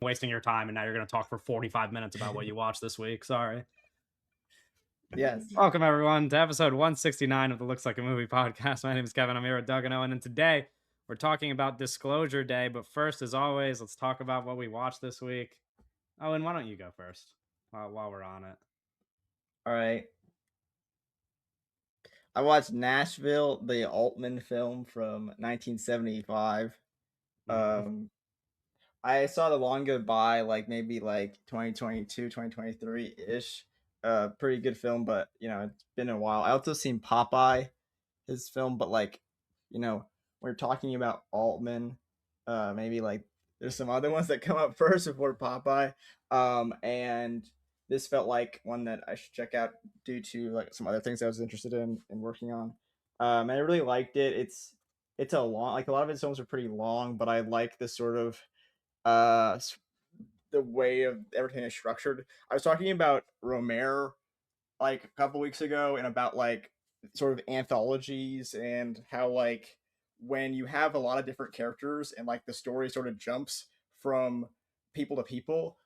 wasting your time, and now you're going to talk for 45 minutes about what you watched this week. Sorry. Yes. Welcome, everyone, to episode 169 of the Looks Like a Movie podcast. My name is Kevin. I'm here with Doug and Owen, and today we're talking about Disclosure Day. But first, as always, let's talk about what we watched this week. Owen, why don't you go first while we're on it? All right. I watched Nashville, the Altman film from 1975. I saw The Long Goodbye maybe 2022, 2023-ish. Pretty good film, but it's been a while. I also seen Popeye, his film, but when we're talking about Altman, maybe there's some other ones that come up first before Popeye. And this felt like one that I should check out due to some other things I was interested in working on. And I really liked it. It's a long, a lot of his films are pretty long, but I like this sort of uh the way of everything is structured. I was talking about Romare a couple weeks ago and about sort of anthologies and how when you have a lot of different characters and the story sort of jumps from people to people,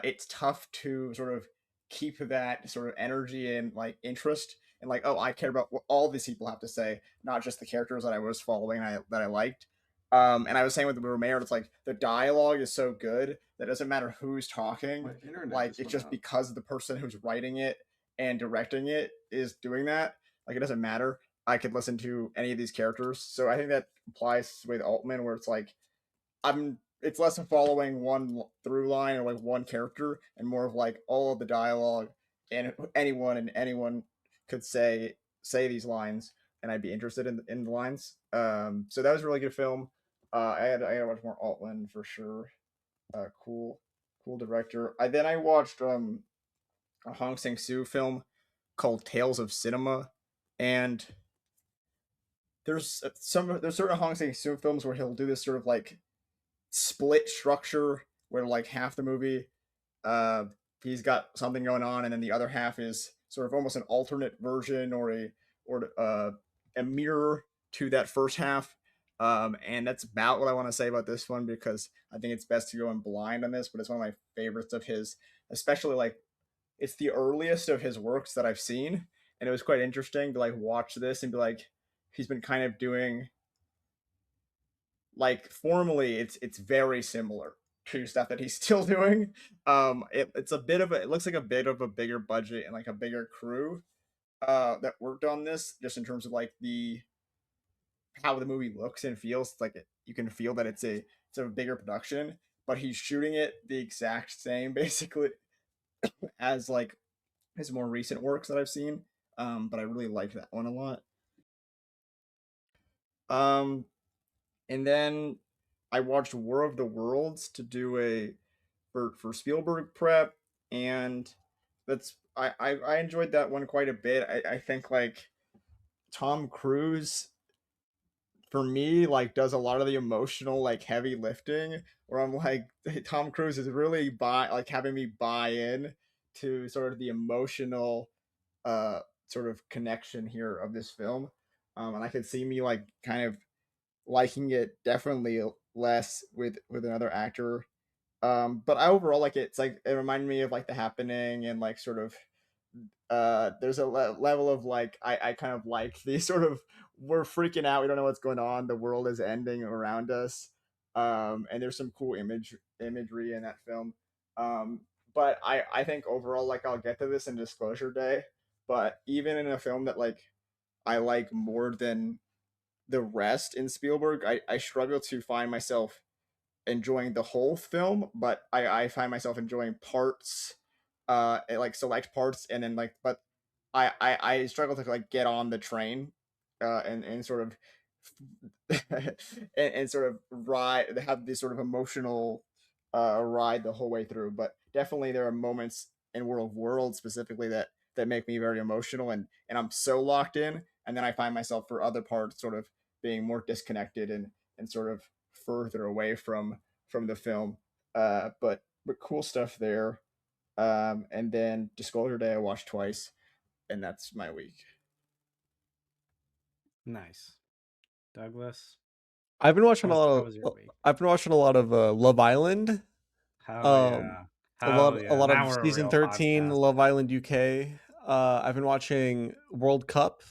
it's tough to sort of keep that sort of energy and interest and oh, I care about what all these people have to say, not just the characters that I was following that I liked. And I was saying with the Romero, it's the dialogue is so good that it doesn't matter who's talking. It's just because the person who's writing it and directing it is doing that. It doesn't matter. I could listen to any of these characters. So I think that applies with Altman, where it's it's less of following one through line or one character, and more of all of the dialogue, and anyone could say these lines, and I'd be interested in the lines. So that was a really good film. I had to watch more Altman for sure. Cool director. I watched a Hong Sang-soo film called Tales of Cinema, and there's certain Hong Sang-soo films where he'll do this sort of split structure where half the movie he's got something going on, and then the other half is sort of almost an alternate version or a mirror to that first half. And that's about what I want to say about this one, because I think it's best to go in blind on this, but it's one of my favorites of his, especially it's the earliest of his works that I've seen, and it was quite interesting to watch this and be he's been kind of doing formally it's very similar to stuff that he's still doing. It's a bit of it looks like a bit of a bigger budget and a bigger crew that worked on this, just in terms of the how the movie looks and feels. You can feel that it's a bigger production, but he's shooting it the exact same basically as his more recent works that I've seen. But I really liked that one a lot. And then I watched War of the Worlds to do for Spielberg prep, and I enjoyed that one quite a bit. I think Tom Cruise for me does a lot of the emotional heavy lifting, where I'm Tom Cruise is really having me buy in to sort of the emotional sort of connection here of this film. And I could see me kind of liking it definitely less with another actor. But I overall like it. It's it reminded me of The Happening, and sort of there's a level of I kind of like the sort of, we're freaking out, we don't know what's going on, the world is ending around us. And there's some cool imagery in that film. But I think overall I'll get to this in Disclosure Day, but even in a film that I like more than the rest in Spielberg, I struggle to find myself enjoying the whole film, but I find myself enjoying parts, select parts, and then but I struggle to get on the train, and sort of and sort of have this sort of emotional ride the whole way through. But definitely there are moments in World of Worlds specifically that make me very emotional, and I'm so locked in, and then I find myself for other parts sort of being more disconnected and sort of further away from the film. But cool stuff there. And then Disclosure Day I watched twice, and that's my week. Nice. Douglas, I've been watching how was your week? I've been watching a lot of Love Island. Hell Um, yeah. a lot Hell a yeah. lot of Now we're a season real 13 podcast. Love Island UK. I've been watching World Cup.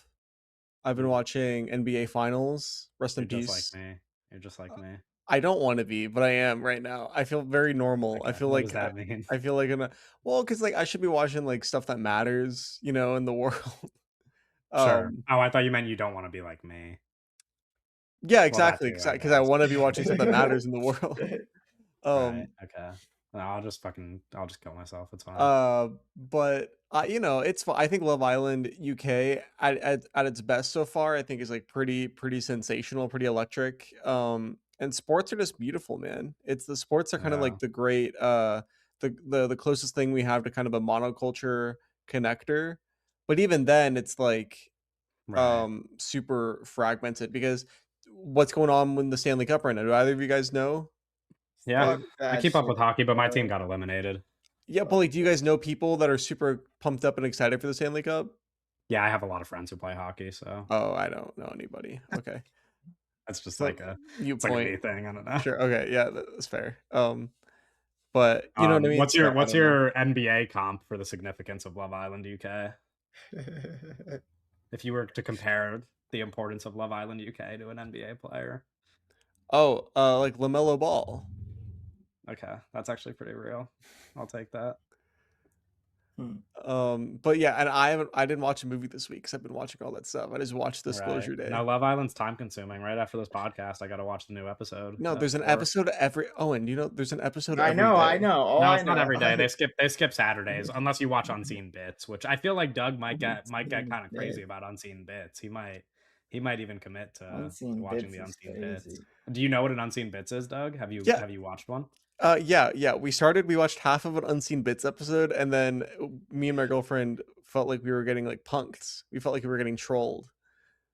I've been Ooh, watching NBA Finals. Rest you're in just like peace. me. You're just like me. I don't want to be, but I am right now. I feel very normal. I Okay. feel What does like that mean? I feel like well, because like I should be watching like stuff that matters, in the world. Sure. um, Oh, I thought you meant you don't want to be like me. yeah, Well, that exactly. too, I Because I guess. want to be watching stuff that matters in the world. Right. um, Okay. No, I'll just kill myself. It's fine. but it's I think Love Island UK at its best so far, I think is like pretty sensational, pretty electric. And sports are just beautiful, man. It's the sports are kind of Yeah. like the great the closest thing we have to kind of a monoculture connector. But even then it's like Right. super fragmented because what's going on with the Stanley Cup right now? Do either of you guys know? Yeah. Like Fuck I that keep up shit, with hockey, but my team bro. got eliminated. yeah, but Fuck like do you that. guys know people that are super pumped up and excited for the Stanley Cup? Yeah, I have a lot of friends who play hockey, so Oh, I don't know anybody. Okay. that's just So like a you it's like a point. me thing. I don't know. Sure. Okay. Yeah, that's fair. But you know what I mean? What's So your I what's don't know. your NBA comp for the significance of Love Island UK? If you were to compare the importance of Love Island UK to an NBA player. Oh, like LaMelo Ball. Okay, that's actually pretty real. I'll take that. Hmm. But yeah, and I didn't watch a movie this week because I've been watching all that stuff. I just watched Right. Disclosure Now Day. Love Island's time consuming. Right after this podcast, I got to watch the new episode No, at there's an 4. episode every Owen, there's an episode I every know, I day. know. Oh, No, I it's not know. every day. They skip Saturdays unless you watch Unseen Bits, which I feel like Doug might get Unseen kind of crazy Bits. about Unseen Bits. He might even commit to Unseen watching Bits the is Unseen Bits. crazy. Do you know what an Unseen Bits is, Doug? Have you Yeah. have you watched one? Yeah. We watched half of an Unseen Bits episode, and then me and my girlfriend felt like we were getting like punked. We felt like we were getting trolled.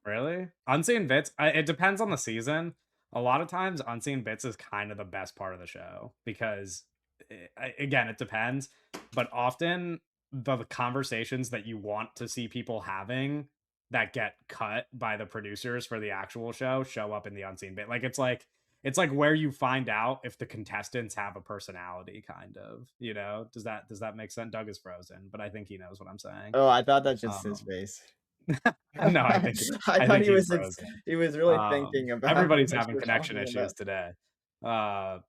Really? Unseen Bits, it depends on the season. A lot of times, Unseen Bits is kind of the best part of the show because, again, it depends. But often, the conversations that you want to see people having that get cut by the producers for the actual show up in the Unseen Bit. Like it's like where you find out if the contestants have a personality, kind of. Does that make sense? Doug is frozen, but I think he knows what I'm saying. Oh, I thought that's just his Um, face. no, I I think I thought think he he's was frozen. he was really thinking about Everybody's what having you're connection talking about. issues today. Uh,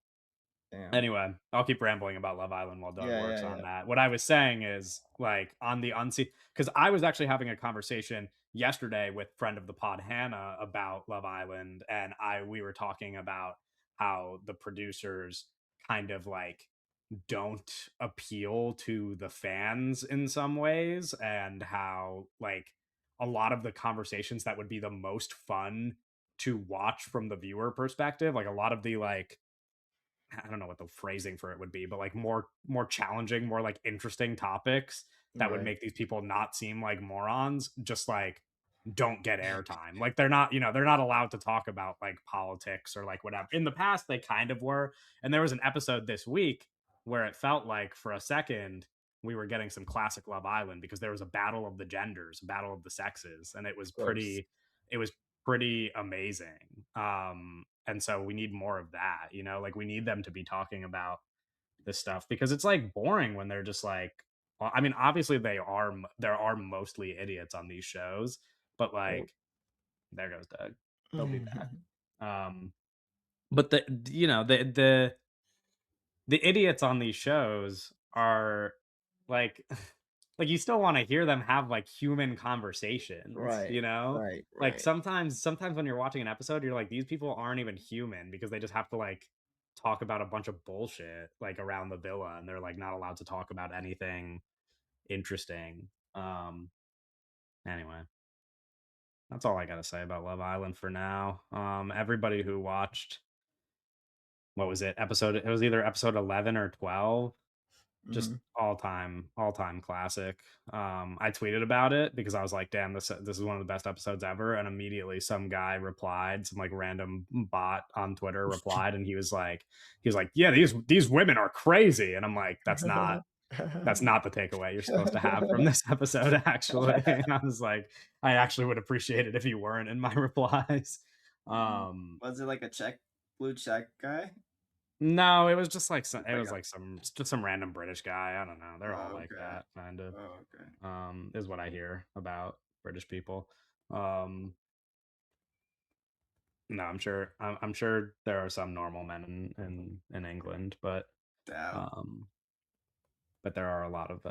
Damn. anyway, I'll keep rambling about Love Island while Doug Yeah, works yeah, on yeah. that. What I was saying is like on the unseen, because I was actually having a conversation yesterday with friend of the pod Hannah about Love Island, and we were talking about how the producers kind of like don't appeal to the fans in some ways, and how like a lot of the conversations that would be the most fun to watch from the viewer perspective, like a lot of the like I don't know what the phrasing for it would be, but like more challenging, more like interesting topics that would Right. make these people not seem like morons, just like don't get airtime. Like they're not allowed to talk about like politics or like whatever. In the past they kind of were. And there was an episode this week where it felt like for a second we were getting some classic Love Island because there was a battle of the genders, a battle of the sexes, and Of course. it was pretty amazing. And so we need more of that, like we need them to be talking about this stuff because it's like boring when they're just like, I mean, obviously there are mostly idiots on these shows, but Right. like there goes Doug. He'll be back. But the idiots on these shows are like like you still want to hear them have like human conversations, Right. Right. like Right. sometimes when you're watching an episode you're like these people aren't even human because they just have to like talk about a bunch of bullshit like around the villa, and they're like not allowed to talk about anything interesting. Anyway, that's all I gotta say about Love Island for now. Everybody who watched, what was it, episode, it was either episode 11 or 12, just Mhm. all time classic. I tweeted about it because I was like, damn, this is one of the best episodes ever, and immediately some guy replied, some like random bot on Twitter replied, and he was like, yeah, these women are crazy, and I'm like, that's not the takeaway you're supposed to have from this episode, actually. I was like, I actually would appreciate it if you weren't in my replies. Was it like a blue check guy? No, it was just like some, It's it like was like just some random British guy. I don't know. They're all oh, like okay. that, kind of. Oh, okay. Is what I hear about British people. Um, no, I'm sure there are some normal men in England, Doubt. um, but there are a lot of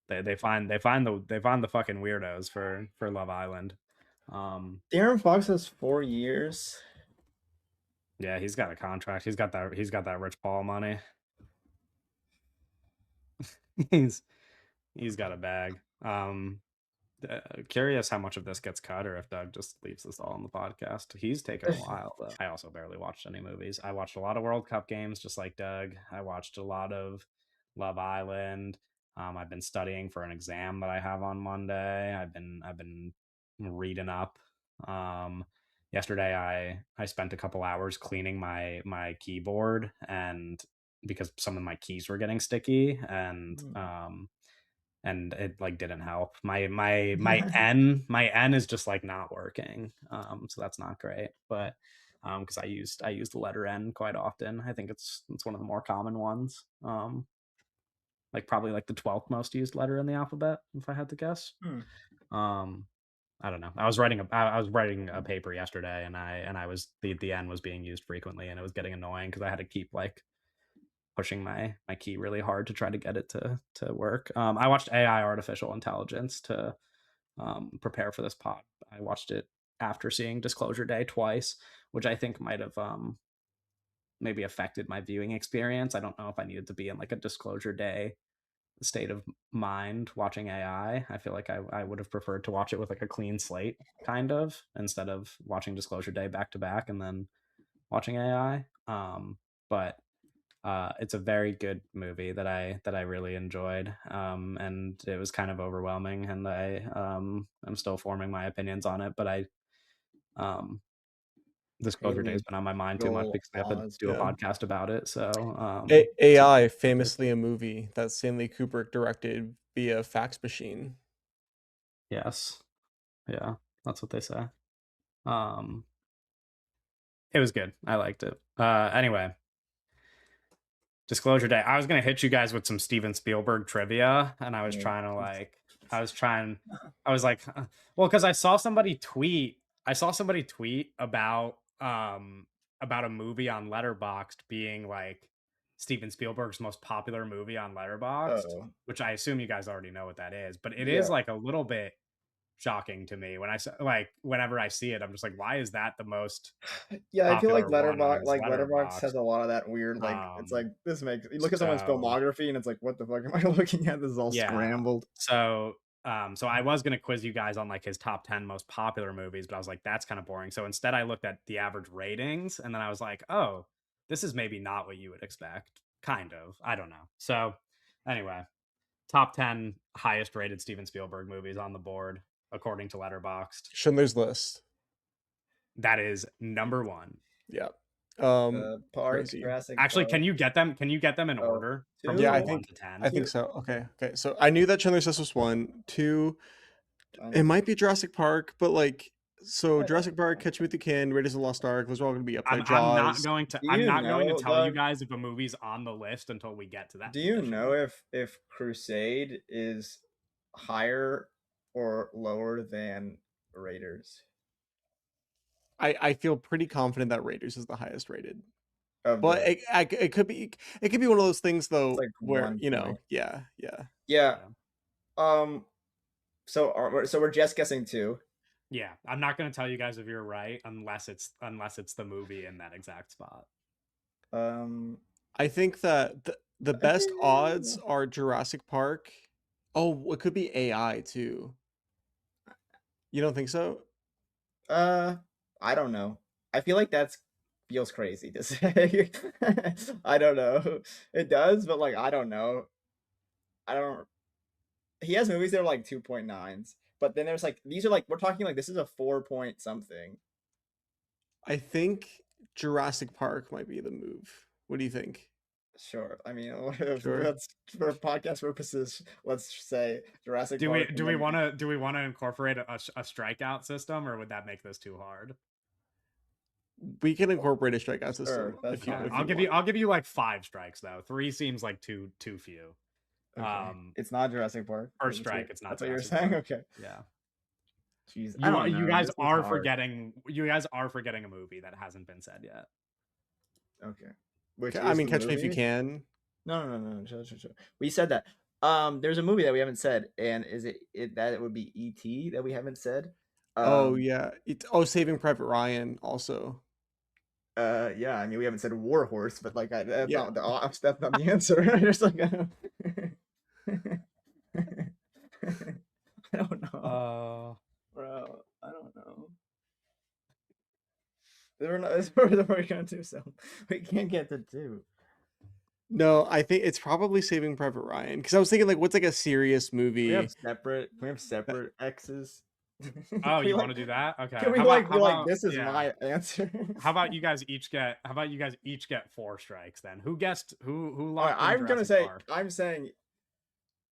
they find the fucking weirdos for Love Island. Darren Fox has 4 years. Yeah, he's got a contract. He's got that Rich Paul money. he's he's got a bag. Curious how much of this gets cut or if Doug just leaves this all on the podcast. He's taken a while though. I also barely watched any movies. I watched a lot of World Cup games, just like Doug. I watched a lot of Love Island. I've been studying for an exam that I have on Monday. I've been reading up. Yesterday I spent a couple hours cleaning my keyboard, and because some of my keys were getting sticky, and it like didn't help. My N is just like not working. So that's not great. But because I use the letter N quite often. I think it's one of the more common ones. Like probably like the 12th most used letter in the alphabet, if I had to guess. Hmm. Um, I don't know. I was writing a paper yesterday, and I was the N was being used frequently, and it was getting annoying because I had to keep like pushing my key really hard to try to get it to work. I watched AI Artificial Intelligence to prepare for this pod. I watched it after seeing Disclosure Day twice, which I think might have maybe affected my viewing experience. I don't know if I needed to be in like a Disclosure Day state of mind watching AI. I feel like I would have preferred to watch it with like a clean slate, kind of, instead of watching Disclosure Day back to back and then watching AI. But it's a very good movie that I really enjoyed, and it was kind of overwhelming, and I'm still forming my opinions on it. But um, Disclosure Day has Haley been on my mind too much Joel because we have to do a Osment. Yeah. podcast about it. So AI, famously a movie that Stanley Kubrick directed via fax machine. yes, yeah, that's what they say. Um, it was good. I liked it. Anyway, Disclosure Day. I was gonna hit you guys with some Steven Spielberg trivia, and I was Yeah. trying to like, I was like, well, because I saw somebody tweet, about a movie on Letterboxd being like Steven Spielberg's most popular movie on Letterboxd, Oh, which I assume you guys already know what that is, but it is yeah. like a little bit shocking to me when like whenever I see it, I'm just like, why is that the most Yeah, I feel like popular one on his Letterbox Letterboxd? has a lot of that weird like it's Um, like this makes you look at someone's so filmography and it's like what the fuck am I looking at? This is all yeah. scrambled. So I was gonna quiz you guys on like his top 10 most popular movies, but I was like, that's kind of boring. So instead I looked at the average ratings, and then I was like, oh, this is maybe not what you would expect. Kind of. I don't know. So anyway, top 10 highest rated Steven Spielberg movies on the board, according to Letterboxd. Schindler's List. That is number one. Yeah. Park, Crazy. Jurassic Actually, Park. can you get them? Can you get them in Oh, order from Yeah, like I two. 1 think to 10? I think so. Okay. Okay. So I knew that Schindler's List was 1, 2. It Dinosaur. might be Jurassic Park, but like so I Jurassic Park, don't Catch Me If You Can, Raiders of the Lost Ark, those are all gonna be up there. I'm not Jaws. going to Do I'm you not going to know, tell you Doug? guys if a movie's on the list until we get to that Do you position. know if Crusade is higher or lower than Raiders I feel pretty confident that Raiders is the highest rated. of But the? it could be one of those things It's though like where, 1 point. yeah. Yeah. Yeah. So we're just guessing two. Yeah, I'm not going to tell you guys if you're right unless it's the movie in that exact spot. Um, I think that the best odds are Jurassic Park. Oh, it could be AI too. You don't think so? I don't know. I feel like that's feels crazy to say. I don't know. It does, but like I don't know. I don't. He has movies that are like 2.9s, but then there's like these are like we're talking like this is a 4 point something. I think Jurassic Park might be the move. What do you think? Sure. I mean, Sure. let's for podcast purposes, let's say Jurassic Do we Park. do we want to incorporate a strikeout system, or would that make this too hard? We can incorporate a strikeout system Sure, that's if you fine. if I'll you give you want. I'll give you like 5 strikes though. 3 seems like too few. Okay. It's not Jurassic Park. First strike, it's not That's what you're Jurassic saying. Park. Okay. Yeah. Jeez, I don't know. You guys This is are hard. forgetting a movie that hasn't been said yet. Okay. Which I is mean, the Catch Me If You movie? Can. No. Sure. We said that. There's a movie that we haven't said, and is it that it would be E.T. that we haven't said? Oh yeah. Saving Private Ryan also. Yeah. I mean, we haven't said War Horse, but like, that's Yeah. not the answer. Just like, I don't know, bro. I don't know. That's what we're gonna do. So we can't get to 2. No, I think it's probably Saving Private Ryan because I was thinking like, what's like a serious movie? We have separate X's. Oh, Can we, you like, want to do that? Okay. Can we How like about, be how like, about- this is yeah. my answer? How about you guys each get 4 strikes then? Who guessed who All locked right, in I'm gonna Jurassic say Park? I'm saying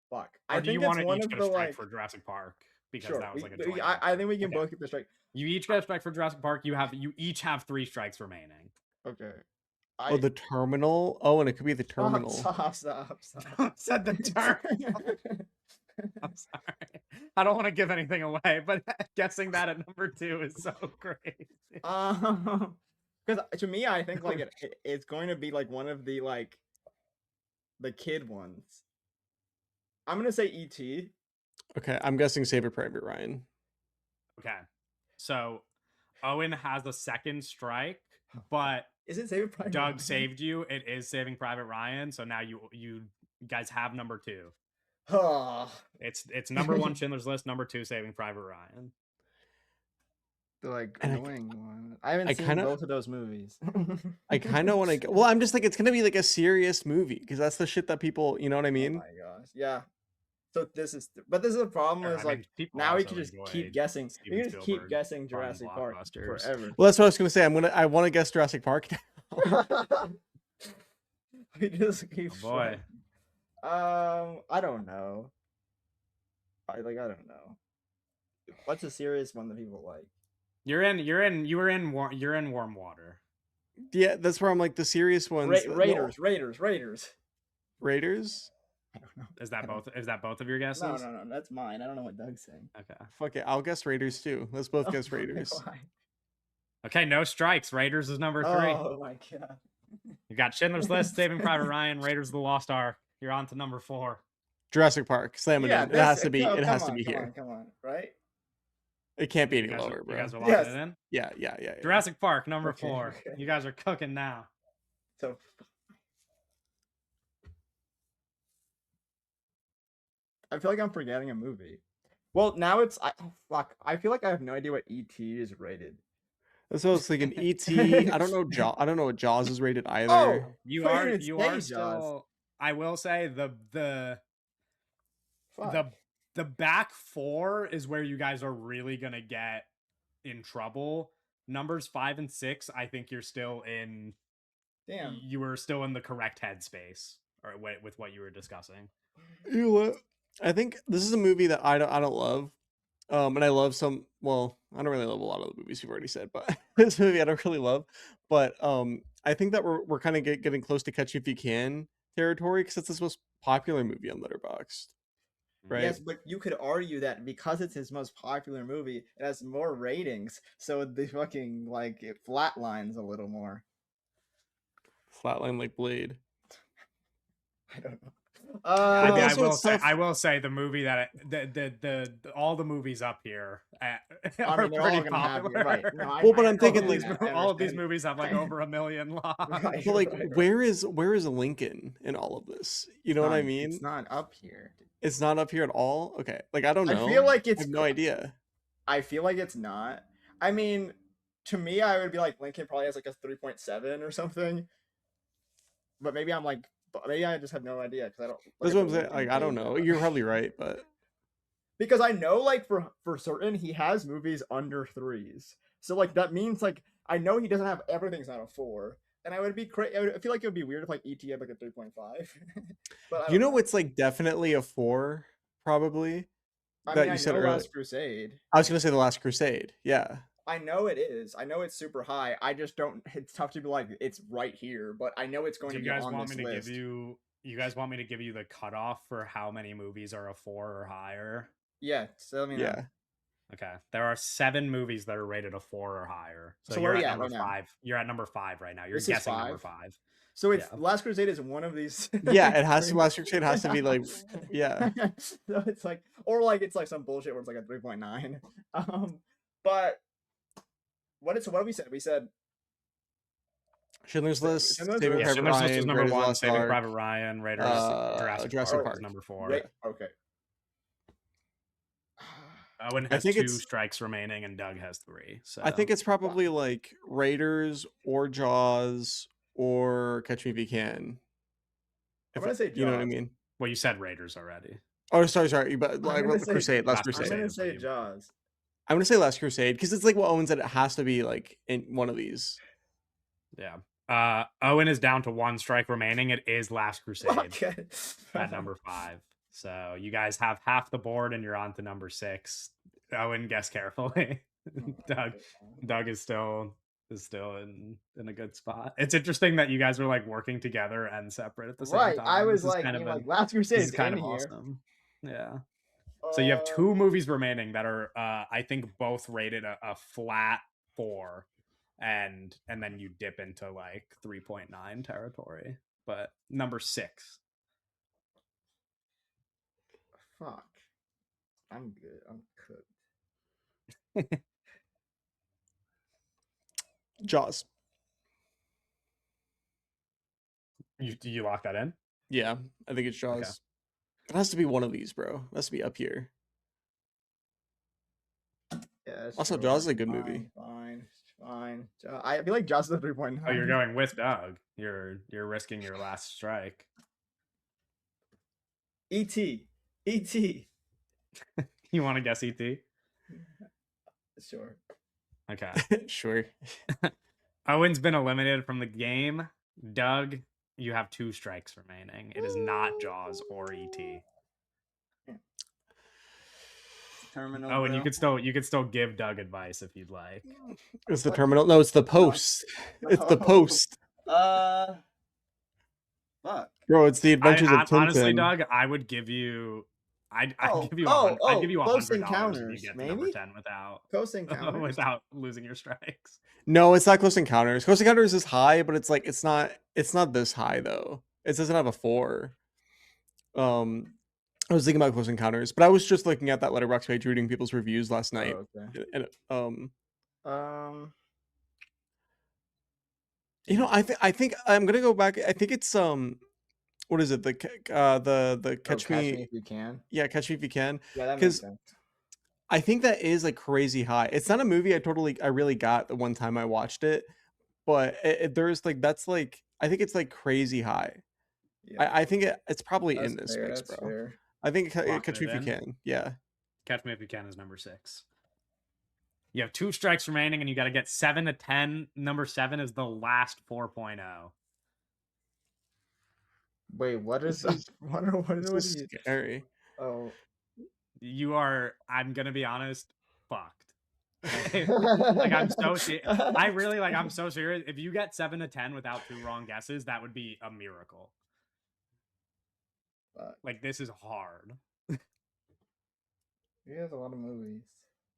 fuck. Or I do you think want it's to one each of get the a strike like for Jurassic Park? Because sure. that was like a joint I think we can Okay. both get the strike. You each get a strike for Jurassic Park. You each have 3 strikes remaining. Okay. Oh, the terminal. Oh, and it could be the terminal. Stop. Said the term. I'm sorry. I don't want to give anything away, but guessing that at number 2 is so crazy. Because to me, I think like it's going to be like one of the like the kid ones. I'm gonna say E.T. Okay, I'm guessing Saving Private Ryan. Okay, so Owen has a second strike, but Is it Saving Private Doug Ryan? saved you. It is Saving Private Ryan. So now you guys have number 2. Oh, It's number 1 Schindler's List, number 2 Saving Private Ryan. the like And annoying one. I haven't I seen kinda- both of those movies. I kind of want to. Well, I'm just like it's gonna be like a serious movie because that's the shit that people. You know what I Oh mean? my gosh, yeah. So this is the problem Sure, is I like mean, people now we also can just enjoy keep guessing. Steven We can just keep Spielberg guessing fun Jurassic Park blockbusters. forever. Well, that's what I was gonna say. I want to guess Jurassic Park. We just keep. Oh boy. I don't know. I don't know. What's a serious one that people like? You're in warm water. Yeah, that's where I'm like the serious ones. Raiders. Raiders. I don't know. Is that both of your guesses? No. That's mine. I don't know what Doug's saying. Okay. Fuck it, I'll guess Raiders too. Let's both guess Raiders. Why? Okay, no strikes. Raiders is number 3. Oh my god. You got Schindler's List, Saving Private Ryan, Raiders of the Lost Ark. You're on to number 4. Jurassic Park. Slam it in. It has to be. It has to be here. Come on, right? It can't be any You guys lower, are bro. locking Yes. it in? Yeah. Jurassic Park, number Okay, 4. okay. You guys are cooking now. So I feel like I'm forgetting a movie. Well, now fuck. I feel like I have no idea what E.T. is rated. That's what I was thinking. E.T. I don't know. I don't know what Jaws is rated either. Oh, You Wait, are it's Jaws. still. I will say the Fuck. the back 4 is where you guys are really gonna get in trouble. Numbers 5 and 6, I think you're still in. Damn. You were still in the correct headspace, or with what you were discussing. You know what? I think this is a movie that I don't love. And I love some. Well, I don't really love a lot of the movies you've already said, but this movie I don't really love. But I think that we're kind of getting close to Catch Me If You Can territory because it's his most popular movie on Letterboxd, right? Yes, but you could argue that because it's his most popular movie, it has more ratings, so the fucking like it flatlines a little more. Flatline like Blade. I don't know. I mean, also it's tough- I will say the movie that the all the all the movies up here are mean, they're all pretty gonna have- popular. right. No, Well, but I'm thinking, all of these understand. movies have like over 1 million logs. Right. But like, where is Lincoln in all of this? You know what I mean? It's not up here. It's not up here at all. Okay, like I don't know. I feel like I it's have no idea. I feel like it's not. I mean, to me, I would be like Lincoln probably has like a 3.7 or something. But maybe maybe I just have no idea because I don't. That's what I'm saying. Like I don't know. You're probably right, but because I know like for certain he has movies under 3s. So like that means like I know he doesn't have everything's not a 4. And I would be I feel like it would be weird if like ET had like a 3.5. But you know what's like definitely a 4, probably. I that mean, you I said know earlier. Last Crusade. I was gonna say The Last Crusade. Yeah. I know it is. I know it's super high. I just don't. It's tough to be like it's right here, but I know it's going Do to you be guys on want this me to give list. you? You guys want me to give you the cutoff for how many movies are a 4 or higher? Yeah, so let me know. Yeah. Okay, there are 7 movies that are rated a 4 or higher. So, So you're where are at we at number right now? 5. You're at number 5 right now. You're This is guessing number 5. 5. So it's Yeah. Last Crusade is one of these. Yeah, it has to. three- Last Crusade has to be like, yeah. So it's like, or like it's like some bullshit where it's like a 3.9. But what have we said? We said Schindler's List, Schindler's Saving List. Yeah, Private Schindler's List was Rain, number Raiders of the 1, Lost Saving Ark, Private Ryan, Raiders, Jurassic Jurassic Park was Park. number 4. Right. Okay. Owen I has think 2 it's strikes remaining, and Doug has 3. I think So, it's probably like Raiders or Jaws or Catch Me If You Can. I'm gonna say You know what I Jaws. mean? well, you said Raiders already. Oh, sorry, but I'm gonna say Crusade, Last Last I'm Crusade. Crusade gonna is what say you. Jaws. I'm gonna say Last Crusade because it's like what Owen said. It has to be like in one of these. Yeah. Owen is down to 1 strike remaining. It is Last Crusade Okay. at number 5. So you guys have half the board, and you're on to number 6. Owen, guess carefully. Doug is still in a good spot. It's interesting that you guys are like working together and separate at the same Right. time. I was This is like, kind being of like Last Crusade this is is kind in of here. awesome. Yeah. So you have 2 movies remaining that are I think both rated a flat 4, and then you dip into like 3.9 territory. But number 6. Fuck. I'm good. I'm cooked. Jaws. Do you lock that in? Yeah, I think it's Jaws. Okay. It has to be one of these, bro. It has to be up here. Yeah. Also, sure. Jaws is a good movie. Fine. I feel like Jaws is a 3.9. Oh, you're going with Doug. You're risking your last strike. E.T. E.T. You want to guess ET? Sure. Okay. Sure. Owen's been eliminated from the game. Doug, you have 2 strikes remaining. It is not Jaws or ET. Terminal. Oh, and bro. you could still give Doug advice if you'd like. It's the What? terminal. No, it's the post. It's the post. Fuck. Bro, it's the Adventures of Tintin. Honestly, Doug, I would give you I'd give you I'd give you Close $100 if you Encounters, get to maybe? number 10 without Close Encounters. without losing your strikes. No, it's not Close Encounters. Close Encounters is high, but it's like it's not this high though. It doesn't have a 4. I was thinking about Close Encounters, but I was just looking at that Letterboxd page reading people's reviews last night. Okay. And Yeah. I think I'm gonna go back. I think it's what is it? The Catch Me If You Can. Yeah, Catch Me If You Can. Yeah, that makes sense. I think that is like crazy high. It's not a movie I really got the one time I watched it, but there's like that's like I think it's like crazy high. Yeah. I think it's probably That's in this fair, space, that's bro. fair. I think Locking Catch it Me If You in? Can. Yeah. Catch Me If You Can is number 6. You have 2 strikes remaining, and you got to get 7 to 10. Number 7 is the last 4.0. Wait, what is This this? What This is is scary. Oh. You are, I'm gonna be honest, fucked. Like I'm so I'm so serious. If you get 7 to 10 without 2 wrong guesses, that would be a miracle. Like this is hard, He has a lot of movies.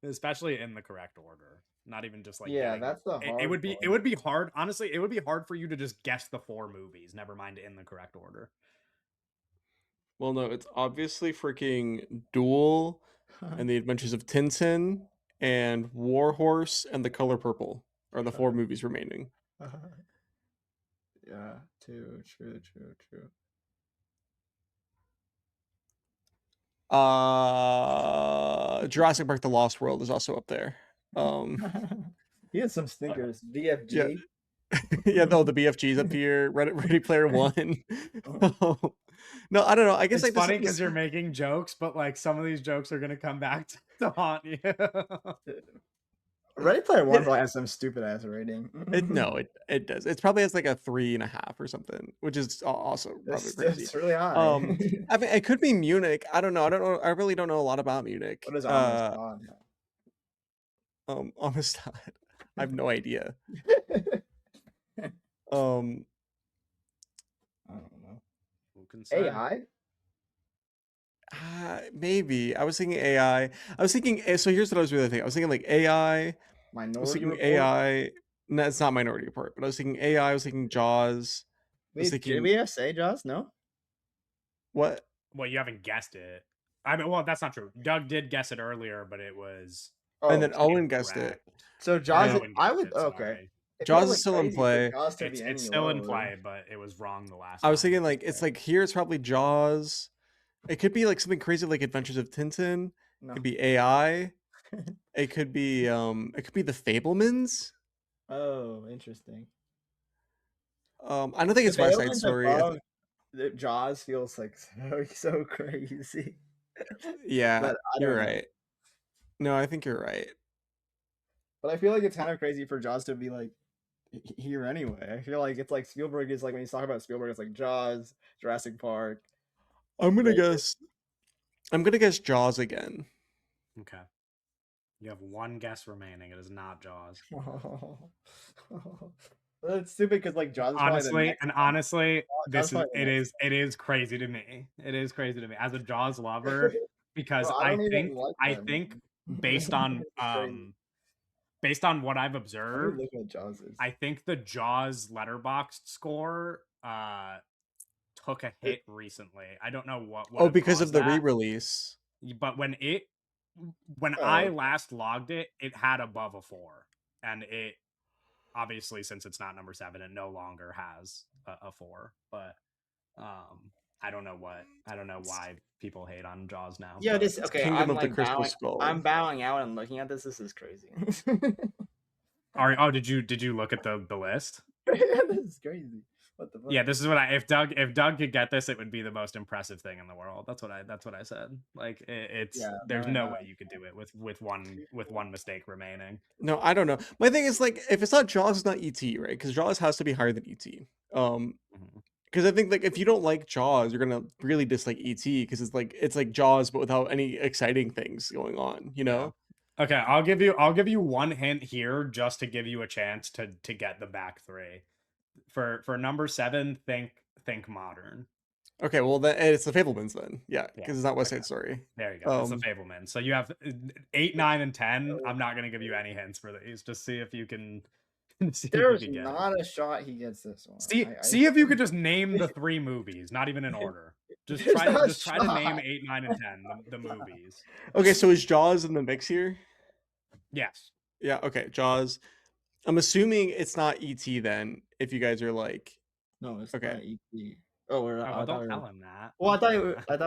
especially in the correct order. Not even just like Yeah, that's the hard it would be part. it would be hard. Honestly, it would be hard for you to just guess the 4 movies. Never mind in the correct order. Well, no, it's obviously freaking Duel and The Adventures of Tintin and War Horse and The Color Purple are the 4 movies remaining. Yeah, true. Jurassic Park: The Lost World is also up there. He has some stinkers. VFG. Yeah. Yeah, no, the BFG's up here. Ready Player One. No, I don't know. I guess It's like funny because you're making jokes, but like some of these jokes are gonna come back to haunt you. Ready Player One probably has some stupid ass rating. It does. It probably has like a 3.5 or something, which is also probably crazy. It's really high. I mean, it could be Munich. I don't know. I really don't know a lot about Munich. What is on this pod? Amistad. I have no idea. Um, I don't know. Who can say? AI? maybe. I was thinking AI. I was thinking. So here's what I was really thinking. I was thinking like AI. I was Minority thinking Report? AI. No, it's not Minority Report, but I was thinking AI. I was thinking Jaws. I was Wait, did thinking we say Jaws? No? what? Well, you haven't guessed it. I mean, well, that's not true. Doug did guess it earlier, but it was And then Oh, Owen guessed it. incorrect. so Jaws, Owen I guessed would, it, okay. sorry. It Jaws feels is still in crazy for play. Jaws to be any It's still in lower. play, but it was wrong the last I was time. thinking like it's like here it's probably Jaws. It could be like something crazy like Adventures of Tintin. It No. could be AI. It could be the Fablemans. Oh, interesting. I don't think it's The West Side Fablemans Story. above the Jaws feels like so crazy. Yeah, But I you're don't know. right. No, I think you're right. But I feel like it's kind of crazy for Jaws to be like here anyway. I feel like it's like Spielberg is like when he's talking about Spielberg, it's like Jaws, Jurassic Park. I'm gonna Like- guess Jaws again. Okay. You have one guess remaining. It is not Jaws. Well, it's stupid because like Jaws is probably the next Honestly, Jaws probably the next it is crazy to me. It is crazy to me as a Jaws lover because Bro, I I don't even think like I that think movie. based on It's crazy. based on what I've Let me observed, look what Jaws is. I think the Jaws letterboxed score took a hit recently. I don't know what Oh, because of caused the that, re-release. but when I okay. last logged it, it had above a 4, and it obviously, since it's not number 7, it no longer has a 4. But I don't know why people hate on Jaws now. Yeah, but this okay. Kingdom I'm of the like Crystal bowing. Skull. I'm bowing out and looking at this. This is crazy. did you look at the list? This is crazy. What the fuck? Yeah, this is what if Doug could get this, it would be the most impressive thing in the world. That's what I said. Like it's Yeah, there's no, no no. way you could do it with one mistake remaining. No, I don't know. My thing is like if it's not Jaws, it's not ET, right? Because Jaws has to be higher than ET. Because I think like if you don't like Jaws, you're gonna really dislike ET because it's like Jaws but without any exciting things going on, you know? Yeah. Okay, I'll give you one hint here just to give you a chance to get the back 3. For number 7, think modern. Okay, well then it's the Fablemans then. Yeah, because it's not West Side Story. There you go. It's the Fableman. So you have 8, 9, and 10. I'm not gonna give you any hints for these. Just see if you can There's get not a shot he gets this one. See if you could just name the 3 movies, not even in order. Just try to name 8, 9, and 10, the movies. Okay, so is Jaws in the mix here? Yes. Yeah, okay, Jaws. I'm assuming it's not ET then, if you guys are like No, it's okay. not ET. Oh, don't tell him that. Well, I thought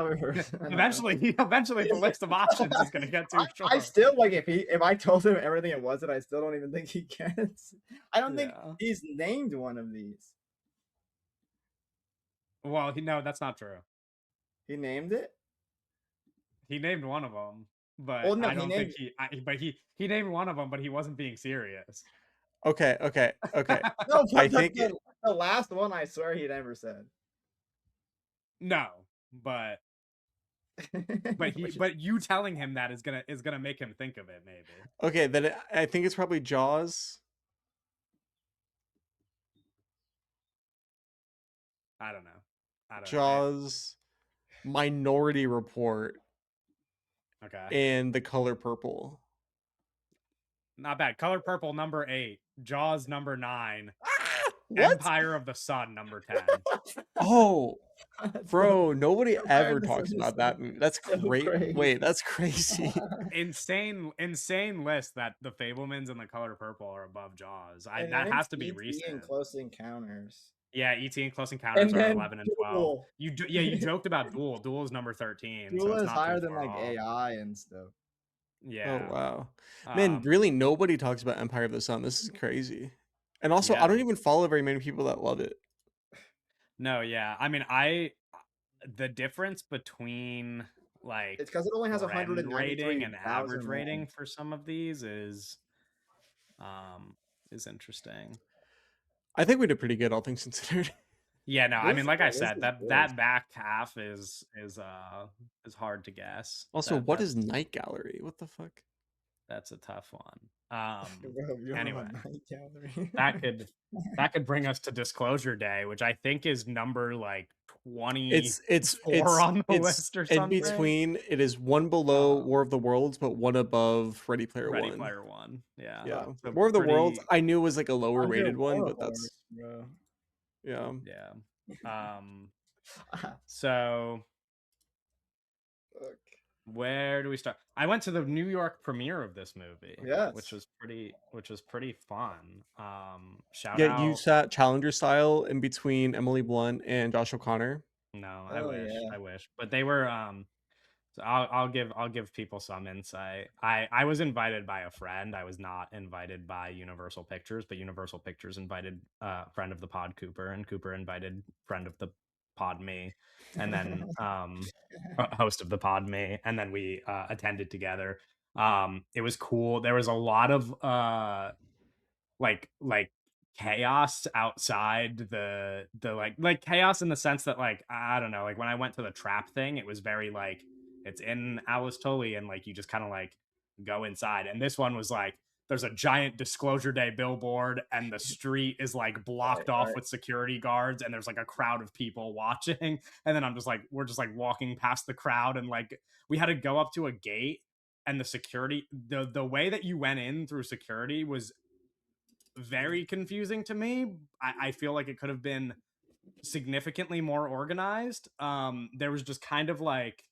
we were. Eventually the list of options is gonna get too short. I still like if I told him everything it wasn't, I still don't even think he gets. I don't think he's named one of these. Well, no, that's not true. He named it. He named one of them, but Well, no, I don't think he named one of them, but he wasn't being serious. Okay. No, I think the last one, I swear he never said. No, but you telling him that is gonna make him think of it, maybe. Okay, then I think it's probably Jaws. I don't know. Jaws, Minority Report, Okay. and The Color Purple. Not bad. Color Purple number 8, Jaws number 9, What? Empire of the Sun number 10. Oh, bro, nobody Empire ever of the talks Sun is about that movie. That's so great. crazy. Wait, that's crazy. Insane list that the Fablemans and the Color Purple are above Jaws. And that then has to be E.T. recent. and Close Encounters. Yeah, E.T. and Close Encounters And are then 11 and 12. Duel. You joked about Duel. Duel is number 13. Duel so it's is not higher too than far like off. AI and stuff. Yeah. Oh wow, man! Really, nobody talks about Empire of the Sun. This is crazy. And also, I don't even follow very many people that love it. No, yeah. I mean, the difference between like it's because it only has a rating and average rating for some of these is interesting. I think we did pretty good, all things considered. Yeah, no, I mean, like I said, that back half is hard to guess. Also, what is Night Gallery? What the fuck? That's a tough one. Bro, you're Anyway, on night gallery. that could that could bring us to Disclosure Day, which I think is number like It's 24 on the list or in something. between. It is one below War of the Worlds, but one above Ready Player Ready One. Player One. Yeah. Yeah, So War of the Worlds. pretty I knew was like a lower Under rated one, but Warhorse, that's bro. yeah. yeah. So Fuck. where do we start? I went to the New York premiere of this movie, which Yes. was pretty fun. Shout Yeah, you out. sat Challenger style in between Emily Blunt and Josh O'Connor. No, Oh yeah. I wish. But they were so I'll give people some insight. I was invited by a friend. I was not invited by Universal Pictures, but Universal Pictures invited friend of the pod Cooper, and Cooper invited friend of the pod me, and then host of the pod me, and then we attended together. It was cool. There was a lot of like chaos outside the like chaos in the sense that like I don't know, like when I went to the trap thing, it was very like it's in Alice Tully and like you just kind of like go inside. And this one was like there's a giant Disclosure Day billboard and the street is like blocked off Right. with security guards and there's like a crowd of people watching. And then we're just like walking past the crowd and like we had to go up to a gate and the way that you went in through security was very confusing to me. I feel like it could have been significantly more organized. There was just kind of like,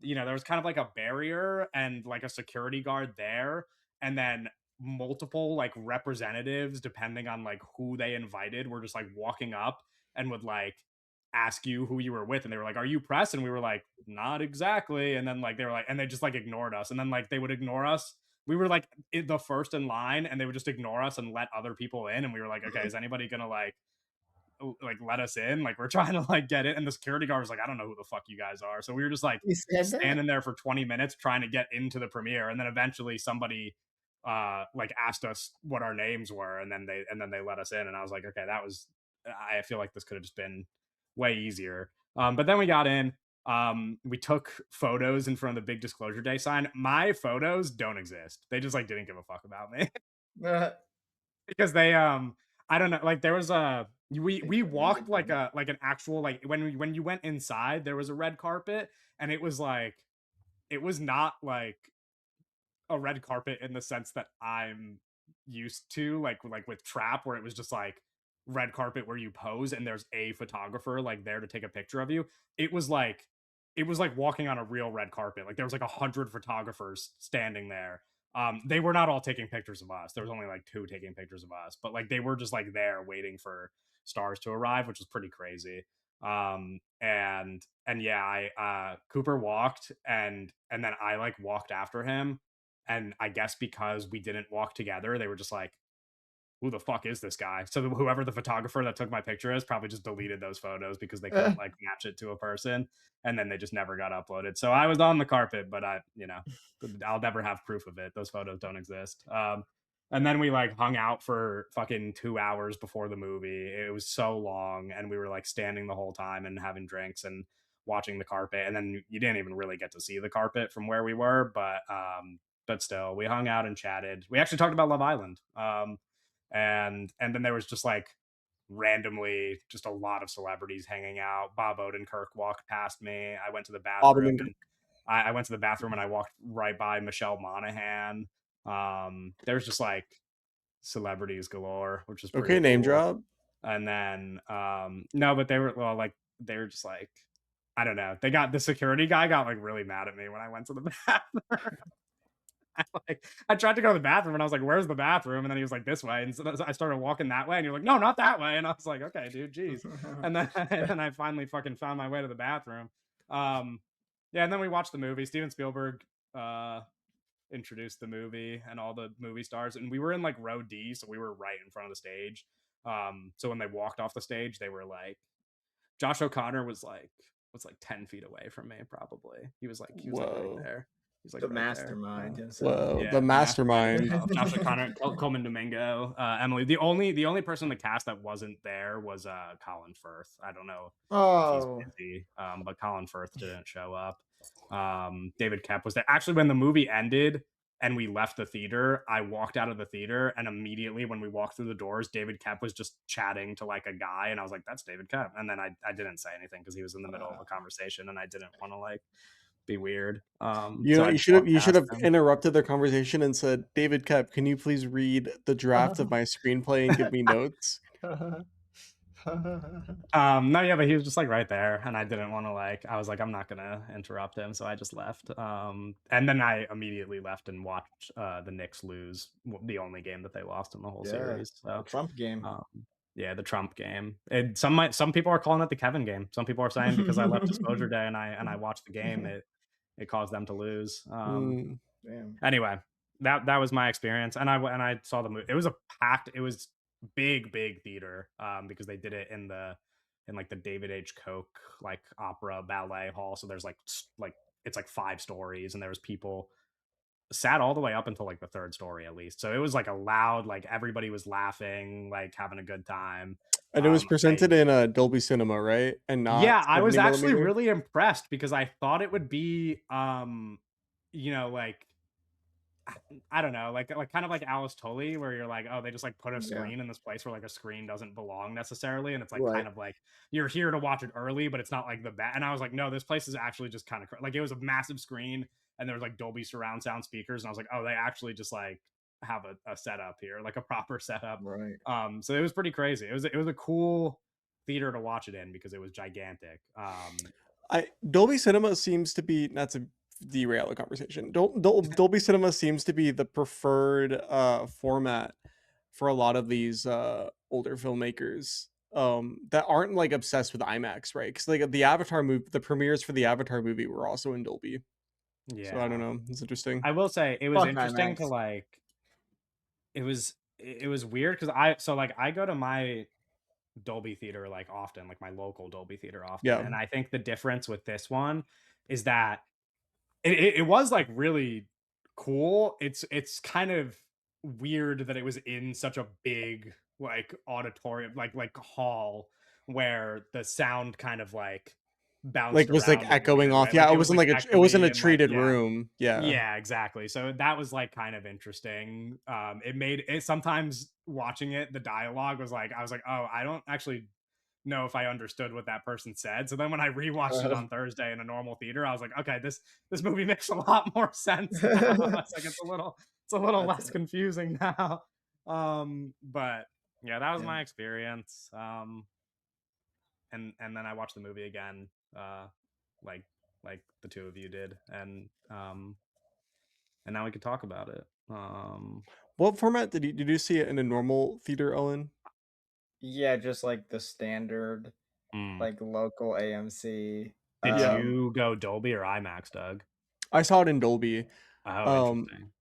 there was kind of like a barrier and like a security guard there, and then multiple like representatives, depending on like who they invited, were just like walking up and would like ask you who you were with, and they were like, "Are you press?" And we were like, "Not exactly." And then like they were like, and they just like ignored us, and then like they would ignore us. We were like the first in line, and they would just ignore us and let other people in, and we were like, "Okay, is anybody gonna like let us in? Like we're trying to like get it." And the security guard was like, "I don't know who the fuck you guys are." So we were just like You said that? standing there for 20 minutes trying to get into the premiere, and then eventually somebody like asked us what our names were, and then they let us in, and I was like, okay, I feel like this could have just been way easier. But then we got in. We took photos in front of the big Disclosure Day sign. My photos don't exist. They just like didn't give a fuck about me. Because they I don't know, like there was a we walked like an actual like when you went inside there was a red carpet, and it was like it was not like a red carpet in the sense that I'm used to, like with trap, where it was just like red carpet where you pose and there's a photographer like there to take a picture of you. It was like walking on a real red carpet. Like there was like 100 photographers standing there. They were not all taking pictures of us. There was only like two taking pictures of us, but like they were just like there waiting for stars to arrive, which was pretty crazy. And yeah, I Cooper walked, and then I like walked after him, and I guess because we didn't walk together, they were just like, who the fuck is this guy? So whoever the photographer that took my picture is probably just deleted those photos because they couldn't like match it to a person, and then they just never got uploaded. So I was on the carpet, but I'll never have proof of it. Those photos don't exist. And then we like hung out for fucking 2 hours before the movie. It was so long, and we were like standing the whole time and having drinks and watching the carpet. And then you didn't even really get to see the carpet from where we were, but still, we hung out and chatted. We actually talked about Love Island. And then there was just like randomly just a lot of celebrities hanging out. Bob Odenkirk walked past me. I went to the bathroom, and I went to the bathroom and I walked right by Michelle Monaghan. There's just like celebrities galore, which is pretty Okay, name cool. drop. And then no, but they were just like, I don't know. The security guy got like really mad at me when I went to the bathroom. I tried to go to the bathroom and I was like, "Where's the bathroom?" And then he was like, "This way." And so I started walking that way, and you're like, "No, not that way." And I was like, "Okay, dude, jeez." And then and I finally fucking found my way to the bathroom. Yeah, and then we watched the movie. Steven Spielberg introduced the movie and all the movie stars, and we were in like row D, so we were right in front of the stage. So when they walked off the stage, they were like, Josh O'Connor was like 10 feet away from me, probably. He was like right Whoa. there. He's like The right there. mastermind himself. Whoa, Yeah, the mastermind. Josh O'Connor, Coleman Domingo, Emily. The only person in the cast that wasn't there was Colin Firth. I don't know if he's Oh, busy, but Colin Firth didn't show up. David Kep was there. Actually, when the movie ended, and we left the theater, I walked out of the theater, and immediately when we walked through the doors, David Kep was just chatting to like a guy, and I was like, "That's David Kep." And then I didn't say anything because he was in the middle of a conversation, and I didn't want to like be weird. You So know, I just walked you should past have him. interrupted their conversation and said, "David Kep, can you please read the draft of my screenplay and give me notes?" No, yeah, but he was just like right there, and I didn't want to like. I was like, I'm not gonna interrupt him, so I just left. And then I immediately left and watched the Knicks lose the only game that they lost in the whole Yeah, series. the So, Trump game. um, yeah, the Trump game. Some people are calling it the Kevin game. Some people are saying because I left Disclosure Day and I watched the game, it caused them to lose. Mm. Damn. Anyway, that was my experience, and I saw the movie. It was a packed. It was big theater because they did it in like the David H. Koch like opera ballet hall. So there's like it's like 5 stories, and there was people sat all the way up until like the third story at least. So it was like a loud, like everybody was laughing, like having a good time. And it was I presented in a Dolby Cinema, right? And not Yeah, I was 70 actually millimeter? really impressed because I thought it would be like I don't know, like kind of like Alice Tully, where you're like, oh, they just like put a Yeah. screen in this place where like a screen doesn't belong necessarily, and it's like Right. kind of like you're here to watch it early, but it's not like the best. And I was like, no, this place is actually just kind of like it was a massive screen, and there was like Dolby surround sound speakers, and I was like, oh, they actually just like have a setup here, like a proper setup. Right. So it was pretty crazy. It was a cool theater to watch it in because it was gigantic. I Dolby Cinema seems to be, not to derail the conversation. Dolby Cinema seems to be the preferred format for a lot of these older filmmakers that aren't like obsessed with IMAX, right? Because like the Avatar movie, the premieres for the Avatar movie were also in Dolby. So I don't Yeah, know. It's interesting. I will say it was Fuck interesting to IMAX. like it was weird because I go to my Dolby theater like often, like my local Dolby theater often, Yeah. and I think the difference with this one is that it was like really cool. It's kind of weird that it was in such a big like auditorium, like hall where the sound kind of like Like bounced was like around in a echoing weird way. off. Yeah, Like it it was wasn't like like it wasn't echoey a and like treated yeah. room. Yeah. Yeah, exactly. So that was like kind of interesting. It made it sometimes watching it, the dialogue was like, I was like, oh, I don't actually know if I understood what that person said. So then when I rewatched it on Thursday in a normal theater, I was like, okay, this movie makes a lot more sense now. It's like it's a little That's less it. confusing now. But yeah, that was Yeah. my experience. And then I watched the movie again, like like the two of you did, and now we could talk about it. What format did you see it in a normal theater, Owen? Yeah, just like the standard, Mm. like local AMC. Did Yeah. you go Dolby or IMAX, Doug? I saw it in Dolby. Oh, Um, interesting.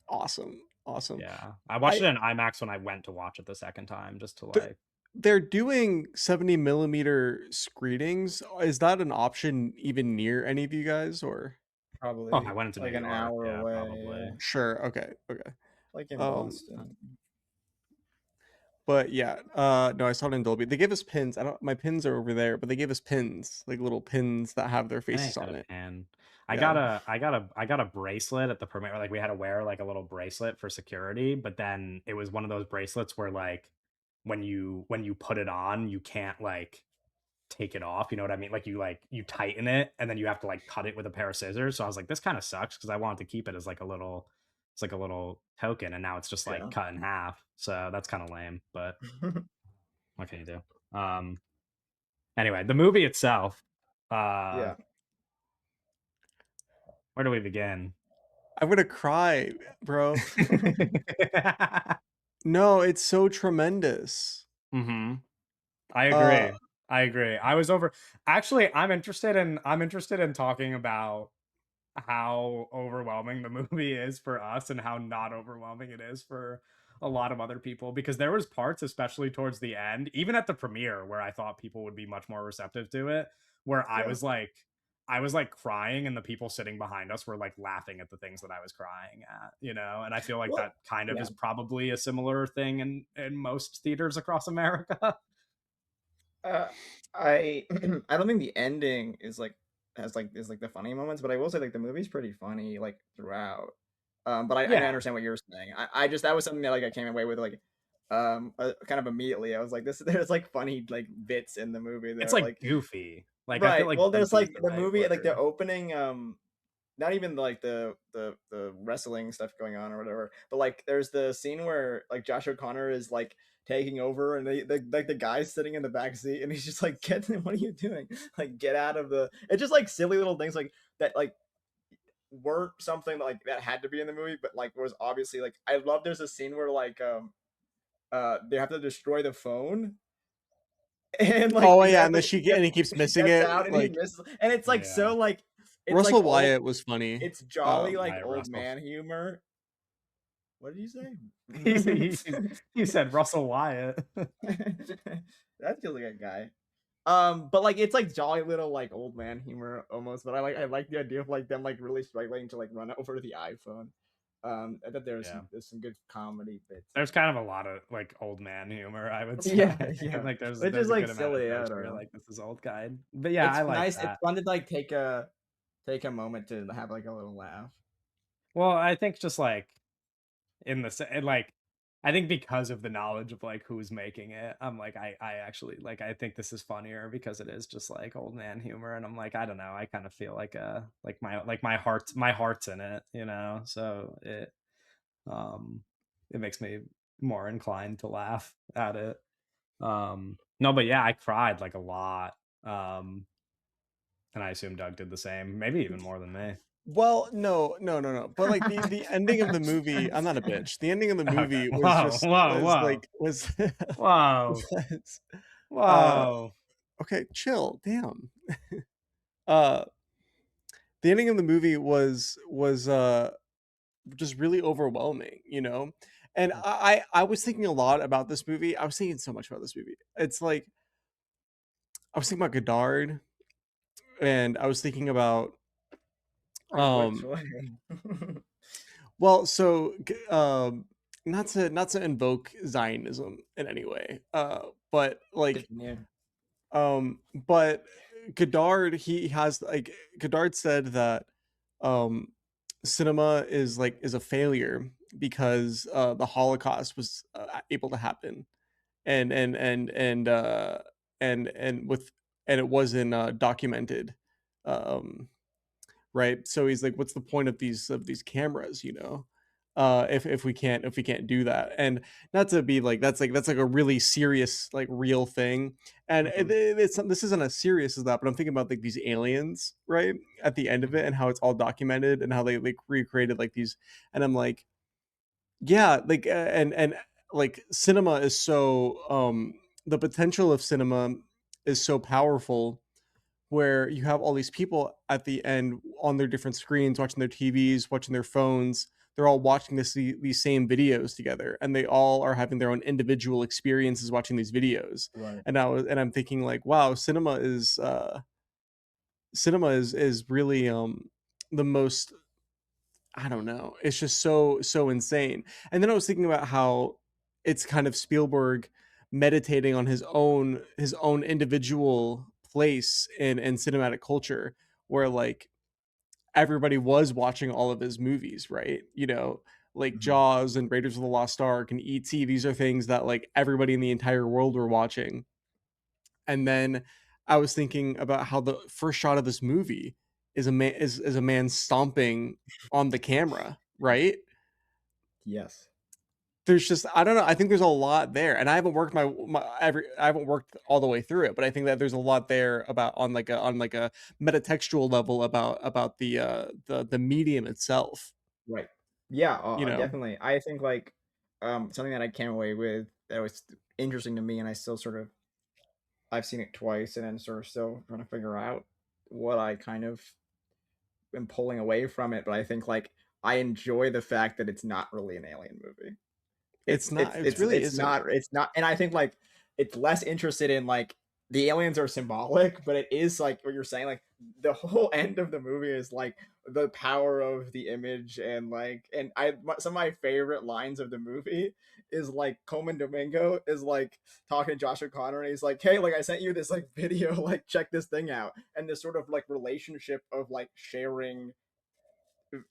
awesome, awesome. Yeah, I watched I it in IMAX when I went to watch it the second time, just to th- like. they're doing 70 millimeter screenings. Is that an option even near any of you guys, or? Oh, if I Probably went into New like an York, hour yeah, away. Yeah, probably. Sure. Okay. Okay. like in Um, Boston. but yeah, no, I saw it in Dolby. They gave us pins. I don't. My pins are over there, but they gave us pins, like little pins that have their I ain't faces got on a it. pin. Yeah. I got a bracelet at the premiere. Like we had to wear like a little bracelet for security, but then it was one of those bracelets where like when you put it on, you can't like take it off. You know what I mean? Like you tighten it and then you have to like cut it with a pair of scissors. So I was like, this kind of sucks because I wanted to keep it as like a little it's like a little token, and now it's just like Yeah. cut in half. So that's kind of lame, but what can you do? Anyway, the movie itself, uh Yeah. where do we begin? I'm gonna cry, bro. No, it's so tremendous. hmm I Uh, agree. I agree. I was over actually I'm interested in talking about how overwhelming the movie is for us and how not overwhelming it is for a lot of other people, because there was parts, especially towards the end, even at the premiere, where I thought people would be much more receptive to it, where Yeah. I was like crying, and the people sitting behind us were like laughing at the things that I was crying at, and I feel like Well, that kind of yeah. is probably a similar thing in most theaters across America. Uh, I I don't think the ending is like is like the funny moments, but I will say like the movie's pretty funny like throughout. But I Yeah, understand what you're saying. I just that was something that like I came away with like kind of immediately. I was like, this there's like funny like bits in the movie that it's are like like goofy. Like I feel right. like Well, there's goofy is like the the right movie like the word. opening not even like the wrestling stuff going on or whatever, but like there's the scene where like Josh O'Connor is like taking over and like the guy's sitting in the back seat and he's just like get what are you doing, like get out of the it's just like silly little things like that like weren't something like that had to be in the movie but like was obviously like I love there's a scene where like they have to destroy the phone and like Oh he yeah, has and then like and he keeps he missing gets it. out and he Like misses and it's like Yeah. so like it's like Russell old Wyatt was funny. it's jolly like Hi, old Russell. man humor. What did you say? He said Russell Wyatt. That feels like a guy. But like it's like jolly little like old man humor almost. But I like the idea of like them like really struggling to like run over the iPhone. I thought Yeah. there's some good comedy bits in There's kind of a lot of like old man humor, I would it. Yeah, say. yeah. Like Which is there's a like good amount of silly. I jokes don't where you're know. like, this is old guy. But yeah, I It's like nice. It's that. fun to like take a moment to have like a little laugh. Well, I think just like in the like I think because of the knowledge of like who's making it, I'm like I actually like I think this is funnier because it is just like old man humor, and I'm like I don't know, I kind of feel like my heart's in it, you know. So um it makes me more inclined to laugh at it. No, but yeah, I cried like a lot. Um and I assume Doug did the same, maybe even more than me. Well, no. But like the ending of the movie, I'm not a bitch. The ending of the Okay. movie was Whoa, just whoa, whoa. was Whoa. was uh Whoa. okay, chill, damn. Uh the ending of the movie was just really overwhelming, you know? And I was thinking a lot about this movie. I was thinking so much about this movie. It's like I was thinking about Godard and I was thinking about In which um way? well, so not to invoke Zionism in any way, but like Continue. but Godard he has like Godard said that um cinema is a failure because the Holocaust was able to happen and and with and it wasn't documented, um right? So he's like, what's the point of these cameras, you know? If we can't do that, and not to be like that's like a really serious like real thing, and Mhm. it's this isn't as serious as that, but I'm thinking about like these aliens right at the end of it and how it's all documented and how they like recreated like these, and I'm like, yeah, like and like cinema is so the potential of cinema is so powerful where you have all these people at the end on their different screens watching their TVs, watching their phones. They're all watching these same videos together, and they all are having their own individual experiences watching these videos. Right. And I'm thinking like, wow, cinema is really the most, I don't know. It's just so insane. And then I was thinking about how it's kind of Spielberg meditating on his own individual place in cinematic culture where like everybody was watching all of his movies, right? You know, like Mhm. Jaws and Raiders of the Lost Ark and E.T. These are things that like everybody in the entire world were watching. And then I was thinking about how the first shot of this movie is a man stomping on the camera, right? Yes. There's just I don't know. I think there's a lot there, and I haven't worked I haven't worked all the way through it, but I think that there's a lot there about on like a metatextual level about the medium itself. Right. Yeah, You know, definitely. I think like something that I came away with that was interesting to me and I still sort of I've seen it twice and then sort of still trying to figure out what I kind of am pulling away from it, but I think like I enjoy the fact that it's not really an alien movie. it's not. It really isn't. It's not and I think like it's less interested in like the aliens are symbolic, but it is like what you're saying, like the whole end of the movie is like the power of the image and like and some of my favorite lines of the movie is like Coleman Domingo is like talking to Josh O'Connor and he's like, hey, like I sent you this like video, like check this thing out. And this sort of like relationship of like sharing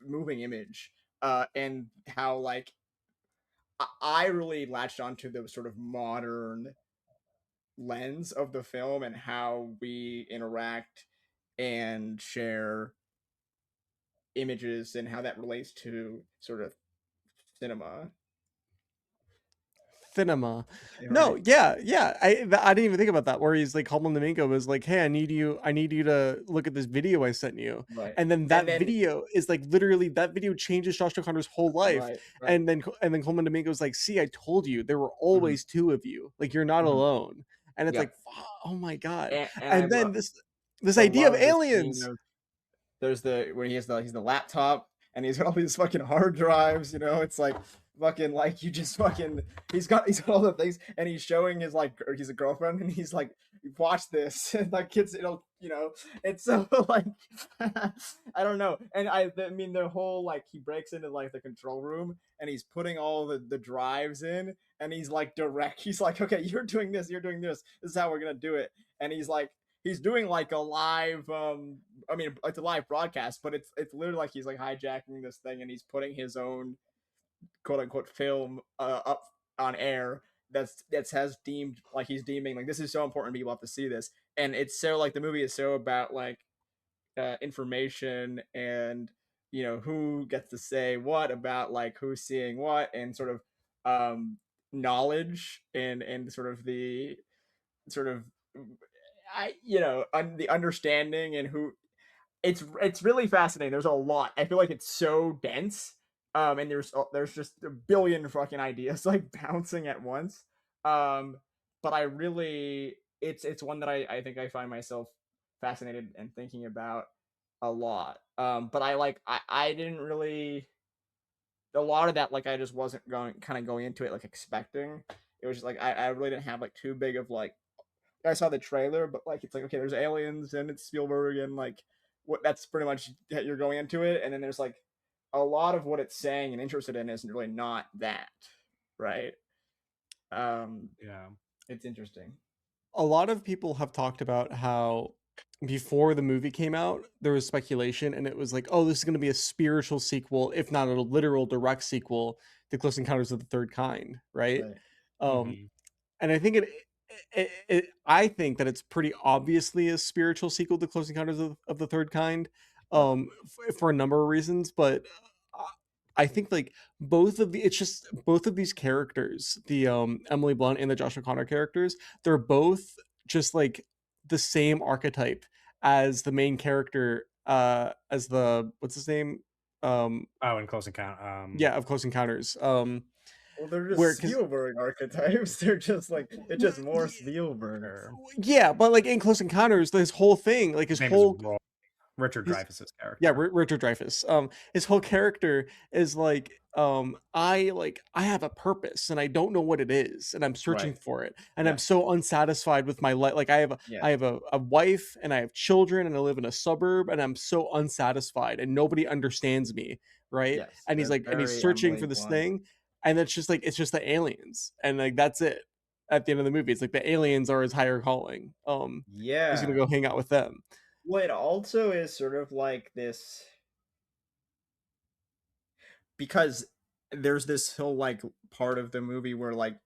moving image and how like I really latched onto the sort of modern lens of the film and how we interact and share images and how that relates to sort of cinema. Cinema. No, Right. yeah. I didn't even think about that. Where he's like, Homeland Domingo was like, "Hey, I need you to look at this video I sent you." Right. And then And that then video is like literally that video changes Josh O'Connor's whole life. right. And then Coleman Domingo's like, "See, I told you there were Hmm. always two of you. Like you're not Hmm. alone." And it's like, Yep. oh my god. And I And then love this I idea of love the scene aliens. of there's the where he's the laptop and he's got all these fucking hard drives, it's like fucking like you just fucking he's got all the things and he's showing his like he's a girlfriend and he's like watch this and like kids it's so like I don't know and I mean the whole like he breaks into like the control room and he's putting all the drives in and he's like he's like okay you're doing this is how we're gonna do it and he's doing like a live I mean, it's a live broadcast, but it's literally like he's like hijacking this thing and he's putting his own quote unquote film up on air that's has deemed like he's deeming like this is so important people have to see this and it's so like the movie is so about like information and who gets to say what about like who's seeing what and sort of knowledge and sort of the sort of the understanding and who it's really fascinating. There's a lot. I feel like it's so dense, and there's just a billion fucking ideas like bouncing at once. Um, but I really, it's one that I think I find myself fascinated and thinking about a lot. But I didn't really a lot of that like I just wasn't going into it like expecting. It was just like I really didn't have like too big of like I saw the trailer, but like it's like okay, there's aliens and it's Spielberg and like what that's pretty much you're going into it, and then there's like a lot of what it's saying and interested in isn't really not that, right? Um, Yeah. it's interesting. A lot of people have talked about how before the movie came out, there was speculation, and it was like, oh, this is going to be a spiritual sequel, if not a literal direct sequel to Close Encounters of the Third Kind, right? Right. Um, Hmm. and I think I think that it's pretty obviously a spiritual sequel to Close Encounters of the Third Kind, Yep. for a number of reasons. But uh, I think like it's just both of these characters, the Emily Blunt and the Josh O'Connor characters, they're both just like the same archetype as the main character, as the what's his name, Oh, and Close Encounter. yeah, of Close Encounters, Well, they're just where because Spielberg archetypes. They're just like it's just more Spielberg. Sure. yeah, but like in Close Encounters, this whole thing, like His name is Richard his Dreyfuss's yeah, character. Richard Dreyfuss. His whole character is like, I have a purpose and I don't know what it is, and I'm searching Right. for it, and I'm Yes. so unsatisfied with my life. Like I Yes. have a wife and I have children and I live in a suburb and I'm so unsatisfied and nobody understands me, right? Yes. And he's That's like, and he's very searching Emily for this Blunt. thing, and it's just the aliens, and like that's it. At the end of the movie, it's like the aliens are his higher calling. He's gonna Yeah. go hang out with them. Well, it also is sort of like this because there's this whole like part of the movie where like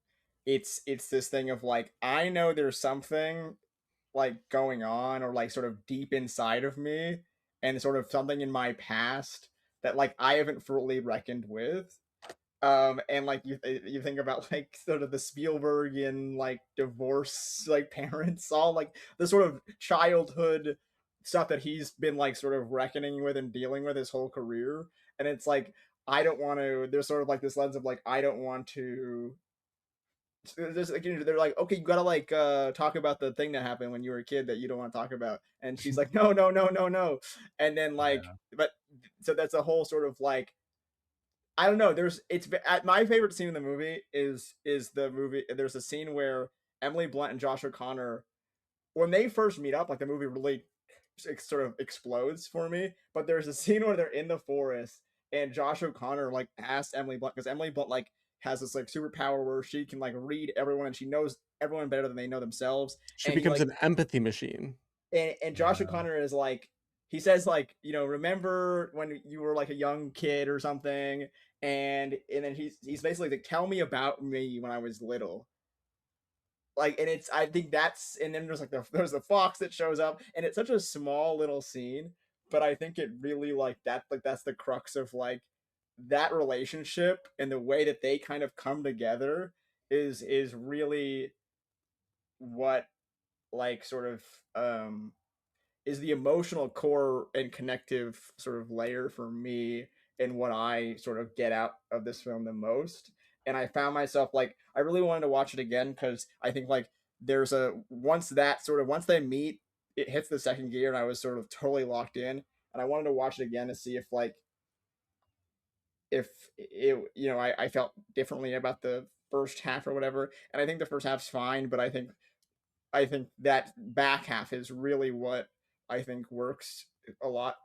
it's this thing of like I know there's something like going on or like sort of deep inside of me and sort of something in my past that like I haven't fully reckoned with and like you think about like sort of the Spielbergian like divorce like parents all like the sort of childhood stuff that he's been like sort of reckoning with and dealing with his whole career and it's like I don't want to there's sort of like this lens of like I don't want to there's like they're like okay you gotta like talk about the thing that happened when you were a kid that you don't want to talk about and she's like no no no no no and then like Yeah. but so that's a whole sort of like I don't know. My favorite scene in the movie is the movie. There's a scene where Emily Blunt and Josh O'Connor, when they first meet up, like the movie really sort of explodes for me. But there's a scene where they're in the forest and Josh O'Connor like asks Emily Blunt because Emily Blunt like has this like superpower where she can like read everyone and she knows everyone better than they know themselves. She And he becomes like an empathy machine. and Josh Yeah. O'Connor is like he says like, remember when you were like a young kid or something, and then he's basically like, tell me about me when I was little. Like, and it's I think that's and then there's the fox that shows up, and it's such a small little scene, but I think it really that's the crux of like that relationship, and the way that they kind of come together is really what, like, sort of is the emotional core and connective sort of layer for me, and what I sort of get out of this film the most. And I found myself like I really wanted to watch it again, because I think like there's a once they meet, it hits the second gear, and I was sort of totally locked in. And I wanted to watch it again to see if like if it I felt differently about the first half or whatever. And I think the first half's fine, but I think that back half is really what I think works a lot.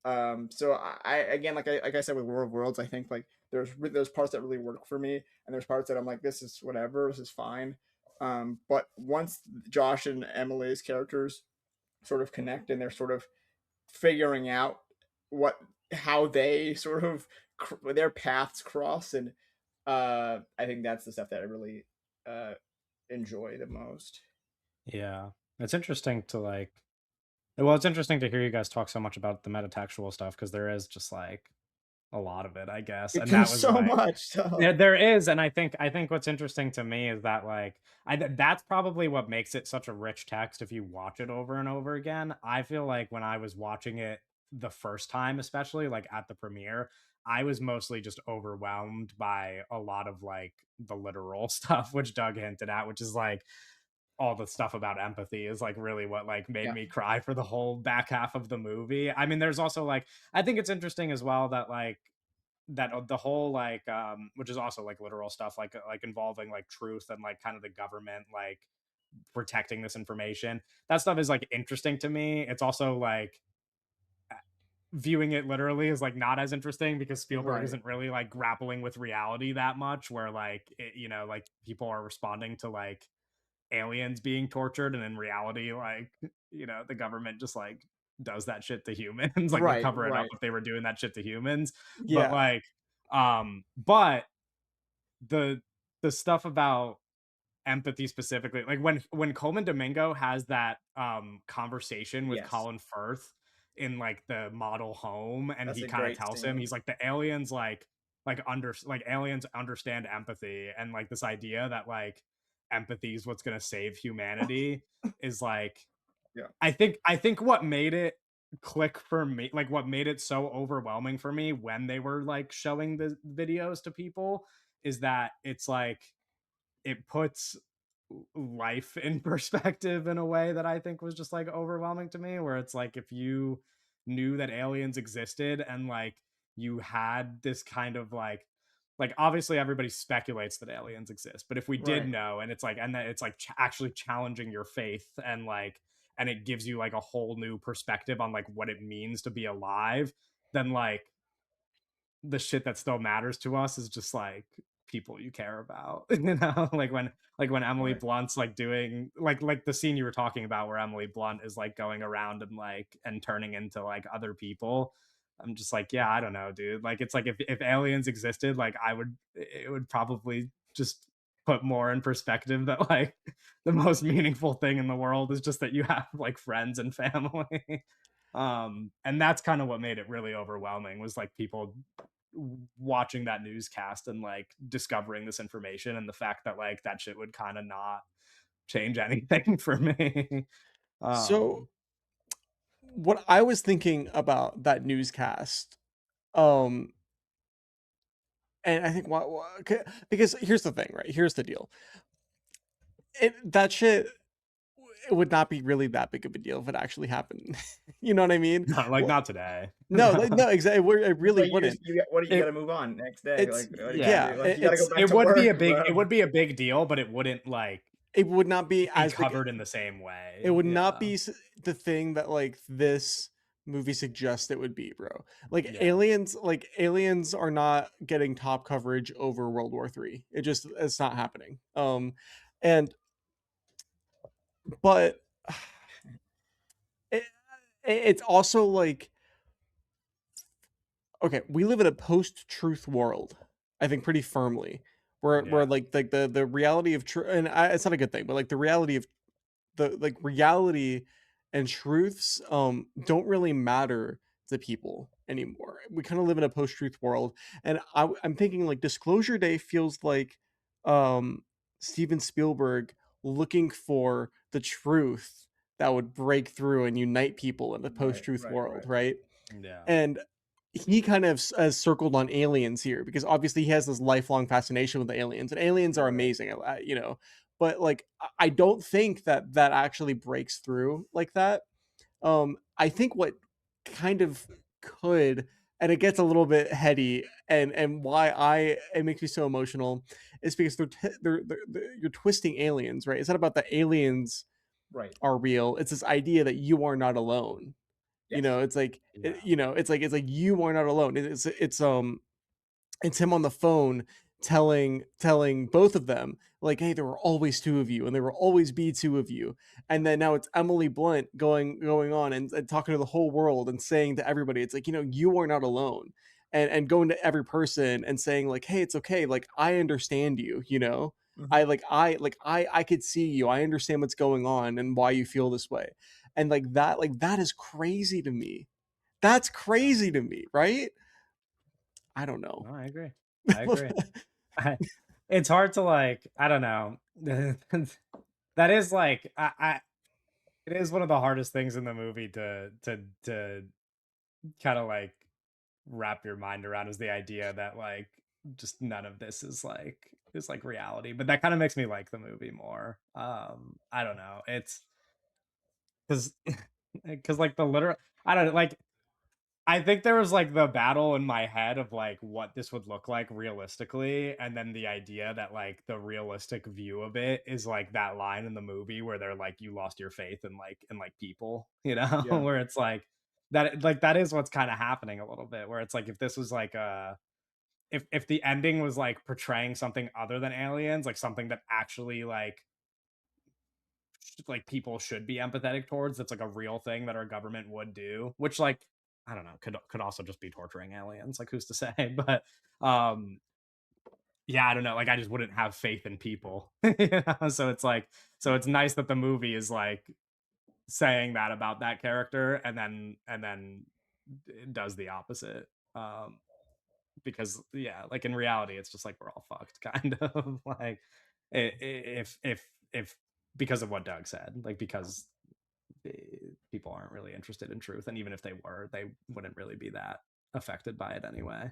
So I again, like I said with World of Worlds, I think like there's parts that really work for me, and there's parts that I'm like, this is whatever, this is fine. But once Josh and Emily's characters sort of connect, and they're sort of figuring out what how they sort of their paths cross, and I think that's the stuff that I really uh enjoy the most. Yeah. It's interesting to like well, it's interesting to hear you guys talk so much about the metatextual stuff because there is just like a lot of it, I guess. And that There's was so like much stuff. yeah, there is, and I think what's interesting to me is that like that's probably what makes it such a rich text if you watch it over and over again. I feel like when I was watching it the first time, especially like at the premiere, I was mostly just overwhelmed by a lot of like the literal stuff, which Doug hinted at, which is like all the stuff about empathy is like really what like made Yeah. me cry for the whole back half of the movie. I mean, there's also like I think it's interesting as well that like that the whole like which is also like literal stuff like involving like truth and like kind of the government like protecting this information. That stuff is like interesting to me. It's also like viewing it literally is like not as interesting because Spielberg Right. isn't really like grappling with reality that much where like like people are responding to like aliens being tortured, and in reality like the government just like does that shit to humans like would Right, cover it up right. if they were doing that shit to humans. But Yeah. like but the stuff about empathy specifically, like when Coleman Domingo has that conversation with Yes. Colin Firth in like the model home, and That's he a kind of great tells him, scene. he's like, the aliens like aliens understand empathy, and like this idea that like empathy is what's going to save humanity is like Yeah. I think what made it click for me, like what made it so overwhelming for me when they were like showing the videos to people, is that it's like it puts life in perspective in a way that I think was just like overwhelming to me, where it's like if you knew that aliens existed and like you had this kind of like obviously everybody speculates that aliens exist, but if we did Right. know, and it's like and that it's like actually challenging your faith, and like and it gives you like a whole new perspective on like what it means to be alive, then like the shit that still matters to us is just like people you care about. Like when Emily Right. Blunt's like doing like the scene you were talking about where Emily Blunt is like going around and like and turning into like other people. I'm just like, yeah, I don't know, dude. Like it's like if aliens existed, like it would probably just put more in perspective that like the most meaningful thing in the world is just that you have like friends and family. And that's kind of what made it really overwhelming, was like people watching that newscast and like discovering this information, and the fact that like that shit would kind of not change anything for me. So um what I was thinking about that newscast, um, and I think because here's the thing, right? Here's the deal. That shit, it would not be really that big of a deal if it actually happened. You know what I mean? not like Well, not today. no, like, no, exactly. It It's really like wouldn't. you It gotta move on next day. it's Like, what are you gonna yeah, Yeah, do? Like, you gotta go it's back to work, it bro. would be a big deal, but it wouldn't like it would not be be as big. covered in the same It way. would not Yeah. be the thing that like this movie suggests it would be, bro. Yeah. Like aliens are not getting top coverage over World War III. It's not happening. And but it, it's also like, okay, we live in a post-truth world, I think pretty firmly. Where Yeah. like the reality of truth, and it's not a good thing, but like the reality of the like reality and truths don't really matter to people anymore. We kind of live in a post-truth world, and I'm thinking like Disclosure Day feels like um Steven Spielberg looking for the truth that would break through and unite people in the Right, post-truth right, world, right. right? Yeah. And he kind of has circled on aliens here because obviously he has this lifelong fascination with the aliens, and aliens are Right. amazing, you know. But like, I don't think that that actually breaks through like that. I think what kind of could, and it gets a little bit heady, and why I it makes me so emotional, is because you're twisting aliens, right? It's not about the aliens Right. are real. It's this idea that you are not alone. You know, Yes. it's like Yeah. you know, it's like you are not alone. It's him on the phone telling both of them like, hey, there were always two of you and there will always be two of you. And then now it's Emily Blunt going on and talking to the whole world and saying to everybody, it's like, you know, you are not alone. And going to every person and saying like, hey, it's okay, like I understand you, you know. Mhm. I could see you, I understand what's going on and why you feel this way. And like that is crazy to me. That's Yeah. crazy to me, right? I don't know. No, I agree. I agree. I, it's hard to like, I don't know. That is like I it is one of the hardest things in the movie to kind of like wrap your mind around, is the idea that like just none of this is like reality. But that kind of makes me like the movie more. I don't know. It's because because like the literal, I don't know, like I think there was like the battle in my head of like what this would look like realistically, and then the idea that like the realistic view of it is like that line in the movie where they're like, you lost your faith in like people, you know, Yeah. where it's like that is what's kind of happening a little bit, where it's like if this was like if the ending was like portraying something other than aliens, like something that actually like people should be empathetic towards, that's like a real thing that our government would do, which like I don't know, could also just be torturing aliens, like who's to say. But um yeah, I don't know, like I just wouldn't have faith in people. You know? So it's like, so it's nice that the movie is like saying that about that character, and then it does the opposite. Because yeah, like in reality it's just like we're all fucked kind of like if because of what Doug said, like because people aren't really interested in truth, and even if they were, they wouldn't really be that affected by it anyway.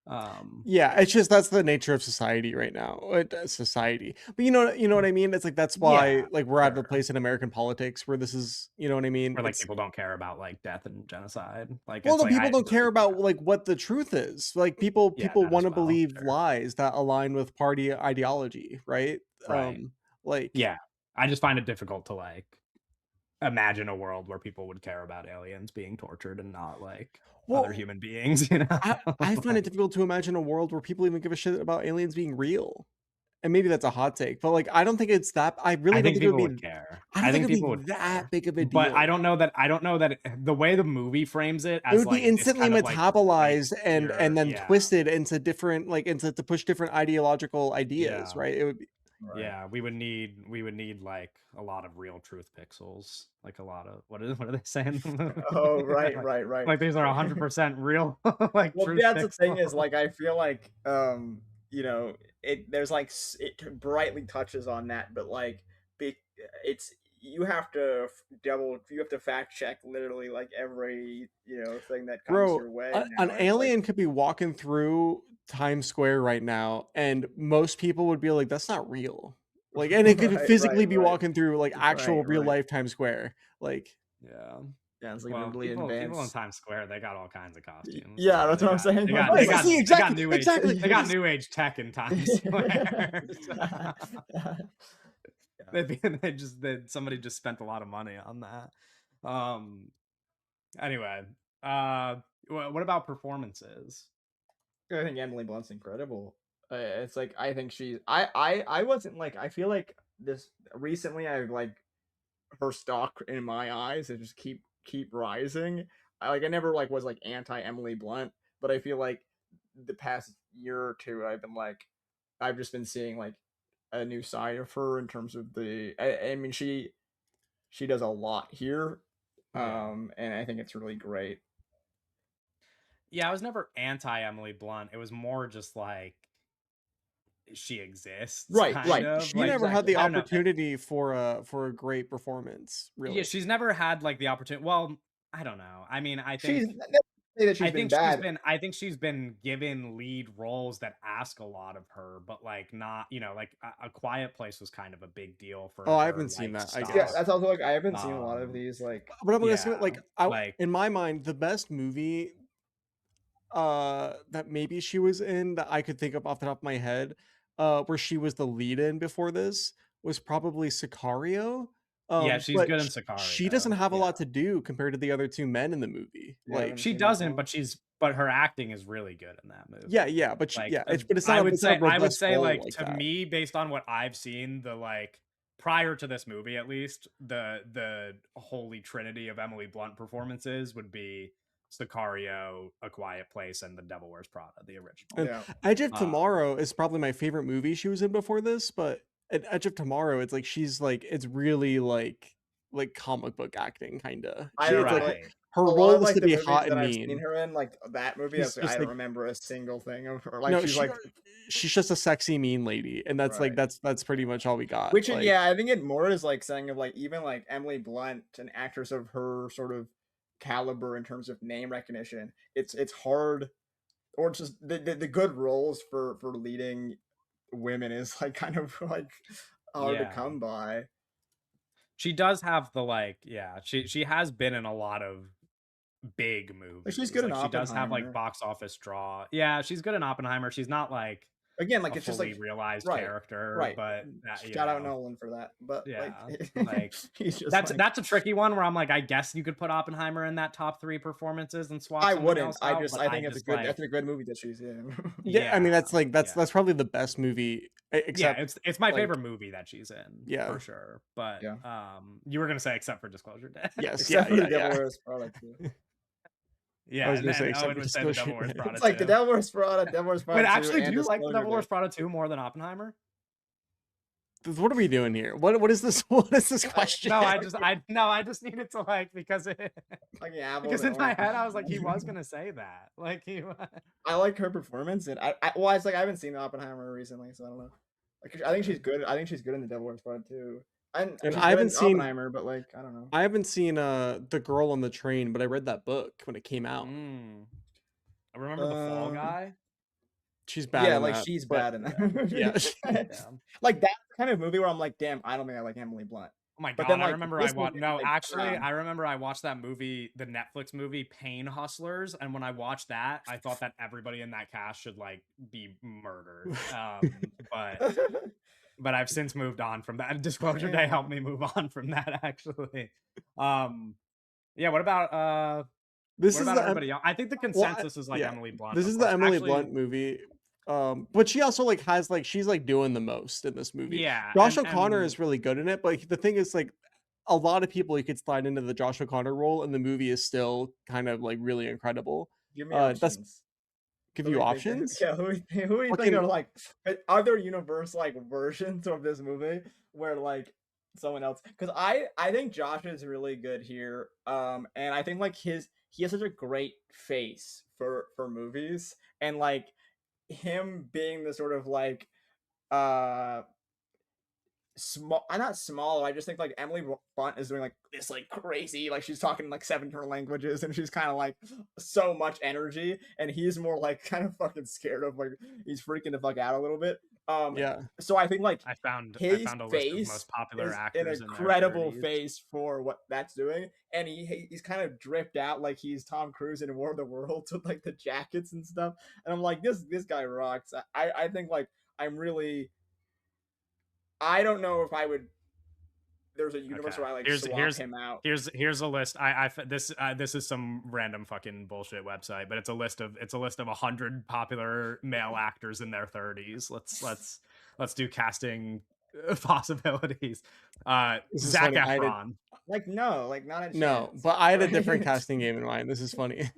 um Yeah, it's just that's the nature of society right now. Society, but you know what I mean. It's like that's yeah, why like we're at a sure. place in American politics where this is, you know what I mean. Where like It's people don't care about like death and genocide, like well, it's no, like people I don't care yeah, about like what the truth is. Like yeah, people that want as to well, believe sure. lies that align with party ideology, right? Right. Like Yeah, I just find it difficult to like imagine a world where people would care about aliens being tortured and not like other well, human beings, you know. I find it Like, difficult to imagine a world where people even give a shit about aliens being real. And maybe that's a hot take, but like I don't think it's that. I really I don't think think it would people would be. care. I don't I think it think would people be would that care. big of a But deal. I don't know that the way the movie frames it It as would be like this instantly kind of like great metabolized secure, and then yeah, twisted into different like into to push different ideological ideas, yeah. right? It would be Right. Yeah, we would need like a lot of real truth pixels, like a lot of what are they saying in the movie? Oh, right, right, right. Like these are 100% real like Well, truth that's the thing is pixels. like I feel like you know it there's like it brightly touches on that, but like be, it's you have to you have to fact check literally like every thing that comes bro, your way an now, and it's like alien could be walking through Times Square right now and most people would be like that's not real. Like and it could right, right, physically be right, walking through like right, actual real right. life Times Square. Like Yeah. Yeah, it's like Well, really people in advanced. Times Square, they got all kinds of costumes. Yeah, So that's what I'm saying. Like, right, see they got exactly new age exactly. new age tech in Times Square. So, yeah. somebody just spent a lot of money on that. Um anyway, what about performances? I think Emily Blunt's incredible. It's like I think she's I wasn't like I feel like this recently I like her stock in my eyes has just keep keep rising. I never like was like anti Emily Blunt, but I feel like the past year or two I've been like I've just been seeing like a new side of her in terms of I mean she does a lot here. Yeah. And I think it's really great. Yeah, I was never anti Emily Blunt. It was more just like she exists, Right, kind right. of. She Like, never had Exactly. the I don't know. opportunity for a great performance, Yeah, really. she's never had like the opportunity. Well, I don't know. I mean, She's not to say that she's been bad. I think she's been given lead roles that ask a lot of her, but like not, like a Quiet Place was kind of a big deal Oh, for I her haven't seen like that, I Yeah, guess. stuff. that's also like I haven't seen a lot of Um these like But I'm gonna say, yeah, like, like in my mind, the best movie that maybe she was in that I could think of off the top of my head, where she was the lead in before this was probably Sicario. yeah, she's But good in she doesn't Sicario. have a Yeah. lot to do compared to the other two men in the movie. I haven't Like, She seen that doesn't, one. but her acting is really good in that yeah, movie. yeah, but Like, it's not a I would robust say, role like, like to that. me, based on what I've seen, prior to this movie, at least, the holy trinity of Emily Blunt performances would be Sicario, A Quiet Place, and The Devil Wears Prada, the original. And Yeah. Edge of Um, Tomorrow is probably my favorite movie she was in before this, but at Edge of Tomorrow, it's like she's like it's really like comic book acting kinda. I It's don't know, like like, right. her a lot of, role is like, to the be movies hot that and I've seen mean. her in, like, that movie, She's I just don't like remember a single thing of her, like, no, she's like she's just a sexy mean lady, and that's like right. that's pretty much all we got. Which Like, yeah, I think it more is, like, saying of, like, even, like, Emily Blunt, an actress of her sort of caliber in terms of name recognition, it's hard or just the good roles for leading women is, like, kind of, like, hard to Yeah. come by. She does have she has been in a lot of big Like, she's movies. good in Like, she does have, like, Oppenheimer. box office draw. Yeah, she's good in Oppenheimer. She's not, like, Again, like, a it's just, fully like realized right, character, right. but that, Shout out Nolan for that, but, like, yeah, like, he's just, that's like that's a tricky one where I'm like, I guess you could put Oppenheimer in that top 3 performances and swap I someone wouldn't. else out, but I I think it's a just, good like that's a good movie that she's in. yeah, I mean yeah, that's like yeah. that's probably the best movie Yeah, except it's my like favorite movie that she's in, yeah. for sure, but, Yeah. you were gonna say except for Disclosure Day. Yes, Except yeah, for The yeah, Devil yeah. Wears Prada too. I Yeah, was and gonna say then except Owen for would say The Disclosure Devil Wears Day. It's Prada like The too. Devil Wears Wait, Prada 2, actually, do and you like The Disclosure Devil Day. Wears Prada 2 more than Oppenheimer? What are we doing here? What is this? What is this question? No, I just needed to, like, because Fucking apples because and in my oranges. head, I was like, he was gonna say that. Like, I like her performance, and well, it's like I haven't seen Oppenheimer recently, so I don't know. Like, I think she's good. I think she's good in The Devil Wears Prada too. And And she's good in Oppenheimer, but like I don't know. I haven't seen The Girl on the Train, but I read that book when it came out. I remember The Fall Guy. She's bad Yeah, in like that, she's but bad in that movie. yeah. Yeah. Like that kind of movie where I'm like, damn, I don't think I like Emily Blunt. Oh my But god, then I like remember this movie, I'm no, like, actually, wow. I remember I watched that movie, the Netflix movie Pain Hustlers, and when I watched that, I thought that everybody in that cast should, like, be murdered. But I've since moved on from that. Disclosure Day helped me move on from that, actually. Yeah, This what is about the everybody else? I think the consensus is, like, yeah. Emily Blunt, This of is the course. Emily Actually, Blunt movie. But she also like has like she's like doing the most in this movie. yeah, Josh O'Connor and is really good in it, but the thing is like a lot of people you could slide into the Josh O'Connor role, and the movie is still kind of like really incredible. Give me That's options. give Who do you you think? options. Yeah, who do you think Fucking are like other universe like versions of this movie where like someone else? Because I think Josh is really good here. And I think like he has such a great face for movies, and like him being the sort of like uh small I'm not small, I just think like Emily Blunt is doing like this like crazy, like she's talking like 7 different languages, and she's kind of like so much energy, and he's more like kind of fucking scared of like he's freaking the fuck out a little bit. um yeah. so I think like I his found a list of face most popular is an actors in their incredible 30s. face for what that's doing, and he's kind of dripped out like he's Tom Cruise in War of the Worlds with like the jackets and stuff, and I'm like this guy rocks. I think like I'm really I don't know if I would there's a Okay. universe where I like Here's swap him out. here's a list. This is some random fucking bullshit website, but it's a list of 100 popular male actors in their 30s. Let's do casting possibilities. This is Zac funny. I had a Efron. Like no, like not a no, chance. but I had a different Right? casting game in mind. This is funny.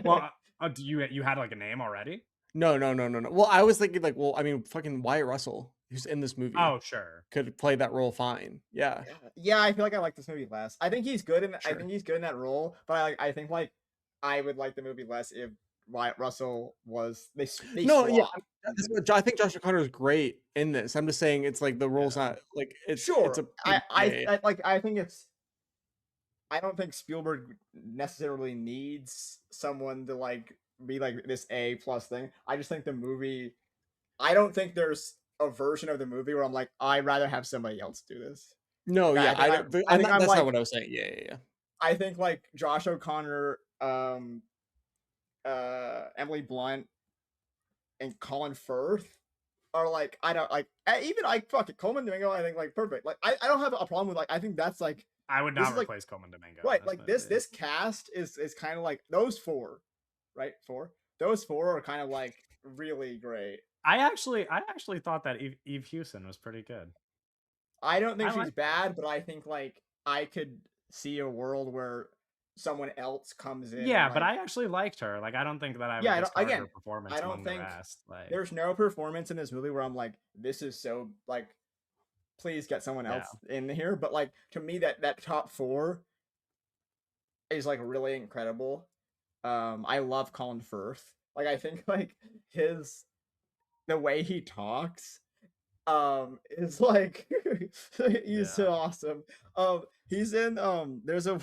Well, do you had like a name already? No, no, no, no, no. Well, I was thinking like, well, I mean, fucking Wyatt Russell, who's in this movie, Oh, sure, could play that role fine. Yeah, Yeah, I feel like I like this movie less. I think he's good in I sure. think he's good in that role, but I think like I would like the movie less if Wyatt Russell was they No, yeah, swapped. that's what I think Josh O'Connor is great in this. I'm just saying it's like the role's yeah. not like it's Sure. a yeah, yeah, yeah. I think it's I don't think Spielberg necessarily needs someone to like be like this A plus thing. I just think the movie I don't think there's a version of the movie where I'm like, I'd rather have somebody else do this. No, Like, yeah, I don't. I think I'm That's not like what I was saying. Yeah, yeah, yeah. I think like Josh O'Connor, Emily Blunt, and Colin Firth are like I don't like even like fuck it Coleman Domingo I think like perfect like I don't have a problem with like I think that's like I would this not is like replace Coleman Domingo in right this like movie. this cast is kind of like those four right those four are kind of like really great. I actually thought that Eve Hewson was pretty good. I don't think I she's like her. bad, but I think like I could see a world where someone else comes in and Yeah, but like I actually liked her. Like, I don't think that I would yeah discard her again performance I don't among the think rest. Like, there's no performance in this movie where I'm like this is so like please get someone yeah, else in here. But like to me, that top four is like really incredible. I love Colin Firth. Like I think like his the way he talks is like he's yeah, so awesome. He's in there's a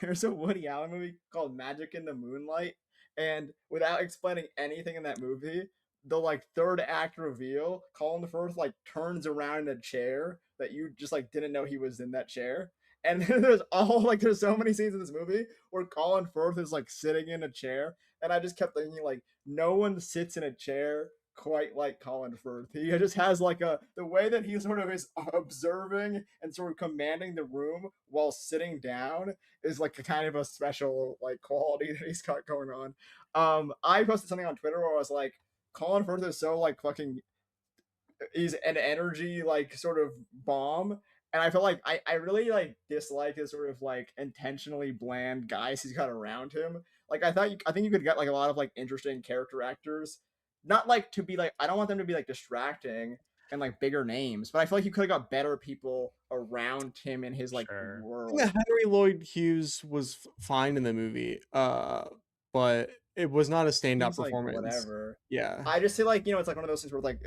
there's a Woody Allen movie called Magic in the Moonlight, and without explaining anything in that movie, the like third act reveal, Colin Firth like turns around in a chair that you just like didn't know he was in that chair. And there's all like there's so many scenes in this movie where Colin Firth is like sitting in a chair, and I just kept thinking like no one sits in a chair quite like Colin Firth. He just has like the way that he sort of is observing and sort of commanding the room while sitting down is like a kind of a special like quality that he's got going on. I posted something on Twitter where I was like, Colin Firth is so like fucking he's an energy like sort of bomb. And I feel like I really like dislike his sort of like intentionally bland guys he's got around him. Like I think you could get like a lot of like interesting character actors, not like to be like I don't want them to be like distracting and like bigger names, but I feel like you could have got better people around him in his like sure. I think that world. Henry Lloyd Hughes was fine in the movie, but it was not a standout He's like performance. whatever. Yeah. I just feel like it's like one of those things where like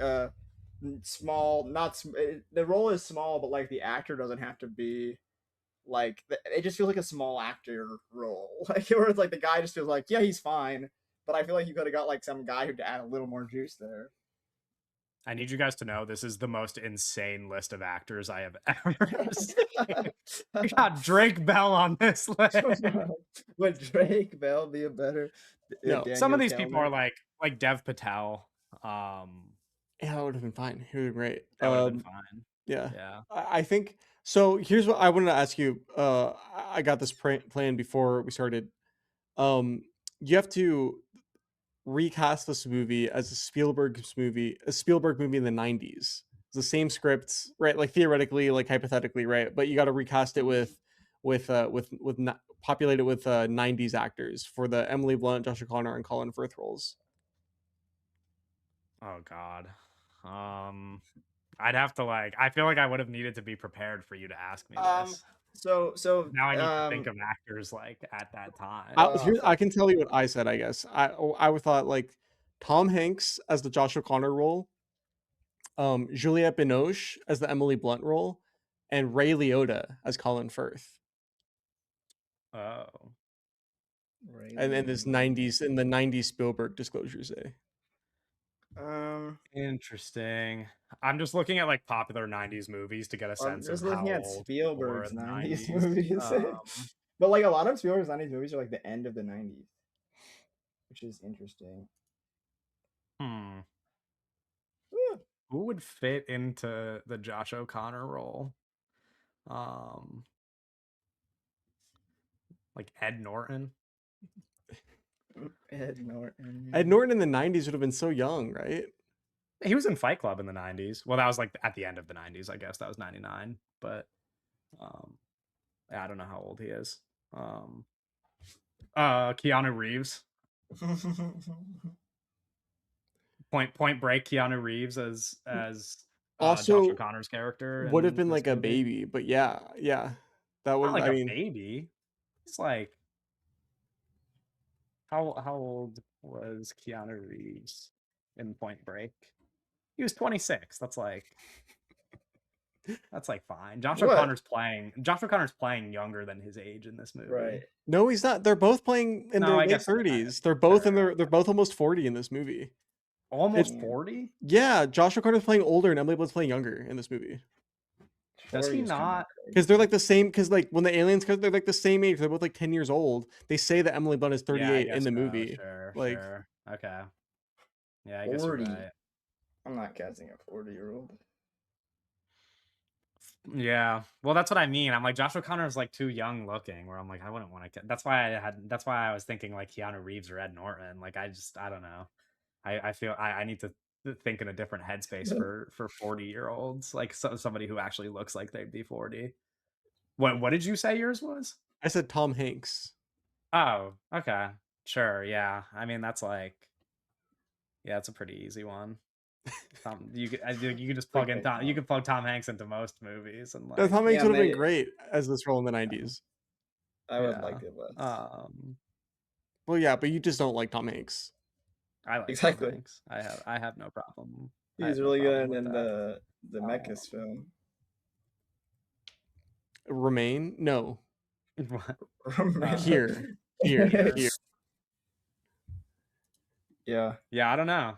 small, not the role is small, but like the actor doesn't have to be like it just feels like a small actor role. Like where it's like the guy just feels like yeah he's fine, but I feel like you could have got like some guy who to add a little more juice there. I need you guys to know this is the most insane list of actors I have ever seen. We got Drake Bell on this list. Would Drake Bell be a better No. Some of Daniel these people are Kellner? like Dev Patel. Yeah, that would have been fine. He would have been great. That would have been fine. Yeah. Yeah. I think so. Here's what I wanted to ask you. I got this plan before we started. Um, you have to recast this movie as a Spielberg movie in the 90s. It's the same script, right? Like theoretically, like hypothetically, right? But you got to recast it populate it with 90s actors for the Emily Blunt, Josh O'Connor, and Colin Firth roles. Oh God. I'd have to I feel like I would have needed to be prepared for you to ask me Um. this. So Now I need to think of actors like at that time. I fuck. can tell you what I said. I guess I would thought like Tom Hanks as the Josh O'Connor role, Juliette Binoche as the Emily Blunt role, and Ray Liotta as Colin Firth. Oh. Ray And then this Liotta. 90s in the 90s Spielberg disclosures Um. Interesting. I'm just looking at popular 90s movies to get a I'm sense of just how looking at old people were Spielberg's in the 90s 90s. movies. But like a lot of Spielberg's 90s movies are like the end of the 90s, which is interesting. Hmm. Whew. Who would fit into the Josh O'Connor role? Um, like Ed Norton. Ed Norton. Ed Norton in the 90s would have been so young, right? He was in Fight Club in the 90s. Well, that was like at the end of the 90s, I guess. That was 99. But um I don't know how old he is. Um Keanu Reeves. Point Break, Keanu Reeves as Josh Also, O'Connor's character would have in been this like a movie. baby, but yeah, yeah. That Not would like I a mean, baby. He's like how old was Keanu Reeves in Point Break? He was 26. That's like fine. What? Josh O'Connor's playing younger than his age in this movie. Right. no, he's not. They're both playing in No, their I late guess 30s. sure. They're both almost 40 in this movie. It's Almost Damn. 40? yeah, Josh O'Connor's playing older and Emily Blunt's playing younger in this movie. Does 40 he is kind of not? Because they're crazy. like the same. Because like when the aliens, because they're like the same age. They're both like 10 years old. They say that Emily Blunt is Yeah, I 38 in guess the so. movie. Sure, Like, sure. Okay. Yeah, I guess you're 40. right. I'm not casting a 40-year-old. Yeah. Well, that's what I mean. I'm like Josh O'Connor's like too young looking. Where I'm like I wouldn't want to. That's why I was thinking like Keanu Reeves or Ed Norton. Like I don't know. I feel I need to think in a different headspace for 40-year-olds. Like somebody who actually looks like they'd be 40. What did you say yours was? I said Tom Hanks. Oh, okay. Sure, yeah. I mean, that's like yeah, it's a pretty easy one. You could just plug in Quick Tom. You count. could plug Tom Hanks into most movies and No, like Tom Hanks Yeah, would have been made it. great as this role in the 90s. I would yeah. like it less. Well, yeah, but you just don't like Tom Hanks. I like Tom Exactly. Hanks. I have no problem. I He's have no really problem good with in that. the Mechas film. Remain? No. Here. Here. Yeah, Yeah, I don't know.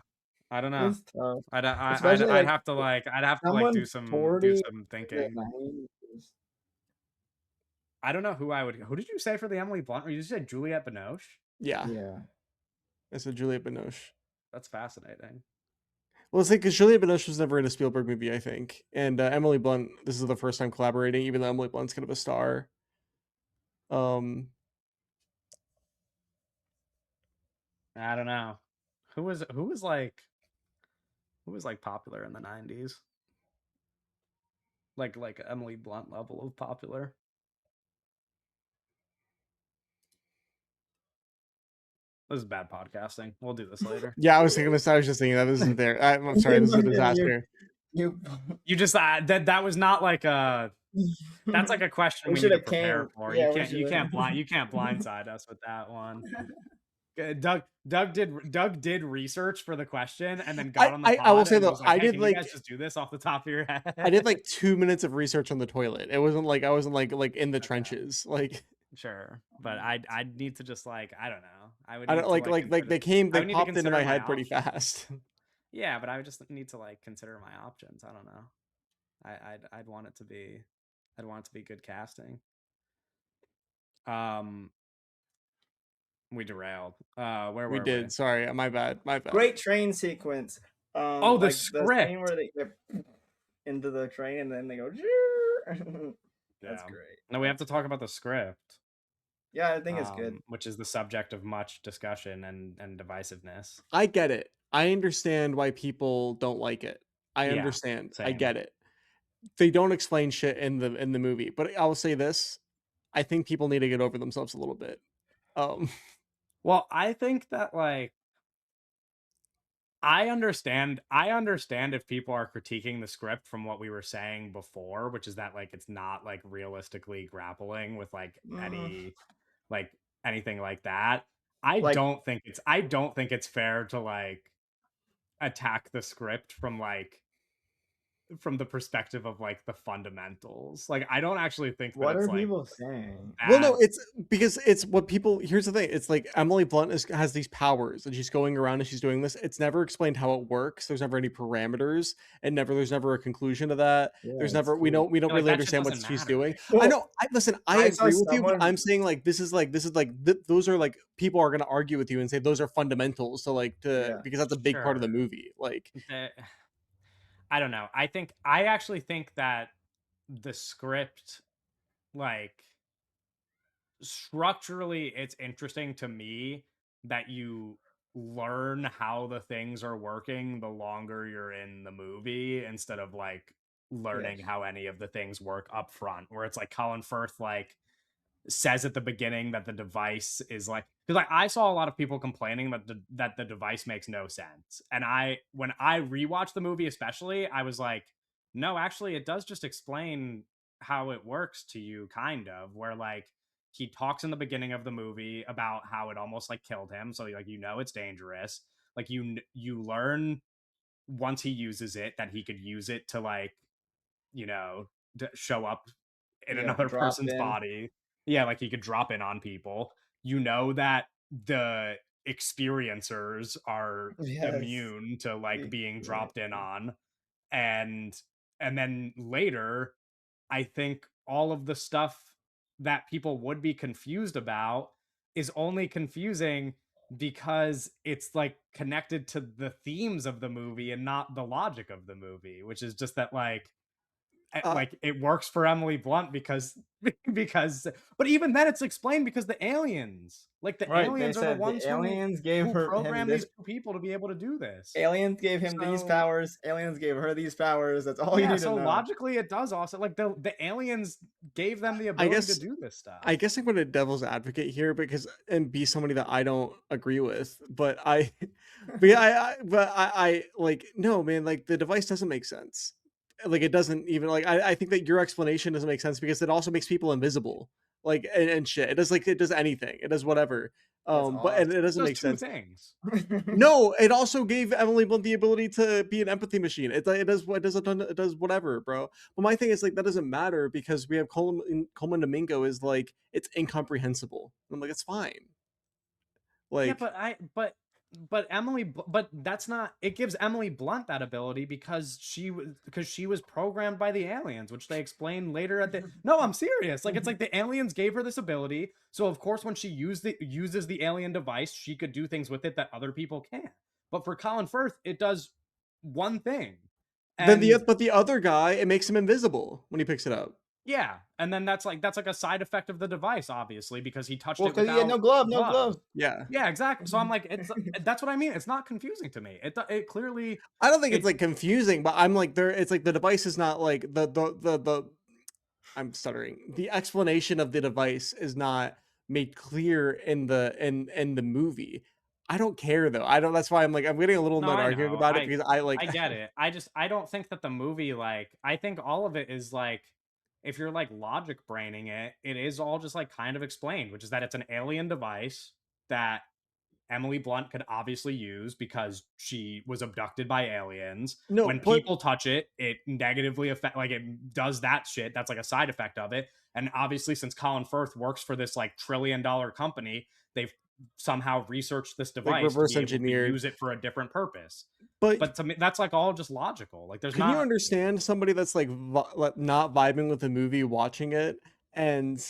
it's tough. I'd Especially like have to someone do some 40 in the thinking. 90s. I don't know who did you say for the Emily Blunt? Or you said Juliette Binoche? Yeah. Yeah. I said Juliette Binoche. That's fascinating. Well, it's like because Juliette Binoche was never in a Spielberg movie, I think, and Emily Blunt. This is the first time collaborating, even though Emily Blunt's kind of a star. I don't know. Who was popular in the 90s? Like Emily Blunt level of popular. This is bad podcasting. We'll do this later. Yeah, I was thinking this. I was just thinking that this isn't there. I'm sorry, this is a disaster. You You just that was not like a that's like a question we need to prepare for. Yeah, You can't blindside us with that one. Doug did research for the question and then got on the I will pod say and though, was like, "Hey, can you guys just do this off the top of your head?" I did like 2 minutes of research on the toilet. It wasn't like I wasn't like in the trenches. Like Sure, but I'd need to just like I don't know. I would I need don't to like they I they would need to popped into consider my my head pretty options. fast. Yeah, but I would just need to like consider my options. I don't know. I'd want it to be good casting. We derailed. Where We were we? did. Sorry, my bad. My bad. great train sequence. Oh, the Like the script. scene where they get into the train and then they go. That's Yeah. great. No, we have to talk about the script. Yeah, I think it's good. Which is the subject of much discussion and divisiveness. I get it. I understand why people don't like it. I Yeah, understand. I same. get it. They don't explain shit in the movie, but I will say this: I think people need to get over themselves a little bit. Well, I think that like I understand if people are critiquing the script from what we were saying before, which is that like it's not like realistically grappling with like like anything like that. I Like- don't think it's fair to like attack the script from the perspective of like the fundamentals. Like I don't actually think that What it's are like people saying? Well, no, bad. it's because it's what people. Here's the thing: it's like Emily Blunt has these powers, and she's going around and she's doing this. It's never explained how it works. There's never any parameters, and there's never a conclusion to that. Yeah, There's it's never we cool. don't Like, really that shit understand what doesn't she's matter. doing. Well, I know. Listen, I I saw agree with you, but someone- I'm saying like those are like people are going to argue with you and say those are fundamentals. So like Yeah. because that's a big part of the Sure. movie. Like I don't know. I actually think that the script, like structurally, it's interesting to me that you learn how the things are working the longer you're in the movie instead of like learning Yes. how any of the things work up front, where it's like Colin Firth like says at the beginning that the device is like, because like I saw a lot of people complaining that the device makes no sense, and when I rewatched the movie especially, I was like, no, actually it does just explain how it works to you, kind of, where like he talks in the beginning of the movie about how it almost like killed him, so like it's dangerous, like you learn once he uses it that he could use it to like, you know, to show up in Yeah, another drop person's in. body. Yeah, like he could drop in on people. You know that the experiencers are Yes. immune to like The being dropped in experiences. on. And then later, I think all of the stuff that people would be confused about is only confusing because it's like connected to the themes of the movie and not the logic of the movie, which is just that Uh, like it works for Emily Blunt because because but even then it's explained because the Right, they aliens are the said ones the aliens gave who her him program this. these two people to be able to do this. Aliens gave him these So powers. Aliens gave her these powers. That's all you yeah, need to so know. logically it does also like the aliens gave them the I ability to guess do this stuff. I guess I'm gonna devil's advocate here because and be somebody that I don't agree with, but I, but yeah, I like no man, like the device doesn't make sense. Like it doesn't even like I think that your explanation doesn't make sense because it also makes people invisible, like and shit. It does like it does anything, it does whatever. That's But and it It doesn't does make two sense. things. awesome. No, it also gave Emily Blunt the ability to be an empathy machine. It does what it does whatever, bro. But my thing is like that doesn't matter because we have Coleman Domingo is like it's incomprehensible. I'm like it's fine. Yeah, Like but that's not, it gives Emily Blunt that ability because she was programmed by the aliens, which they explain later at the No, I'm serious. Like it's like the aliens gave her this ability, so of course when she uses the alien device, she could do things with it that other people can't. But for Colin Firth, it does one thing. then And the other guy it makes him invisible when he picks it up. yeah, and then that's like a side effect of the device, obviously, because he touched Well, it because he had no without glove, no gloves. glove. Yeah. Yeah, exactly. So I'm like, it's that's what I mean. It's not confusing to me. It clearly I don't think it's it like confusing, but I'm like there it's like the device is not like the I'm stuttering. The explanation of the device is not made clear in the movie. I don't care though. I don't. That's why I'm like I'm getting a little No, annoyed I arguing know. about it because I like. I get it. I don't think that the movie like, I think all of it is like, if you're like logic braining it, it is all just like kind of explained, which is that it's an alien device that Emily Blunt could obviously use because she was abducted by aliens. No, When but people touch it, it negatively affect, like it does that shit. That's like a side effect of it. And obviously, since Colin Firth works for this like $1 trillion company, they've somehow researched this like device to reverse be able to engineered. use it for a different purpose. But But to me, that's like all just logical. Like there's can you not, understand somebody that's like like, not vibing with the movie, watching it, and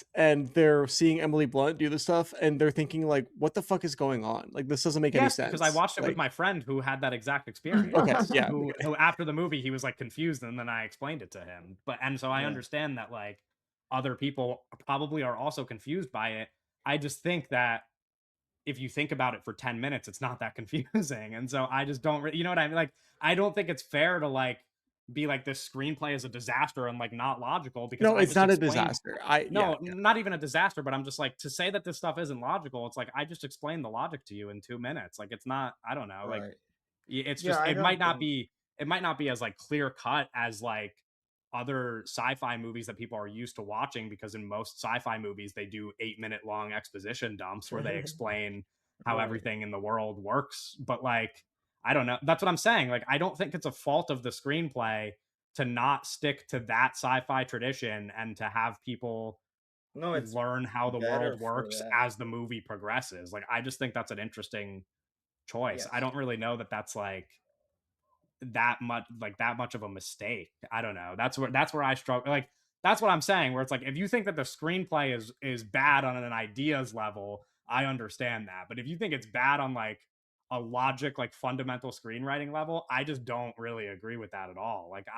they're seeing Emily Blunt do the stuff, and they're thinking like, what the fuck is going on? Like this doesn't make any yes, because I sense. watched it with Like my friend who had that exact okay, experience. yeah, Who after the movie he was like confused, and then I explained it to him. But and so I Yeah. understand that like other people probably are also confused by it. I just think that if you think about it for 10 minutes, it's not that confusing. And so I just don't, you know what I mean? Like, I don't think it's fair to like be like this screenplay is a disaster and like not logical because no, I it's just not a explained. disaster. I yeah, No, not even a disaster, but I'm just like, to say that this stuff isn't logical. It's like I just explained the logic to you in 2 minutes. Like it's not. I don't know. Like Right. it's Yeah, just, I it might don't not think. be, as like clear cut as like other sci-fi movies that people are used to watching, because in most sci-fi movies they do 8 minute long exposition dumps where they explain how Right. everything in the world works. But like, I don't know, that's what I'm saying. Like I don't think it's a fault of the screenplay to not stick to that sci-fi tradition and to have people No, it's learn how the better world for works that. as the movie progresses. Like I just think that's an interesting choice. I Yes. don't really know that that's like that much of a mistake. I don't know. That's where I struggle. Like that's what I'm saying. Where it's like if you think that the screenplay is bad on an ideas level, I understand that. But if you think it's bad on like a logic, like fundamental screenwriting level, I just don't really agree with that at all. Like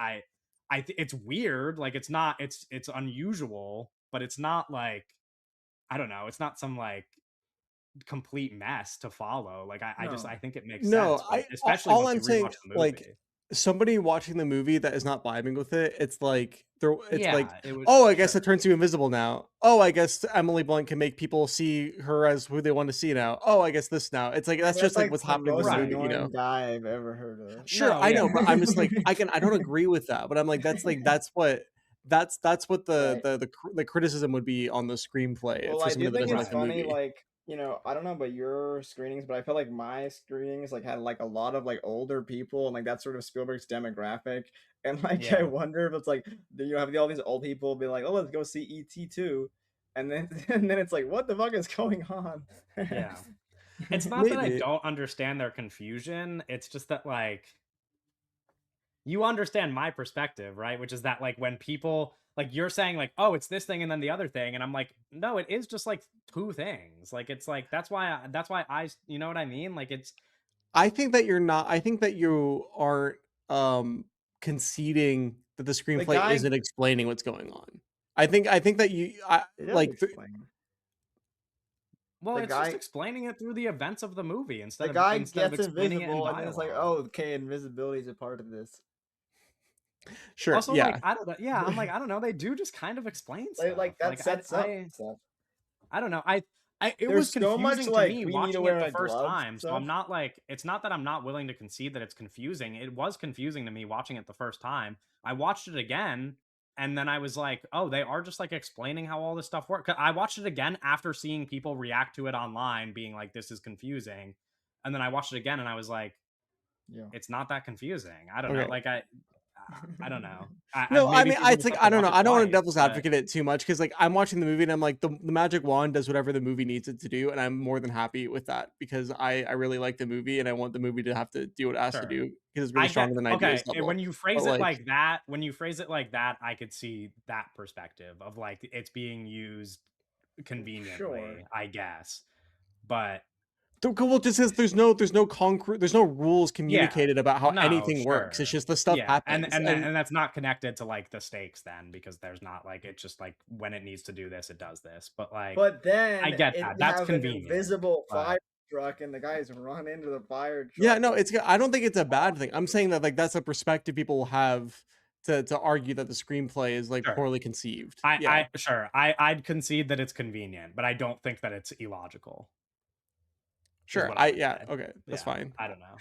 it's weird. Like it's unusual, but it's not like, I don't know. It's not some like complete mess to follow. Like I No. think it makes No, sense, but especially all once I'm you saying, rewatch the like, movie. somebody watching the movie that is not vibing with it, it's like, Yeah, it was "Oh, I guess it sure. turns you invisible now. Oh, I guess Emily Blunt can make people see her as who they want to see now. Oh, I guess this now." It's like, that's That's just, like, like what's the happening with the most movie, Right. you know? annoying guy I've ever heard of. Sure, No, I know, yeah. but I'm just like, I don't agree with that, but I'm like, that's what Right. the criticism would be on the screenplay Well, for I somebody do that think doesn't it's like the Right. funny, movie. like, I don't know about your screenings, but I feel like my screenings like had like a lot of like older people and like that's sort of Spielberg's demographic. And like I Yeah. wonder if it's like have all these old people be like, oh, let's go see ET too. And then and then it's like, what the fuck is going on? Yeah. It's not that I Maybe. don't understand their confusion, it's just that, like, you understand my perspective, right? Which is that, like, when people like, you're saying, like, "Oh, it's this thing and then the other thing," and I'm like, "No, it is just, like, 2 things." Like, it's like, that's why you know what I mean? Like, it's I think that you aren't, conceding that the The screenplay guy isn't explaining what's going on. I think that it does like, explain. well, The it's just guy explaining it through the events of the movie the instead of guy instead of gets explaining it in invisible and then it's like, dialogue. oh, okay, invisibility is a part of this. sure, Also, like, yeah. I don't know, yeah, I'm like, I don't know, they do just kind of explain stuff. Like that Like, sets up stuff. I don't know. It was There's so much confusing to like me we need to watching it wear the a first glove time. So I'm stuff. not like it's not that I'm not willing to concede that it's confusing. It was confusing to me watching it the first time. I watched it again and then I was like, "Oh, they are just like explaining how all this stuff works." 'Cause I watched it again after seeing people react to it online being like this is confusing. And then I watched it again and I was like, Yeah. it's not that confusing. I don't know. Okay. Like I don't know. I No, I maybe mean, people it's just like, have to I don't watch know. it I don't want to twice, devil's but advocate it too much because, like, I'm watching the movie and I'm like, the magic wand does whatever the movie needs it to do, and I'm more than happy with that because I really like the movie and I want the movie to have to do what it has to sure. do because it's really I get stronger than ideas okay, level. when you But phrase it like, like that I could see that perspective of, like, it's being used Sure. conveniently, I guess. But well, just says there's no concrete, there's no rules yeah. communicated about how No, anything works. It's sure. just the stuff Yeah, happens, and and that's not connected to, like, the stakes then because there's not, like it's just, like, when it needs to do this, it does this. But, like, But I then get it that. they That's have an convenient, invisible but fire truck and the guys run into the fire yeah, truck no, like I don't think it's a bad thing. I'm saying that, like, that's a perspective people have to argue that the screenplay is, like, sure. poorly conceived. Yeah, I sure. I'd concede that it's convenient, but I don't think that it's illogical. Is sure. what I would Yeah, say. okay, that's Yeah, fine. I don't know.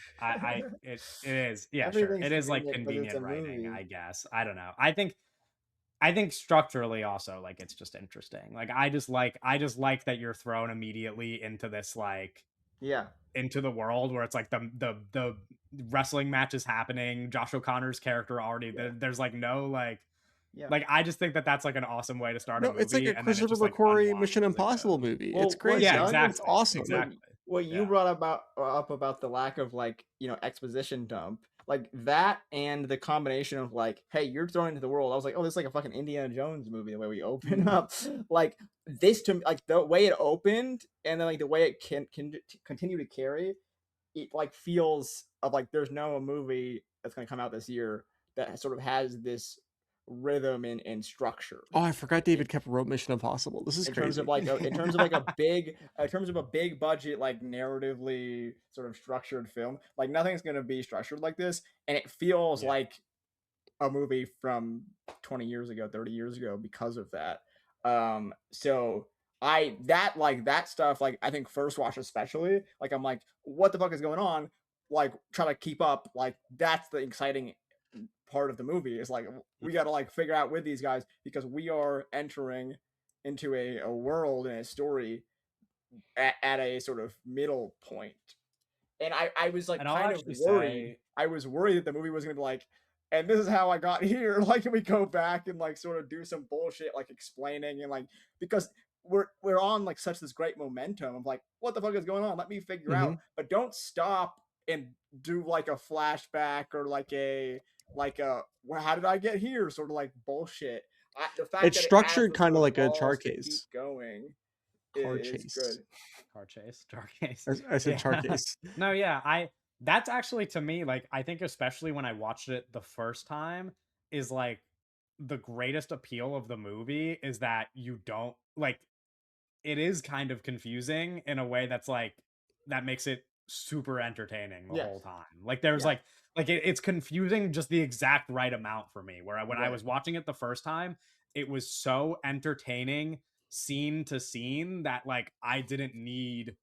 It is yeah, sure. everything's It is, like, convenient, but it's a convenient writing, movie. I guess. I don't know. I think structurally also, like, it's just interesting. Like, I just like that you're thrown immediately into this, like Yeah. into the world where it's like the wrestling match is happening, Josh O'Connor's character already Yeah. there's, like, no, Yeah. like, I just think that that's, like, an awesome way to start a No, it's like movie, a and then it Christopher just, like, McQuarrie Mission unwinds as it Impossible goes. movie. It's Well, what's Yeah, crazy. It's exactly, awesome. exactly. what you Yeah. brought up about the lack of like exposition dump, like that and the combination of like, hey, you're thrown into the world. I was like, oh, this is like a fucking Indiana Jones movie the way we open up. Like this to like the way it opened and then like the way it can continue to carry it like feels of like there's no movie that's gonna come out this year that sort of has this rhythm and structure Oh, I forgot David Kepper wrote Mission Impossible. This is in terms of crazy. like in terms of like a big in terms of a big budget like narratively sort of structured film. Like nothing's gonna be structured like this, and it feels Yeah. like a movie from 20 years ago, 30 years ago because of that. So I that like that stuff like I think first watch especially like I'm like what the fuck is going on, like try to keep up, like that's the exciting part of the movie is like we got to like figure out with these guys because we are entering into a world and a story at a sort of middle point. And I was like And I'll kind of actually worried. say I was worried that the movie was gonna be like, and this is how I got here. Like, can we go back and like sort of do some bullshit, like explaining and like because we're on like such this great momentum of like, what the fuck is going on? Let me figure out, Mhm. but don't stop and do like a flashback or like a well, how did I get here? Sort of like bullshit. The fact It's that it has structured the sort kinda of like a char balls to keep case. going Car is chase. good. car chase, car case. I said char Yeah. case. No, yeah, I that's actually to me, like, I think especially when I watched it the first time is like the greatest appeal of the movie is that you don't like it is kind of confusing in a way that's like that makes it super entertaining the Yes. whole time. Like there's Yeah. it's confusing just the exact right amount for me. Where when I Right. was watching it the first time, it was so entertaining scene to scene that like I didn't need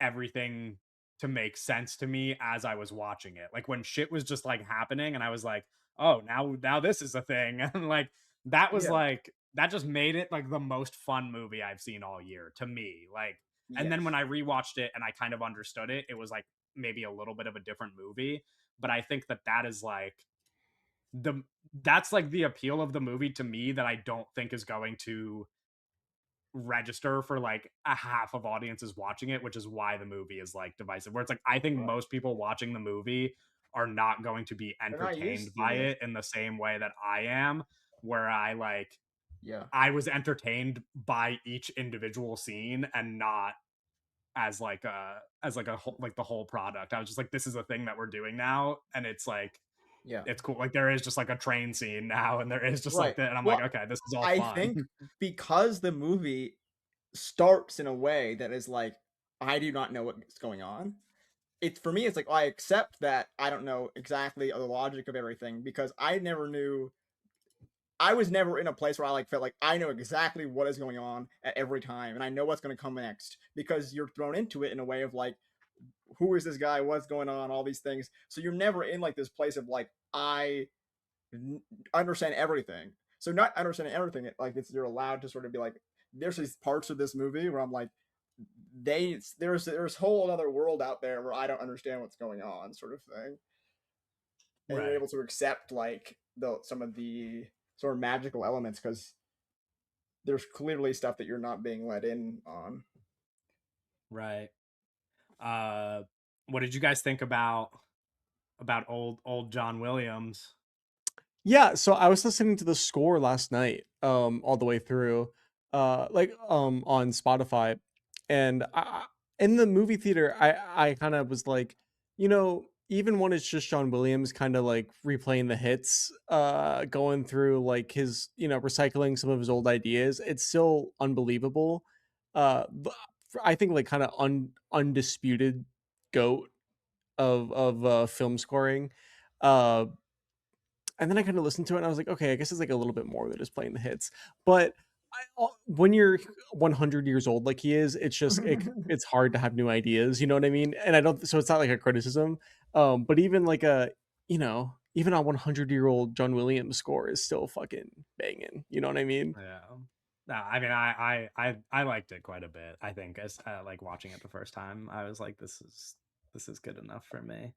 everything to make sense to me as I was watching it. Like when shit was just like happening and I was like, "Oh, now this is a thing." And like that was Yeah. like that just made it like the most fun movie I've seen all year to me. Like and then when Yes. I rewatched it and I kind of understood it, it was like maybe a little bit of a different movie, but I think that that is like the that's like the appeal of the movie to me that I don't think is going to register for like a half of audiences watching it, which is why the movie is like divisive. Where it's like I think Well, most people watching the movie are not going to be they're not entertained used to by this. it in the same way that I am, where Yeah. I was entertained by each individual scene and not as like a whole, like the whole product. I was just like, this is a thing that we're doing now, and it's like Yeah. it's cool. Like there is just like a train scene now, and there is just like Right. that, and I'm like, Well, okay, this is all I fun. think because the movie starts in a way that is like, I do not know what's going on. It's for me, it's like I accept that I don't know exactly the logic of everything because I never knew. I was never in a place where I like felt like I know exactly what is going on at every time and I know what's going to come next because you're thrown into it in a way of like, who is this guy? What's going on? All these things. So you're never in like this place of like understand everything. So not understanding everything, like it's you're allowed to sort of be like, there's these parts of this movie where I'm like, there's whole other world out there where I don't understand what's going on, sort of thing, and you're Right. able to accept like the some of the sort of magical elements because there's clearly stuff that you're not being let in on. Right. Uh, what did you guys think about old John Williams? Yeah, so I was listening to the score last night, all the way through, on Spotify, and in the movie theater, I kind of was like, even when it's just John Williams, kind of like replaying the hits, going through like his, recycling some of his old ideas, it's still unbelievable. But I think like kind of undisputed goat of film scoring. Uh, and then I kind of listened to it and I was like, okay, I guess it's like a little bit more than just playing the hits. But when you're 100 years old like he is, it's just it's hard to have new ideas. You know what I mean? And I don't. So it's not like a criticism. But even like even a 100-year-old John Williams score is still fucking banging. You know what I mean? Yeah. No, I mean, I liked it quite a bit. I think as like watching it the first time, I was like, this is good enough for me.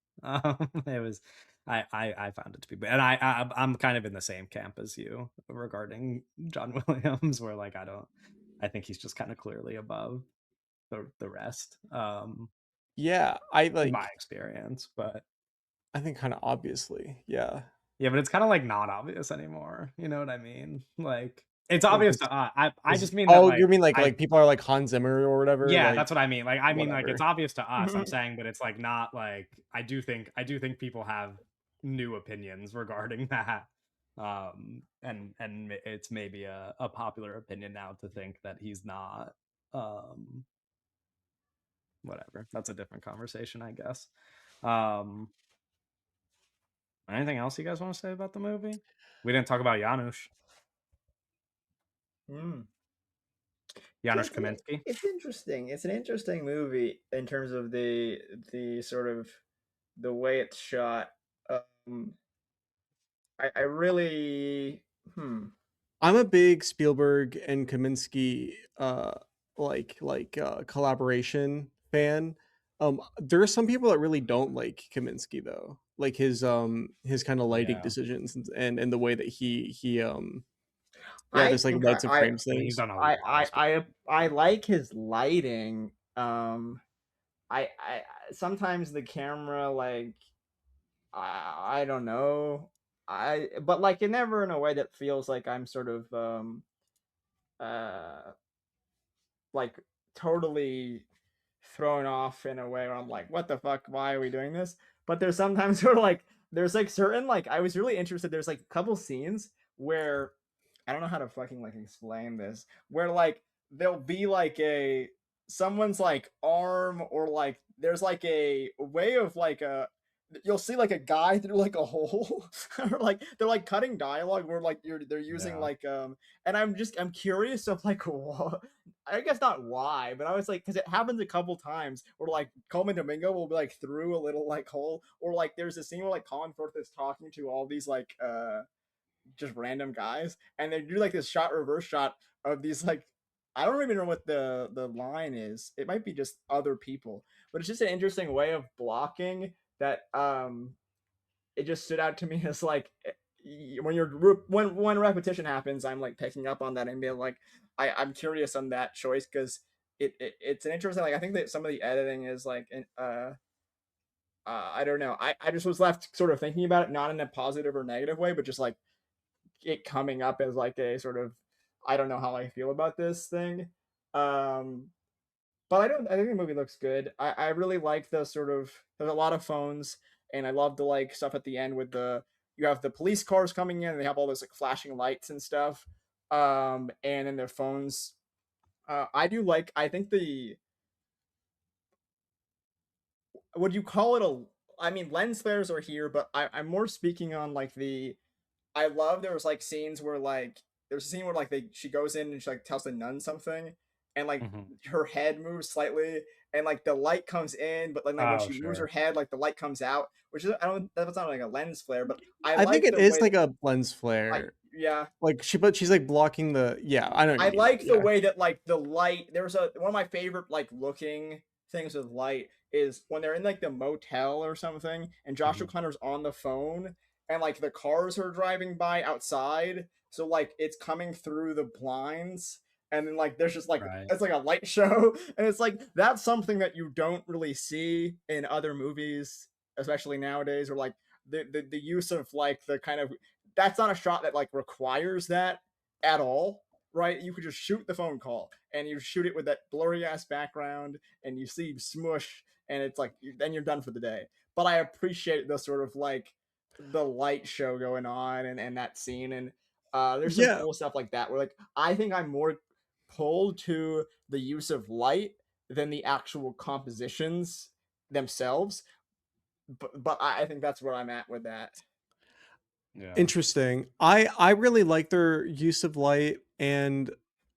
It was, I found it to be, and I'm kind of in the same camp as you regarding John Williams, where like I think he's just kind of clearly above the rest, Yeah, in my experience, but. I think kind of obviously, yeah. Yeah, but it's kind of like not obvious anymore. You know what I mean? Like it's Well, obvious because to us. I just mean that oh, like you mean I like people are like Hans Zimmer or whatever, yeah, like that's what I mean. Like I mean like it's whatever. obvious to us. I'm saying, but it's like not like I do think people have new opinions regarding that. And it's maybe a popular opinion now to think that he's not whatever. That's a different conversation, I guess. Um Anything else you guys want to say about the movie? We didn't talk about Janusz. Mm. Yeah, Janusz Kaminski. it's interesting. It's an interesting movie in terms of the sort of the way it's shot. Um, I really I'm a big Spielberg and Kaminsky collaboration fan. There are some people that really don't like Kaminsky though. Like his kind of lighting Yeah. decisions and the way that he I just like think lights and frames I mean, he's things. done a lot of stuff. I like his lighting. I sometimes the camera like I don't know. I but like it never in a way that feels like I'm sort of uh like totally thrown off in a way where I'm like, what the fuck? Why are we doing this? But there's sometimes where like there's like certain like I was really interested. There's like a couple scenes where I don't know how to fucking like explain this, where like there'll be like a someone's like arm, or like there's like a way of like a you'll see like a guy through like a hole, or like they're like cutting dialogue where like they're using Yeah. like and I'm curious of like what, I guess not why, but I was like, because it happens a couple times where like Coleman Domingo will be like through a little like hole, or like there's a scene where like Colin Firth is talking to all these like just random guys, and they do like this shot reverse shot of these like, I don't even know what the line is. It might be just other people, but it's just an interesting way of blocking that it just stood out to me as like, when when repetition happens, I'm like picking up on that and being like, I'm curious on that choice, because it's an interesting, like I think that some of the editing is like I don't know. I just was left sort of thinking about it, not in a positive or negative way, but just like it coming up as like a sort of, I don't know how I feel about this thing. Um, but I think the movie looks good. I really like the sort of, there's a lot of phones, and I love the like stuff at the end with the, you have the police cars coming in and they have all those like flashing lights and stuff. And then their phones. I do like, I think the, would you call it a, I mean lens flares are here, but I'm more speaking on like the, I love there was like scenes where like there's a scene where like she goes in and she like tells the nun something, and like Hmm. her head moves slightly, and like the light comes in, but then like when Oh, she moves her sure. head, like the light comes out, which is, I don't, that's not like a lens flare, but I I think like it the is way like that a lens I, flare. yeah, Like but she's like blocking the, yeah, I know what you I mean though. like the Yeah. way that like the light. There's a, one of my favorite like looking things with light is when they're in like the motel or something, and Josh Hmm. O'Connor's on the phone, and like the cars are driving by outside, so like it's coming through the blinds, and then like there's just like Right. it's like a light show, and it's like that's something that you don't really see in other movies, especially nowadays, or like the use of like the kind of, that's not a shot that like requires that at all, right? You could just shoot the phone call and you shoot it with that blurry ass background and you see smush, and it's like then you're done for the day. But I appreciate the sort of like the light show going on, and that scene, and there's some Yeah. cool stuff like that where like I think I'm more pulled to the use of light than the actual compositions themselves. But I think that's where I'm at with that. Yeah. Interesting. I really like their use of light and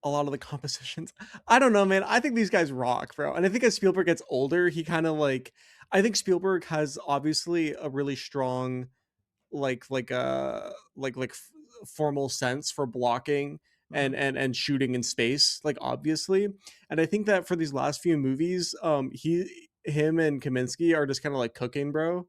a lot of the compositions. I don't know, man. I think these guys rock, bro. And I think as Spielberg gets older, he kind of like, I think Spielberg has obviously a really strong formal sense for blocking Mm-hmm. and shooting in space, like obviously. And I think that for these last few movies, him and Kaminsky are just kind of like cooking, bro,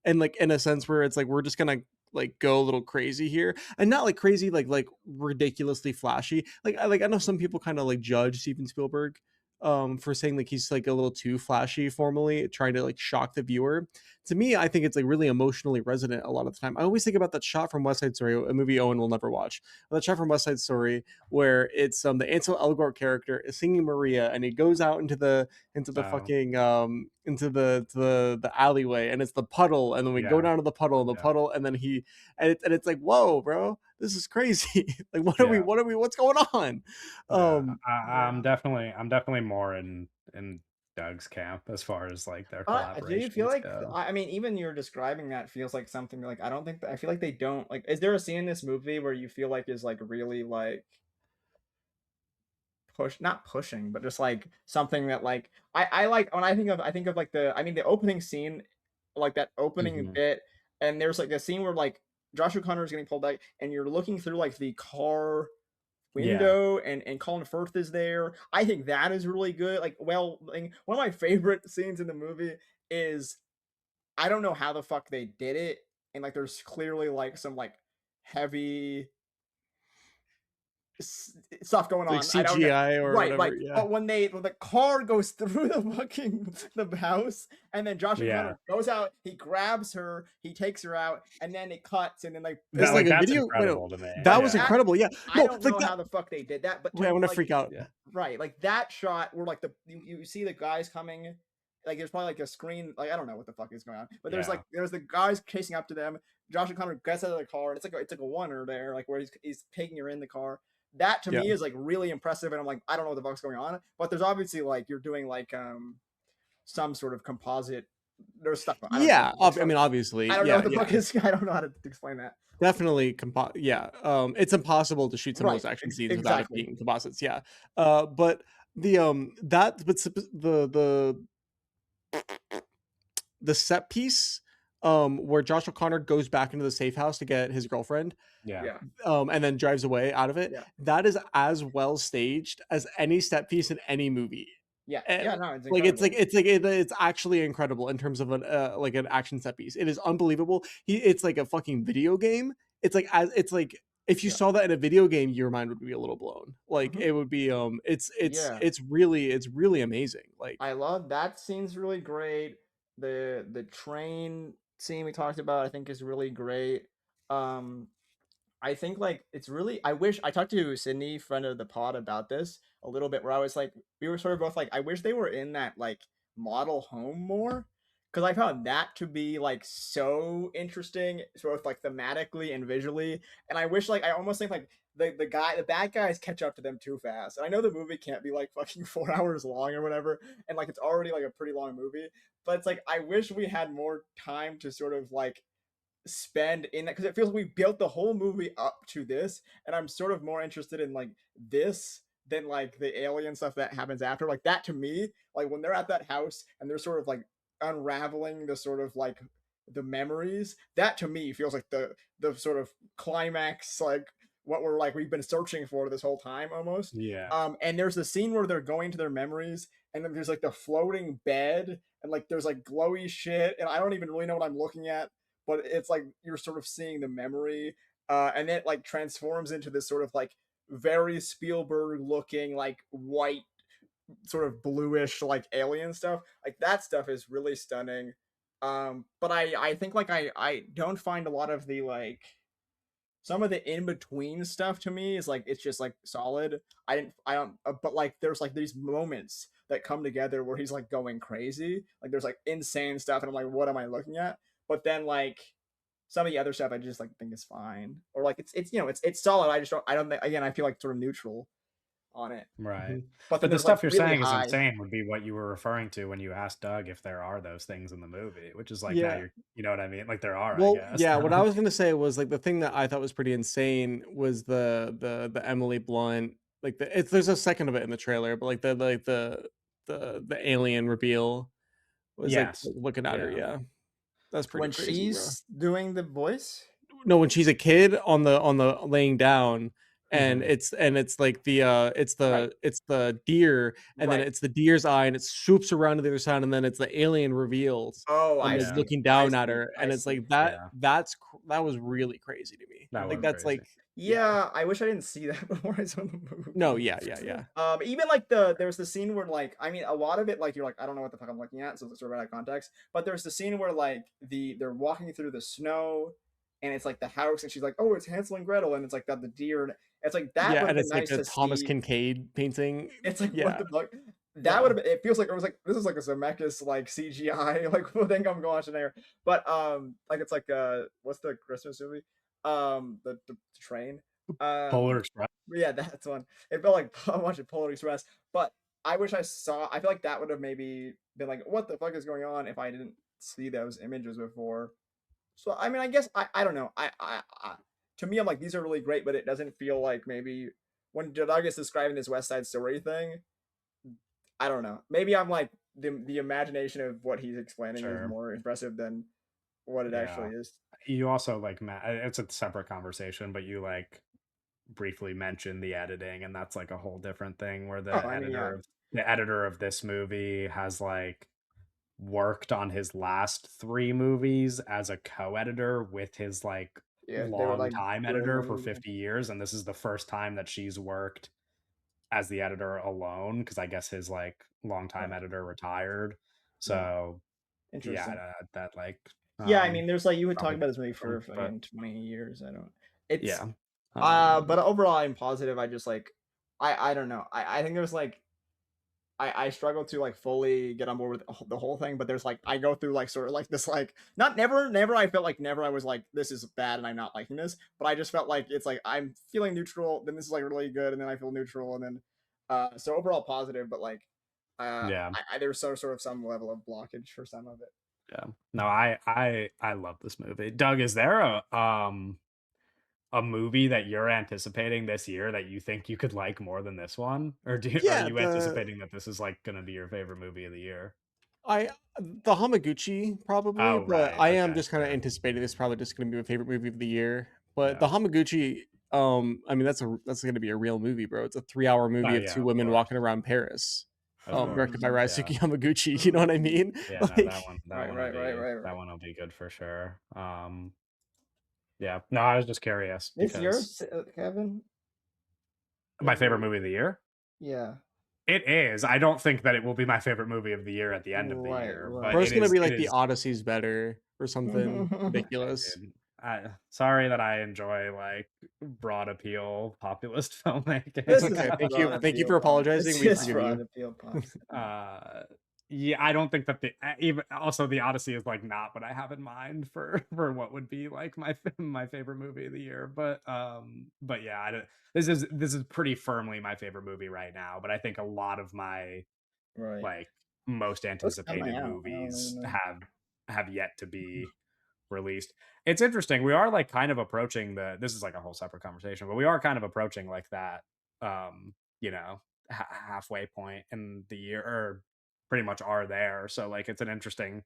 and like in a sense where it's like we're just gonna like go a little crazy here, and not like crazy like ridiculously flashy. I know some people kind of like judge Steven Spielberg for saying like he's like a little too flashy formally, trying to like shock the viewer. To me, I think it's like really emotionally resonant a lot of the time. I always think about that shot from West Side Story, a movie Owen will never watch. That shot from West Side Story where it's the Ansel Elgort character is singing Maria, and he goes out into the Oh, fucking into the alleyway, and it's the puddle, and then we go yeah. down to the puddle and the Yeah. puddle, and then it's like, whoa, bro, this is crazy. Like Yeah. what's going on? Yeah. Um I'm Yeah. definitely more in Doug's camp as far as like their Do you feel collaborations like, go. I mean, even you're describing that feels like something like, I don't think I feel like they don't like. Is there a scene in this movie where you feel like is like really like not pushing, but just like something that like I like when I think of like the, I mean the opening scene, like that opening Hmm. bit, and there's like a scene where like Josh O'Connor is getting pulled out, and you're looking through like the car Yeah. window, and Colin Firth is there. I think that is really good. Like, well, like, one of my favorite scenes in the movie is, I don't know how the fuck they did it, and like there's clearly like some like heavy stuff going like on. I don't know. CGI or Right, whatever, like, yeah. but when the car goes through the fucking the house, and then Josh Yeah. O'Connor goes out, he grabs her, he takes her out, and then it cuts, and then like It's That like like a that's video. Wait, no, incredible to me. that like was Yeah. that. incredible. Yeah, I no, don't like know that. how the fuck they did that, but Wait, I'm gonna like freak out. Yeah. right, like that shot where like you see the guys coming, like there's probably like a screen, like I don't know what the fuck is going on, but Yeah. there's the guys chasing up to them. Josh O'Connor gets out of the car, and it's like a oneer there, like where he's taking her in the car, that to Yeah. me is like really impressive, and I'm like, I don't know what the fuck's going on, but there's obviously like you're doing like some sort of composite. There's stuff I don't know what Yeah, the fuck's I mean, I obviously, don't know yeah, what the yeah, fuck is. I don't know how to explain that. definitely yeah, it's impossible to shoot some of Right. those action scenes without it Exactly. being composites, yeah. But the set piece, where Josh O'Connor goes back into the safe house to get his girlfriend, Yeah. Yeah. and then drives away out of it, Yeah. that is as well staged as any set piece in any movie. Yeah. And, Yeah. No, it's like incredible. it's actually incredible in terms of an action set piece. It is unbelievable. It's like a fucking video game. It's like if you Yeah. saw that in a video game, your mind would be a little blown. Like Mhm. it would be Yeah. it's really amazing. Like I love that scene's really great. The train scene we talked about, I think, is really great. Um, I think like it's really. I wish I talked to Sydney, friend of the pod, about this a little bit. Where I was like, we were sort of both like, I wish they were in that like model home more, because I found that to be like so interesting, both like thematically and visually. And I wish like I almost think like the bad guys catch up to them too fast. And I know the movie can't be like fucking 4 hours long or whatever, and like it's already like a pretty long movie. But it's like I wish we had more time to sort of like spend in that, because it feels like we built the whole movie up to this, and I'm sort of more interested in like this than like the alien stuff that happens after. Like that to me, like when they're at that house and they're sort of like unraveling the sort of like the memories, that to me feels like the sort of climax, like what we're like we've been searching for this whole time almost. Yeah. And there's the scene where they're going to their memories, and then there's like the floating bed, and like there's like glowy shit, and I don't even really know what I'm looking at, but it's like you're sort of seeing the memory, and it like transforms into this sort of like very Spielberg looking like white, sort of bluish like alien stuff. Like that stuff is really stunning. But I think like I don't find a lot of the like some of the in between stuff to me is like it's just like solid. I don't but like there's like these moments that come together where he's like going crazy. Like there's like insane stuff, and I'm like, what am I looking at? But then like some of the other stuff I just like think is fine, or like it's it's solid. I don't think, again, I feel like sort of neutral on it. Right. mhm. But then But the there's like stuff you're really saying is high. insane would be what you were referring to when you asked Doug if there are those things in the movie, which is like now Yeah. you're you know what I mean? Like there are, I Well, guess. yeah, what I was gonna say was like the thing that I thought was pretty insane was the Emily Blunt, like there's a second of it in the trailer, but like the alien reveal was like Yes. looking at her, Yeah. yeah. That's pretty When crazy, bro. she's doing the voice. No, when she's a kid on the laying down, and Mhm. it's like Right. it's the deer, and then Right. it's the deer's eye, and it swoops around to the other side, and then it's the alien reveals Oh, from I like Yeah. see. looking I down at see. her, I and it's see. like Yeah. that was really crazy to me. That Like was that's crazy. like yeah. Yeah, I wish I didn't see that before I saw the No, movie. yeah, yeah, yeah. Even like there's the scene where like I mean a lot of it like you're like I don't know what the fuck I'm looking at, so it's sort of out of context. But there's the scene where like they're walking through the snow, and it's like the house, and she's like, oh, it's Hansel and Gretel, and it's like got the deer, and it's like that Yeah, would have and been it's like nice a to Thomas see. Kincaid painting. It's like what Yeah, the fuck. That would yeah. have been. It feels like it was like this is like a Zemeckis like CGI like thing I'm watching there. But like it's like what's the Christmas movie? The train. Polar Um Express. yeah, that's one. It felt like I'm watching Polar Express, but I wish I saw. I feel like that would have maybe been like, what the fuck is going on if I didn't see those images before. So I mean, I guess I don't know. I to me, I'm like these are really great, but it doesn't feel like maybe when Doug is describing this West Side Story thing. I don't know. Maybe I'm like the imagination of what he's explaining is Sure. more impressive than what it Yeah. actually is. You also like it's a separate conversation, but you like briefly mentioned the editing, and that's like a whole different thing where Oh, I mean, yeah, the editor of this movie has like worked on his last 3 movies as a co-editor with his like yeah. They were long like time editor for brotherly. 50 years, and this is the first time that she's worked as the editor alone because I guess his like longtime Right. editor retired. Yeah. So yeah, Interesting. that like Yeah, I mean, there's like you would talk probably about this movie different, for but fucking 20 years. I don't. It's yeah. but overall, I'm positive. I just like I don't know. I think there was like I struggle to like fully get on board with the whole thing, but there's like I go through like sort of like this like not never I felt like never I was like this is bad and I'm not liking this, but I just felt like it's like I'm feeling neutral, then this is like really good, and then I feel neutral, and then so overall positive, but like Yeah. there's sort of some level of blockage for some of it. Yeah. No, I love this movie. Doug, is there a movie that you're anticipating this year that you think you could like more than this one? Or are Yeah, you anticipating that this is like gonna be your favorite movie of the year? I the Hamaguchi probably, Oh, but right. I am Okay. just kind of Fair. anticipating this is probably just going to be my favorite movie of the year. But the Yeah. Hamaguchi, I mean that's going to be a real movie, bro. It's a 3 hour Oh movie of yeah, two of women course. walking around Paris, Of directed course. by Mm, Yeah. Ryusuke Hamaguchi. You know what I mm. mean? Yeah, no, Like, that one will be Right. that one will be good for sure. Yeah. No, I was just curious It's because yours, Kevin. my favorite Favorite? movie of the year? Yeah. It is. I don't think that it will be my favorite movie of the year at the end of the year, but bro, it's Right. going to be it like the is Odyssey's better or something ridiculous. dude. Sorry that I enjoy like broad appeal populist This It's filmmaking. is okay. broad Thank you appeal for pop. apologizing. This We is forgive broad you. appeal pops. uh yeah, I don't think that the even also the Odyssey is like not what I have in mind for what would be like my favorite movie of the year, but yeah, I don't, this is pretty firmly my favorite movie right now, but I think a lot of my Right. like most What's coming anticipated out? I don't even movies know. have yet to be released. It's interesting. We are like kind of approaching this is like a whole separate conversation, but we are kind of approaching like that you know, halfway point in the year, or pretty much are there. So like it's an interesting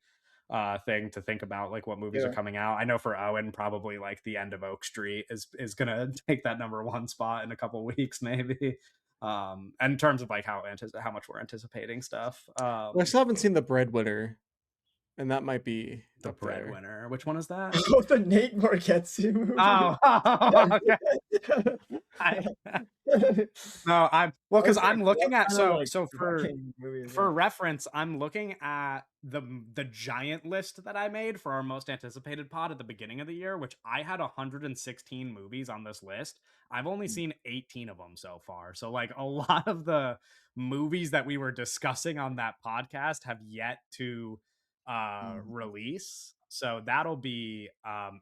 thing to think about, like what movies are Yeah. coming out. I know for Owen probably like The End of Oak Street is gonna take that number one spot in a couple weeks maybe. In terms of like how much we're anticipating stuff. Well, I still haven't seen The Breadwinner, and that might be The up there. Breadwinner, which one is that? Oh, the Nate Bargatze movie. Oh, okay. I no, I'm well because Okay, I'm what looking at kind of like so fucking movie is for that? reference, I'm looking at the giant list that I made for our most anticipated pod at the beginning of the year, which I had 116 movies on this list. I've only seen 18 of them so far. So like a lot of the movies that we were discussing on that podcast have yet to Mm. release. So that'll be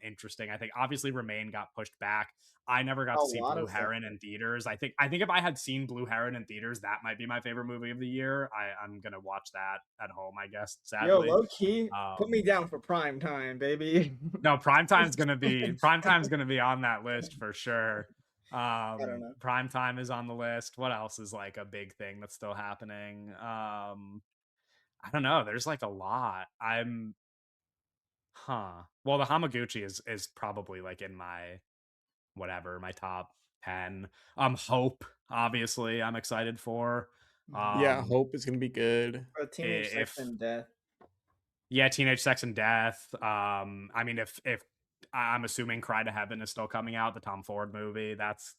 interesting. I think obviously Remain got pushed back. I never got A to see lot Blue of stuff. Heron in theaters. I think if I had seen Blue Heron in theaters, that might be my favorite movie of the year. I'm gonna watch that at home, I guess, Yo, sadly. low key, put me Um down for prime time, baby. no, Prime Time's gonna be on that list for sure. I don't know. Prime Time is on the list. What else is like a big thing that's still happening? I don't know. There's like a lot. Well, the Hamaguchi is probably like in my whatever, my top 10. Hope, obviously, I'm excited for. Mhm. Yeah, Um, Hope is going to be good. Teenage Sex if and Death. yeah, Teenage Sex and Death. I mean, if I'm assuming Cry to Heaven is still coming out, the Tom Ford movie, that's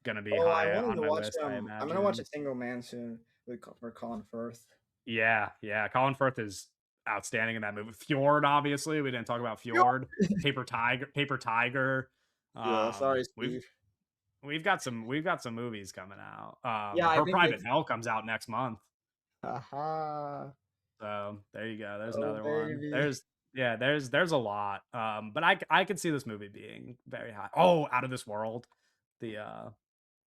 gonna be Oh, I high wanted on to my watch list, I I'm gonna watch A imagine. Single Man soon with for Colin Firth. Yeah. Colin Firth is outstanding in that movie. Fjord, obviously, we didn't talk about Yo. Fjord. Paper Tiger. Yeah, sorry, We've Steve. we've got some movies coming out. Yeah, I Her think Private it's Hell comes out next month. haha. So there you go. There's Oh another one. baby. There's a lot. But I could see this movie being very high. Oh, Out of This World, the uh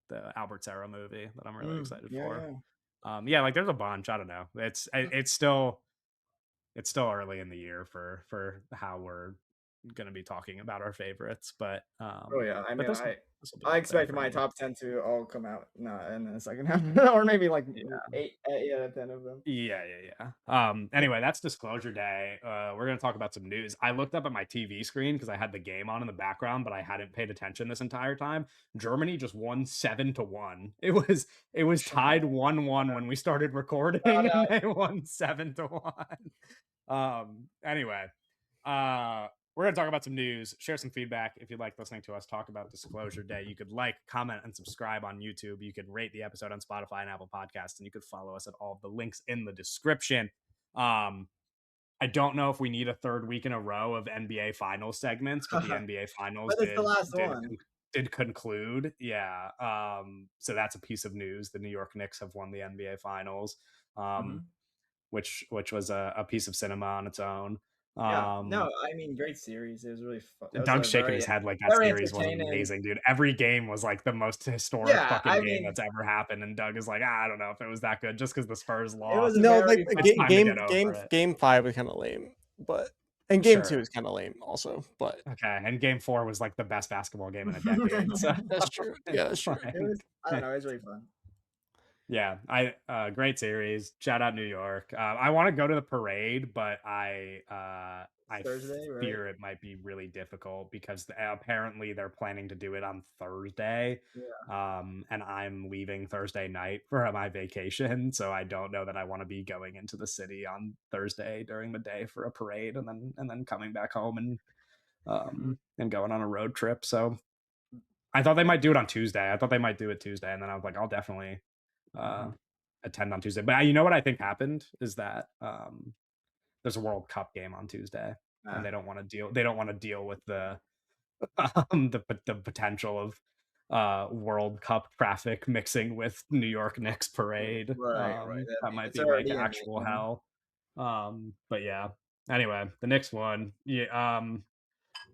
the Albert Serra movie that I'm really excited Yeah, for. yeah. Yeah, like there's a bunch. I don't know. It's still early in the year for how we're gonna be talking about our favorites, but Oh yeah. I mean, this will be I up there expect for my me. top 10 to all come out not in the second half, or maybe like eight out of 10 of them. Yeah. Anyway, that's Disclosure Day. We're gonna talk about some news. I looked up at my TV screen because I had the game on in the background, but I hadn't paid attention this entire time. Germany just won 7-1. It was tied 1-1 when we started recording, Shout and out. they won 7-1. Anyway, we're going to talk about some news, share some feedback. If you like listening to us talk about Disclosure Day, you could like, comment, and subscribe on YouTube. You could rate the episode on Spotify and Apple Podcasts, and you could follow us at all of the links in the description. I don't know if we need a third week in a row of NBA Finals segments, but the NBA Finals But it's the last did one. did conclude. Yeah. So that's a piece of news. The New York Knicks have won the NBA Finals. Mhm. which was a piece of cinema on its own. Yeah, no, Um, I mean, great series. It was really fun. It was Doug's a shaking his head like that very series was entertaining. amazing, dude. Every game was like the most historic Yeah, fucking I game mean, that's ever happened, and Doug is like, I don't know if it was that good just because the Spurs it was lost. a No, like very It's fun time to game. get over it. game 5 was kind of lame, but and game 2 Sure. is kind of lame also, but Okay, and game 4 was like the best basketball game in a decade. So that's true. Yeah, that's it's true. It like was, I don't know, it was really fun. yeah, great series. Shout out New York. I want to go to the parade, but I Thursday, right? fear it might be really difficult because apparently they're planning to do it on Thursday. Yeah. And I'm leaving Thursday night for my vacation, so I don't know that I want to be going into the city on Thursday during the day for a parade and then coming back home and going on a road trip. So I thought they might do it on Tuesday. I thought they might do it Tuesday, and then I was like, I'll definitely uh, attend on Tuesday. But you know what I think happened is that there's a World Cup game on Tuesday, and Ah, they don't want to deal. They don't want to deal with the the potential of World Cup traffic mixing with New York Knicks parade. right, right. I That mean, might it's be like already in actual England. hell. But yeah. Anyway, the Knicks one. Yeah.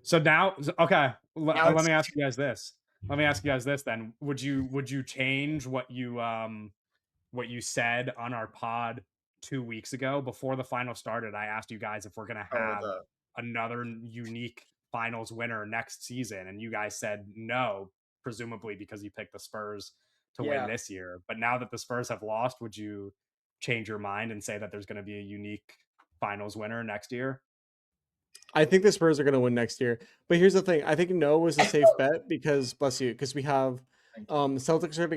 So now, okay. Now Let it's me ask you guys this. Let me ask you guys this then. Would you change what you said on our pod 2 weeks ago before the final started? I asked you guys if we're gonna oh have the another unique finals winner next season, and you guys said no, presumably because you picked the Spurs to win yeah. this year. But now that the Spurs have lost, would you change your mind and say that there's going to be a unique finals winner next year? I think the Spurs are going to win next year. But here's the thing: I think no was a safe bet because bless you, because we have Thank you. the Celtics are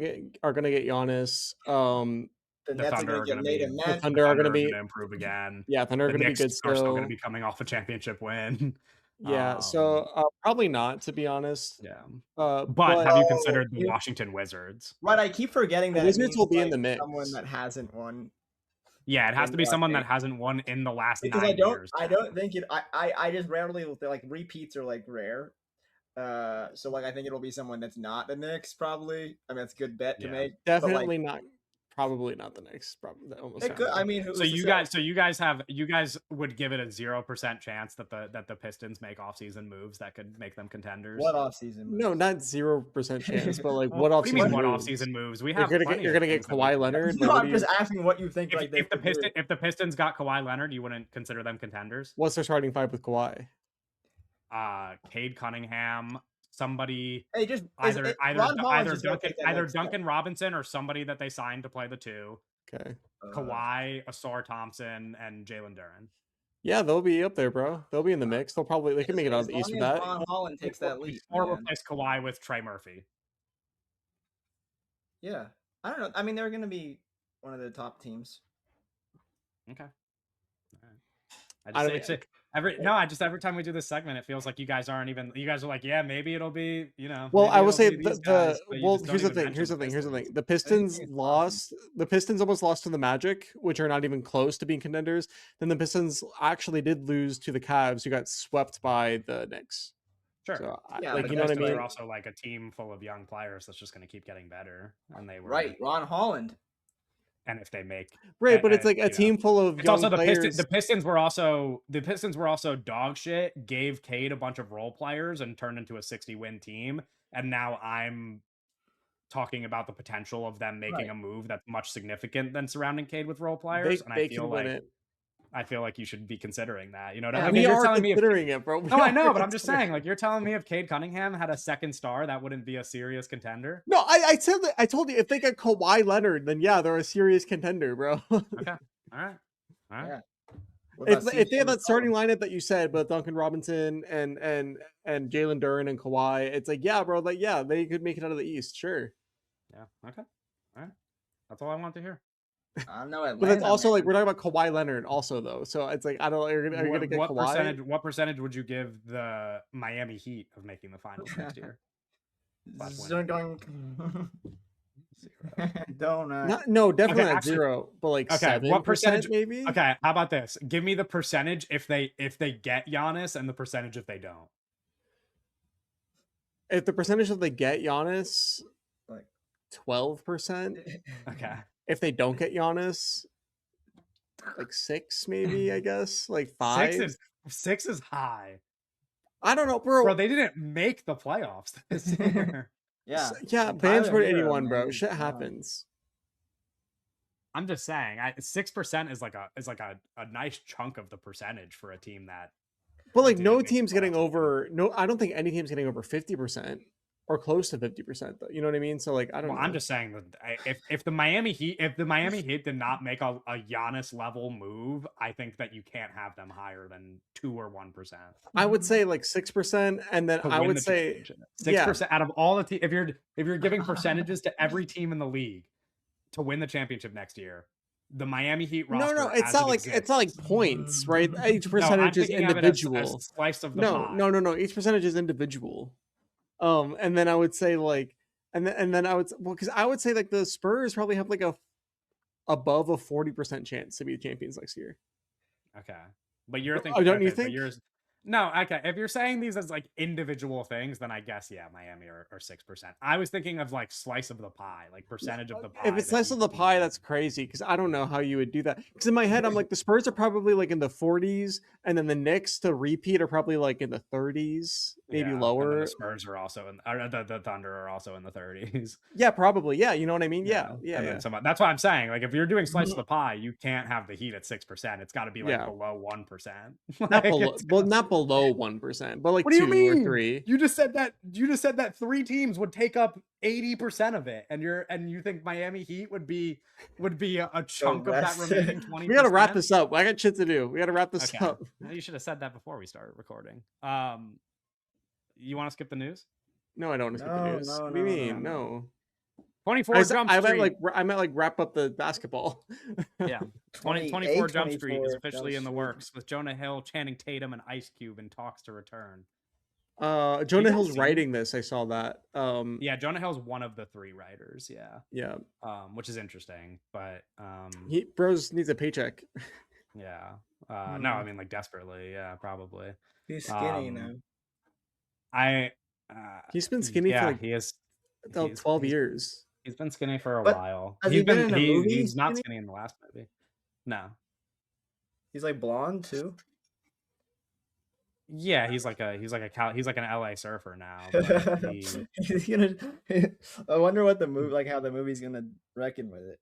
going to get Giannis. The The Nets are Thunder gonna are get going to made be a The Met. the Thunder are going to Thunder are going be to improve again. yeah, Thunder are The going to be Knicks good are still going to still. be coming off a championship win. Yeah, so Um, probably not to be honest. yeah. But But have you Oh, considered the Washington Wizards? right. I keep forgetting the that it Wizards will means be in like the someone mix. that hasn't won Yeah, it has in to be what someone that eight. hasn't won in the last Because 9 years I now. don't think it. I just rarely like repeats are like rare. So like I think it'll be someone that's not the Knicks probably. I mean, that's a good bet to Yeah. make. But like Definitely not. Probably not the Knicks. Probably almost it could. I definitely. mean, So who's to you say? guys, you guys would give it a 0% chance that the Pistons make offseason moves that could make them contenders. What off season No, moves? not 0% chance, but like Well, what what do you mean offseason what moves? offseason moves? We have plenty You're of gonna get things that we Kawhi can do. Leonard. No, Like what do I'm just you? asking what you think like they could do. If the Pistons got Kawhi Leonard, you wouldn't consider them contenders. What's their starting five with Kawhi? Cade Cunningham, somebody Hey, just is it, Ron Holland's just gonna take that Either next step. Duncan Robinson or somebody that they signed to play the two. Okay. Kawhi, Asar Thompson, and Jalen Duren. Yeah, they'll be up there, bro. They'll be in the mix. They can make it out of As the East long with as that. Ron Holland takes that leap, Or man. replace Kawhi with Trey Murphy. Yeah, I don't know. I mean, they're gonna be one of the top teams. Okay. All right. I don't Every time we do this segment, it feels like you guys aren't even. You guys are like, yeah, maybe it'll be, Well, maybe I will it'll say be these guys, but you just don't here's the even thing. mention Here's the thing. Here's the thing. Pistons. The I think Pistons it's lost. The Pistons almost lost to the Magic, which are not even close to being contenders. Then the Pistons actually did lose to the Cavs, who got swept by the Knicks. Sure. So, Yeah, like but you know what I Pistons mean? are also like a team full of young players that's just going to keep getting better, and they were right. Ron Holland. And if they make Right, but it's and, like a team full of it's young also players. The Pistons were also dog shit. Gave Cade a bunch of role players and turned into a 60-win team. And now I'm talking about the potential of them making Right. a move that's much significant than surrounding Cade with role players. And They can win it. I feel like you should be considering that. You know what Yeah, I mean? We You're are telling me considering it, bro. no, I know, but I'm just saying, like, you're telling me if Cade Cunningham had a second star, that wouldn't be a serious contender. No, I said that. I told you if they get Kawhi Leonard, then yeah, they're a serious contender, bro. Okay. All right. Yeah. If they have that starting lineup that you said, but Duncan Robinson and Jalen Duren and Kawhi, it's like yeah, bro, like yeah, they could make it out of the East, sure. Yeah. Okay. All right. That's all I want to hear. I don't know. Atlanta, But it's also man. like we're talking about Kawhi Leonard, also though. So it's like I don't. Are you gonna get Kawhi? What percentage would you give the Miami Heat of making the finals next year? Don't. No, definitely Okay, not actually- 0, but like Okay, 7%, what percentage maybe. Okay, how about this? Give me the percentage if they get Giannis and the percentage if they don't. If the percentage that they get Giannis, Like 12%. Okay. If they don't get Giannis, like 6 maybe, I guess, like Six 5. is six is high. I don't know, Bro, bro. they didn't make the playoffs this year. Yeah. Yeah, And bands Tyler were Hero, 81, bro. man. Shit Come on. happens. I'm just saying, 6% is like a nice chunk of the percentage for a team that. But like didn't no make the team's getting playoffs. over I don't think any team's getting over 50% or close to 50% though. You know what I mean? So like I don't Well, know. I'm just saying that if the Miami Heat did not make a Giannis level move, I think that you can't have them higher than 2 or 1%. I would say like 6%, and then To I win would the say championship. 6% out of all the teams. If you're giving percentages to every team in the league to win the championship next year, the Miami Heat roster no, it's as not it like exists, it's not like points, right? Each no, I'm percentage is thinking of it as individual. slice of the No, pie. no. Each percentage is individual. And then I would say like, and then I would because I would say like the Spurs probably have like above a 40% chance to be the champions next year. Okay, but you're Oh, thinking. don't Okay, you but think? yours. No, okay. If you're saying these as like individual things, then I guess yeah, Miami are 6%. I was thinking of like slice of the pie, like percentage of the pie. If it's less of the pie, that's crazy because I don't know how you would do that. Because in my head, I'm like the Spurs are probably like in the 40s, and then the Knicks to repeat are probably like in the 30s, maybe And then lower. the Spurs are also the Thunder are also in the 30s. Yeah, probably. Yeah, you know what I mean. Yeah. And then that's why I'm saying like if you're doing slice of the pie, you can't have the Heat at 6%. It's got to be like below 1%. Not below, not below 1%, but like what do you 2 mean? or 3. You just said that 3 teams would take up 80% of it, and you think Miami Heat would be a chunk of that remaining 20%. We gotta wrap this up. I got shit to do. We gotta wrap this up. You should have said that before we started recording. You want to skip the news? No, I don't want to skip the news. What do you mean? No. 24 Jump Street. I meant like wrap up the basketball. Yeah. 24 Jump Street is officially in the works with Jonah Hill, Channing Tatum, and Ice Cube in talks to return. Jonah Hill's writing this. I saw that. Yeah, Jonah Hill's one of the 3 writers. Yeah. Yeah. Which is interesting, but he bros needs a paycheck. Yeah. No, I mean like desperately. Yeah, probably. He's skinny now. He's been skinny for like he is 12 years. He's been skinny for a while. Has he been in a movie? He's not skinny in the last movie. No. He's like blonde too. Yeah, he's like an LA surfer now. But he's gonna. I wonder what the movie, like how the movie's gonna reckon with it.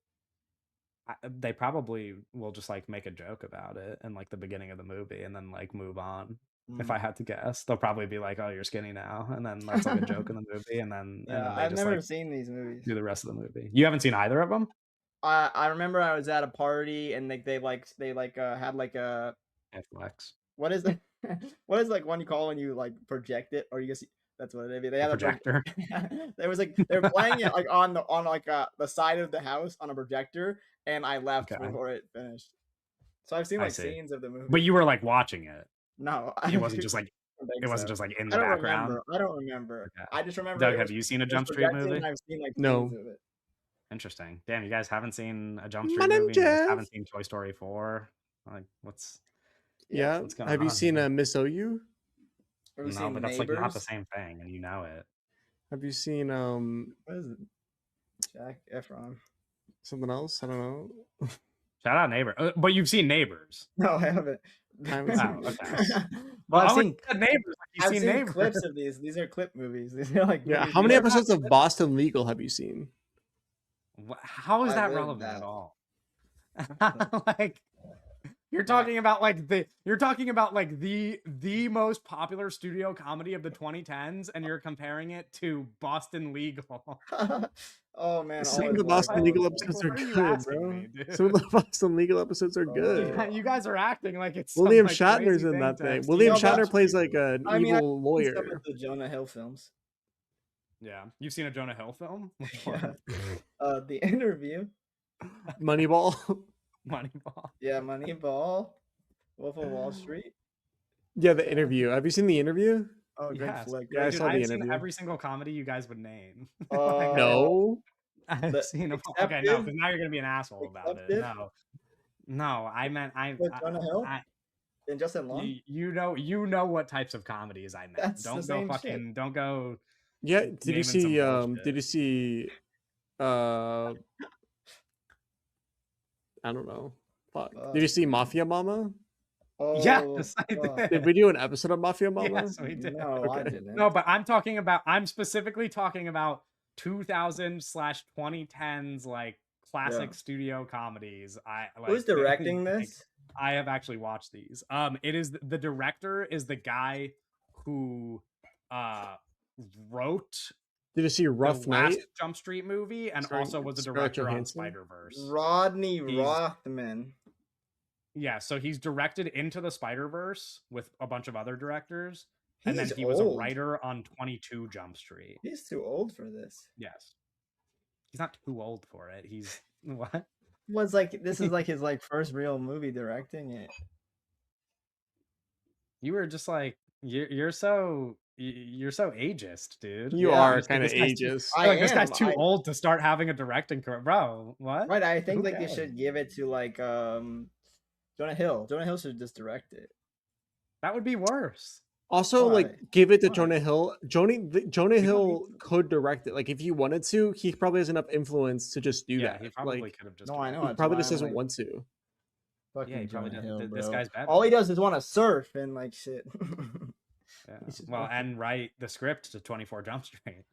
They probably will just like make a joke about it in like the beginning of the movie and then like move on. If I had to guess, they'll probably be like, "Oh, you're skinny now," and then that's like a joke in the movie, and then I've never seen these movies. Do the rest of the movie. You haven't seen either of them? I remember I was at a party and they had like a Flex. What is it? What is like one you call when you like project it or you just that's what it is. They had a projector. There was like they were playing it like on the side of the house on a projector, and I left before it finished. So I've seen like scenes of the movie. But you were like watching it. No, it wasn't just like in the background. I don't remember. Okay. I just remember. Doug, have you seen a Jump Street movie? I've seen like no. scenes of it. Interesting. Damn, you guys haven't seen a Jump Street movie. You haven't seen Toy Story 4. Like, what's what's going on? Have you seen Miss OU? No, but that's like not the same thing, and you know it. Have you seen what is it? Jack Efron. Something else? I don't know. Shout out Neighbor. But you've seen Neighbors. No, I haven't. Okay. Well, I've seen Neighbors. I've seen Neighbors. Clips of these. These are clip movies. These are like How many episodes of Boston Legal have you seen? How is that relevant at all? Like you're talking about the most popular studio comedy of the 2010s, and you're comparing it to Boston Legal. Oh man, some of the Boston Legal episodes are good, bro. Some of the Boston Legal episodes are good. You guys are acting like it's William Shatner's in that thing. William Shatner plays like an evil lawyer. Some of the Jonah Hill films. Yeah, you've seen a Jonah Hill film? Yeah. The Interview. Moneyball. Moneyball. Yeah, Moneyball. Wolf of Wall Street. Yeah, The Interview. Have you seen The Interview? Oh, good flick. Yeah, I saw The Interview. Seen every single comedy you guys would name. No. I've seen them. Okay, no, because now you're gonna be an asshole about it. No, I meant Jonah Hill and Justin Long. You know what types of comedies I meant. Don't go. Yeah, did you see I don't know. Fuck. Did you Fuck, see man. Mafia Mama? Oh, Yes, I fuck. Did did. we do an episode of Mafia Mama? Yes, we did. No, I Okay. didn't. No, but I'm specifically talking about 2000/2010s like Yeah. classic studio comedies. Who's directing like this? I have actually watched these. It is the director is the guy who uh wrote Did you see the Rough last Night? Jump Street movie and Starring also was a Scarlett director on Johansson? Spider-Verse. Rodney He's Rothman. Yeah, so he's directed Into the Spider-Verse with a bunch of other directors, and then He's he was a old. writer on 22 Jump Street. He's too old for this. Yes. He's not too old for it. He's what? Was like this is like his like first real movie directing it. You were just like you're so ageist, dude. You Yeah, are Just like, kind of this guy's too, ageist. I like, this guy's am. too old to start having a directing career, bro. What? Right, I think Who like they cares? should give it to like Jonah Hill. Jonah Hill should just direct it. That would be worse. Also, Why? like, give it to Why? Jonah Hill. Jonah don't need Hill to. could direct it. Like, if he wanted to, he probably has enough influence to just do Yeah, that. he probably Like, could have just. No, I know. he That's probably why just I'm doesn't like, want to. fucking Yeah, he probably Jonah doesn't. Hill, This bro. guy's better. All he does is want to surf and like shit. Yeah. He's just Well, fucking- and write the script to 24 Jump Street.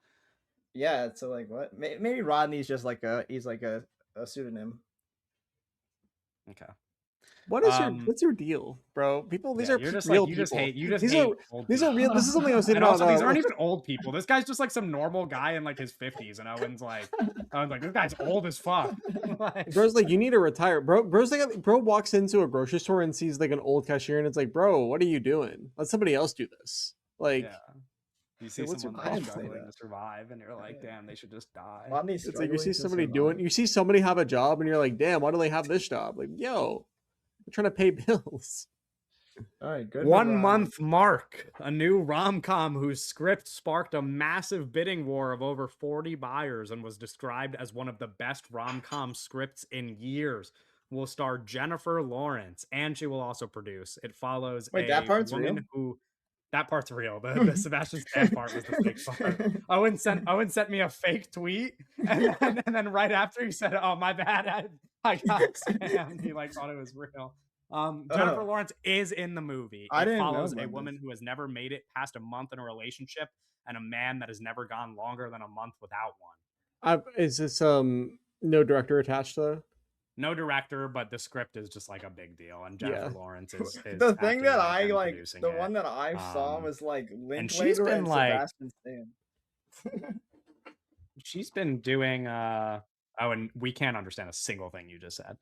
Yeah, so like what? Maybe Rodney's just like he's like a pseudonym. Okay. What is Um, what's your deal, bro? People, these Yeah, are you're just real like you people. just hate these hate are old these are people. real. This is something I was thinking And also, about. these aren't even old people. This guy's just like some normal guy in like his 50s, and Owen's like, this guy's old as fuck. Like, Bro's like, you need to retire, bro. Bro's like, bro walks into a grocery store and sees like an old cashier, and it's like, bro, what are you doing? Let somebody else do this. Like, yeah, you see what's your someone problem? like I didn't say struggling that. to survive, and you're like, Yeah. damn, they should just die. Rodney's it's like you see struggling to somebody doing, survive. you see somebody have a job, and you're like, damn, why do they have this job? Like, yo, we're trying to pay bills. All right, good. 1 month mark, a new rom-com whose script sparked a massive bidding war of over 40 buyers and was described as one of the best rom-com scripts in years, will star Jennifer Lawrence, and she will also produce. It follows Wait, a that part's woman real? who that part's real. The Sebastian Stan part was the fake part. Owen sent me a fake tweet, and then right after he said, "Oh, my bad, I got spammed." He like thought it was real. Jennifer Lawrence is in the movie. I It didn't know follows a about woman this. who has never made it past a month in a relationship and a man that has never gone longer than a month without one. Is this no director attached though? No director, but the script is just like a big deal, and Jennifer Yeah. Lawrence is The thing acting that in it I and like, producing the it. one that I saw was like she's Linklater been, and like- Sebastian Stan. She's been doing oh, and we can't understand a single thing you just said.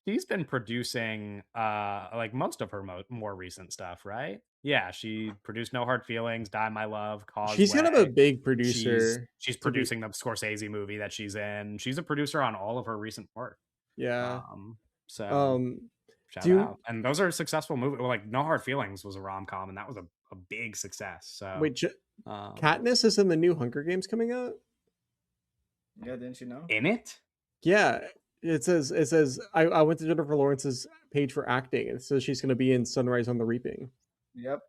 She's been producing like most of her more recent stuff, right? Yeah, she produced No Hard Feelings, Die My Love, Causeway. She's kind of a big producer. She's producing the Scorsese movie that she's in. She's a producer on all of her recent work. Yeah. So shout out. And those are successful movies. Well, like No Hard Feelings was a rom-com, and that was a big success. So Wait, Katniss is in the new Hunger Games coming out? Yeah, didn't you know? in it? Yeah. It says I went to Jennifer Lawrence's page for acting, and it says she's going to be in Sunrise on the Reaping. Yep.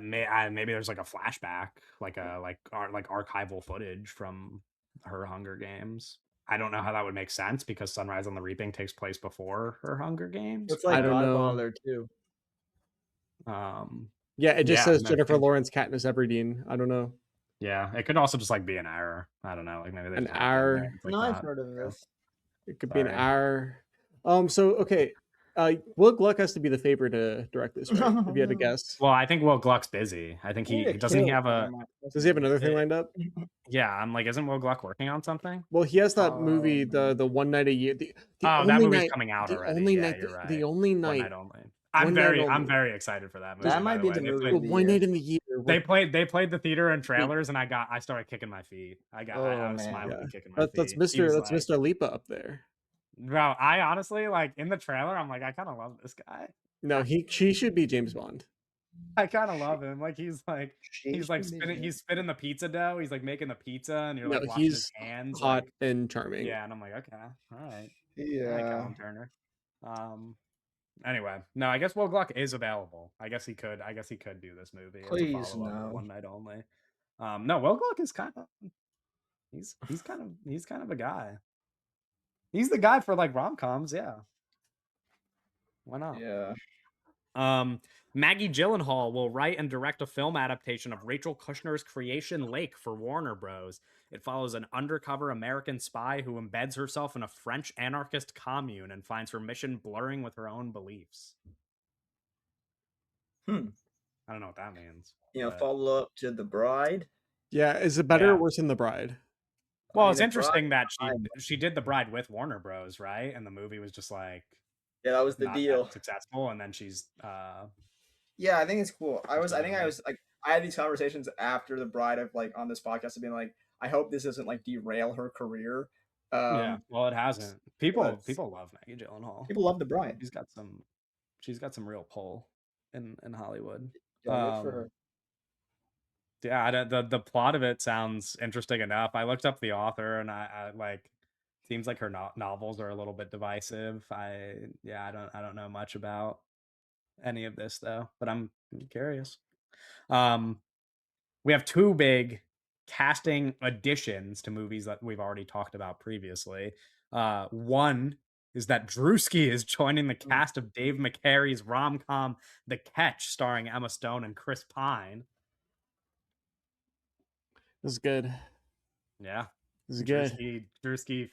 Maybe there's like a flashback, like archival footage from her Hunger Games. I don't know how that would make sense because Sunrise on the Reaping takes place before her Hunger Games. It's like I don't know. Godfather too. Yeah, it just Yeah, says no, Jennifer thank- Lawrence, Katniss Everdeen. I don't know. Yeah, it could also just like be an error. I don't know, like maybe they An just, like, error. didn't think No, I've that. heard of this. It could be an Sorry. hour. So okay. Will Gluck has to be the favorite to direct this, right? If you had to guess. Well, I think Will Gluck's busy. I think he doesn't he have a Does he have another thing lined up? yeah. I'm like, isn't Will Gluck working on something? Well, he has that Oh, movie, man. the One Night a Year. The Oh, that only movie's night- coming out the already. only Yeah, night, you're right. the only One night. night only. I'm One night I'm only. very excited for that movie. That by might be way. the They movie played- of the One year. night in the year. They played the theater and trailers, and I started kicking my feet. I was man. smiling Yeah. and kicking my feet. That's He was Mr. Lipa up there. Bro, I honestly like in the trailer. I'm like, I kind of love this guy. No, she should be James Bond. I kind of love him. Like he's like She's spinning the pizza dough. He's like making the pizza, and you're No, like watching his he's hands. Hot like- and charming. yeah, and I'm like, okay, all right. I like Yeah. Callum Turner. Anyway, no, I guess Will Gluck is available. I guess he could do this movie. as a Please, follow-up, no. One night only. No, Will Gluck is kind of he's kind of a guy. He's the guy for like rom-coms, yeah. Why not? Yeah. Maggie Gyllenhaal will write and direct a film adaptation of Rachel Kushner's creation Lake for Warner Bros. It follows an undercover American spy who embeds herself in a French anarchist commune and finds her mission blurring with her own beliefs. Hmm. I don't know what that means. You know, but- follow up to The Bride. Yeah, is it better Yeah. or worse than The Bride? Well, I mean, it's The interesting Bride- that she did The Bride with Warner Bros, right? And the movie was just like Yeah, that was the not deal. that successful, and then she's Yeah, I think it's cool. I think I Yeah. was like, I had these conversations after The Bride of like on this podcast of being like, I hope this doesn't like derail her career. yeah. Well, it hasn't. People but love Maggie Gyllenhaal. people love The Bride. She's got some real pull in Hollywood. Yeah, good for her. Yeah, the plot of it sounds interesting enough. I looked up the author, and I like seems like her novels are a little bit divisive. I don't know much about any of this though, but I'm curious. We have two big casting additions to movies that we've already talked about previously. One is that Drewski is joining the cast of Dave McCary's rom-com The Catch, starring Emma Stone and Chris Pine. This is good. Yeah, This is good. Drewski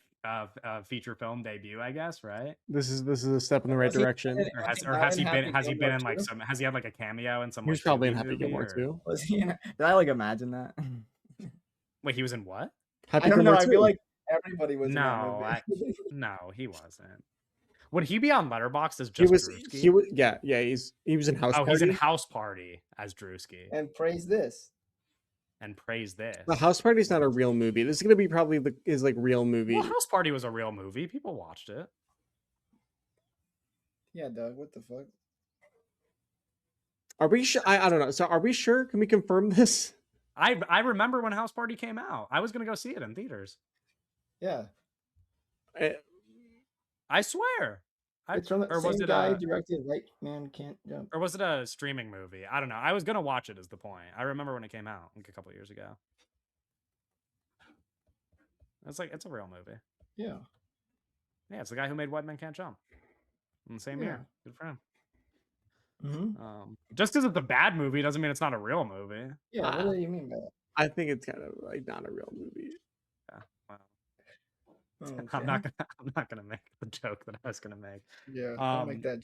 feature film debut, I guess, right? This is a step in the right Was he- direction. Or Was has he Happy been Gilmore in like too? some? Has he had like a cameo in some? He was like, probably in Tubi Happy movie, Gilmore or- too. Was he? Did I like imagine that? Wait, he was in what? Happy I don't know. Gilmore I too. feel like everybody was No, in that movie. No, he wasn't. Would he be on Letterboxd as he just was Drewski? he was he was in House Oh, Party. he's in House Party as Drewski And praise this. and praise this. The House Party is not a real movie. This is gonna be probably his like real movie. Well, House Party was a real movie. People watched it. Yeah, Doug. What the fuck? Are we sure? I don't know. So are we sure? Can we confirm this? I remember when House Party came out. I was gonna go see it in theaters. Yeah. Eh, I swear. It's from the or was same it guy a directed Right Man Can't Jump. or was it a streaming movie? I don't know. I was gonna watch it. Is the point? I remember when it came out like a couple years ago. It's a real movie. Yeah. Yeah, it's the guy who made White Men Can't Jump in the same year. Good for him. Mm-hmm. Just because it's a bad movie doesn't mean it's not a real movie. Yeah. What do you mean by that? I think it's kind of like not a real movie. Yeah. Well, Okay. I'm not gonna make the joke that I was gonna make. Yeah. I'll make that.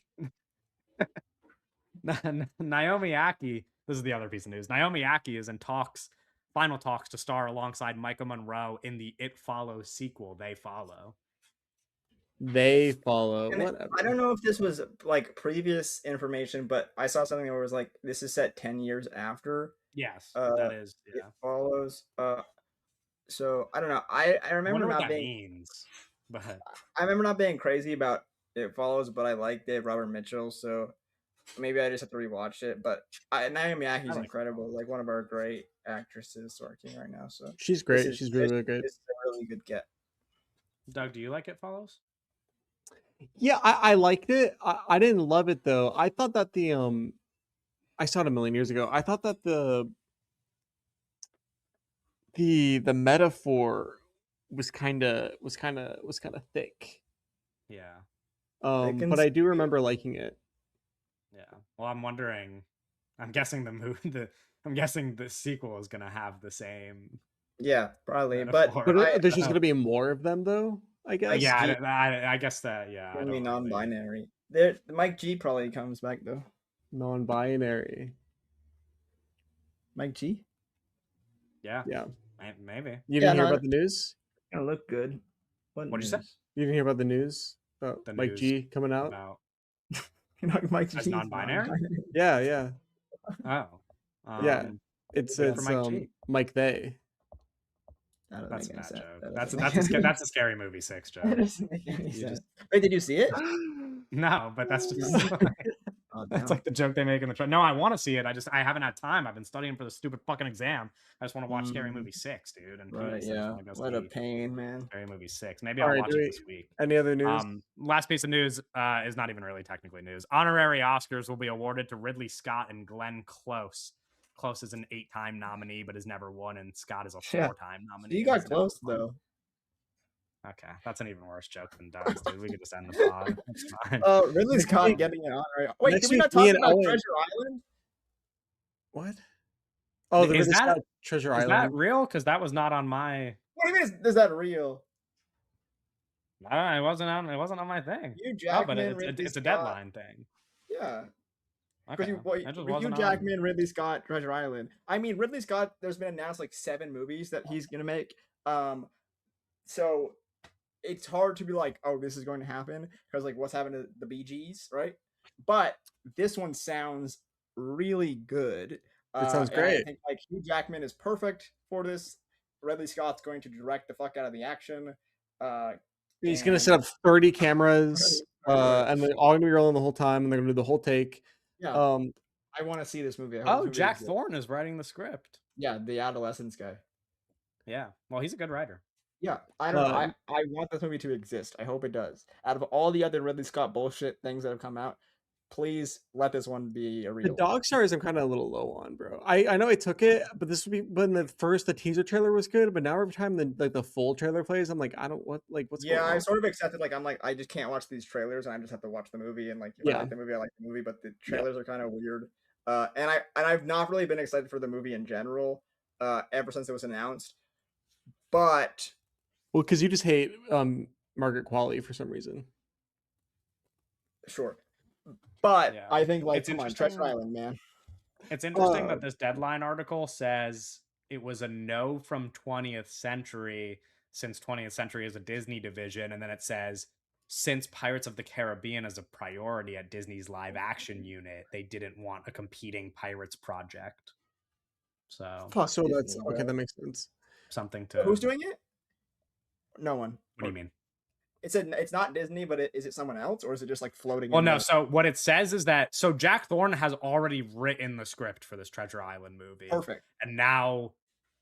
Naomi Ackie. This is the other piece of news. Naomi Ackie is in final talks to star alongside Micah Monroe in the It Follows sequel. They Follow. They follow. And Whatever. I don't know if this was like previous information, but I saw something where it was like this is set 10 years after Yes, Uh, that is. It Yeah. Follows. So I don't know. I I remember wonder what not that being means. But I remember not being crazy about It Follows, but I like Dave Robert Mitchell, so maybe I just have to rewatch it. But Naomi Ackie's like incredible, like one of our great actresses working right now. So She's this great. is She's really, really great. this is a really good get. Doug, do you like It Follows? Yeah, I liked it. I didn't love it though. I thought that I saw it a million years ago. I thought that the metaphor was kind of thick. Yeah. But I do remember liking it. Yeah. Well, I'm wondering. I'm guessing I'm guessing the sequel is gonna have the same. Yeah, probably. Metaphor. But there's just gonna be more of them though. I guess. Yeah, I guess that. Yeah, I Gonna be don't really- non-binary. There, Mike G probably comes back though. Non-binary. Mike G. Yeah, Yeah. maybe. You didn't Yeah, hear no, about the news? Gonna look good. What'd you say? news? You didn't hear about the news about The Mike news G coming out? About Mike G as is non-binary? Yeah, yeah, oh, yeah. It's for Mike G. Mike They. That doesn't That's a make any bad sense. joke. That That's doesn't make that's a scary movie 6 joke. That doesn't make any You sense. just- Wait, did you see it? No, but that's just Oh, that's damn. like the joke they make in the trailer. No, I want to see it. I haven't had time. I've been studying for the stupid fucking exam. I just want to watch Scary Movie 6, dude. And Right, please, I just yeah. wanna go What a see pain, man. Scary Movie 6. Maybe All I'll right, watch do it we- this week. Any other news? Last piece of news is not even really technically news. Honorary Oscars will be awarded to Ridley Scott and Glenn Close. Close is an 8-time nominee, but has never won, and Scott is a Yeah. 4-time nominee. You and got has never close won. though. Okay, that's an even worse joke than Doug's, dude. We could just end the pod. It's fine. Ridley Next Scott week, getting an honorary. Wait, next did we week, not me talk and about Owen. Treasure Island? What? Oh, the Is Ridley Scott that Treasure is that Island. real? Because that was not on my. What do you mean? Is that real? It wasn't on. It wasn't on my thing. Hugh Oh, but Jackman, Ridley it's a Scott. deadline thing. Yeah, Okay, because it just Hugh wasn't on. Jackman, Ridley Scott, Treasure Island. I mean, Ridley Scott. There's been announced like 7 movies that he's gonna make. So it's hard to be like, oh, this is going to happen because like what's happened to the Bee Gees, right? But this one sounds really good. It sounds and I great. think like Hugh Jackman is perfect for this. Ridley Scott's going to direct the fuck out of the action. He's gonna And set up 30 cameras, and they're all gonna be rolling the whole time, and they're gonna do the whole take. yeah, Um, I want to see this movie. I hope Oh, this movie Jack is good. Thorne is writing the script. Yeah, the adolescence guy. Yeah, well, he's a good writer. Yeah, I don't know. I want this movie to exist. I hope it does. Out of all the other Ridley Scott bullshit things that have come out, please let this one be a the real one. dog stars I'm kind of a little low on, bro. I know I took it, but this would be when the teaser trailer was good, but now every time the full trailer plays, I'm like, I don't what's Yeah, going I on? sort of accepted. Like, I'm like, I just can't watch these trailers, and I just have to watch the movie. And like, if I Yeah. like the movie, I like the movie. But the Yeah. trailers are kind of weird. And I've not really been excited for the movie in general. Ever since it was announced. But Well, because you just hate Margaret Qualley for some reason. sure. But Yeah, I think like, it's come on, interesting. Treasure Island, man. It's interesting that this Deadline article says it was a no from 20th Century since 20th Century is a Disney division, and then it says since Pirates of the Caribbean is a priority at Disney's live action unit, they didn't want a competing Pirates project. So Fuck So Disney, that's okay. bro. That makes sense. something to. Who's doing it? No one. What do you mean? It said it's not Disney, but is it someone else, or is it just like floating? Well, in no. the... So what it says is that Jack Thorne has already written the script for this Treasure Island movie, Perfect. and now,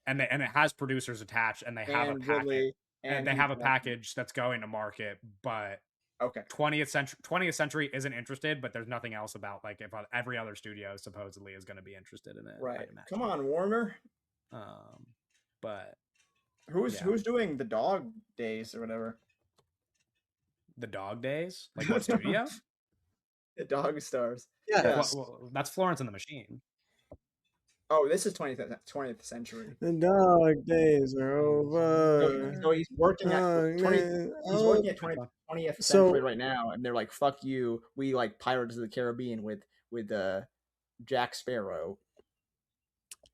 and it has producers attached, and they have a package, and they have a package that's going to market, but okay. 20th Century isn't interested, but there's nothing else about like if every other studio supposedly is going to be interested in it. Right. Come on, Warner. But who's doing the Dog Days or whatever? The Dog Days? Like what studio? The Dog Stars. Yeah. Well, that's Florence and the Machine. Oh, this is 20th Century. The dog days are over. So he's working at 20th Century right now, and they're like, "Fuck you, we like Pirates of the Caribbean with Jack Sparrow."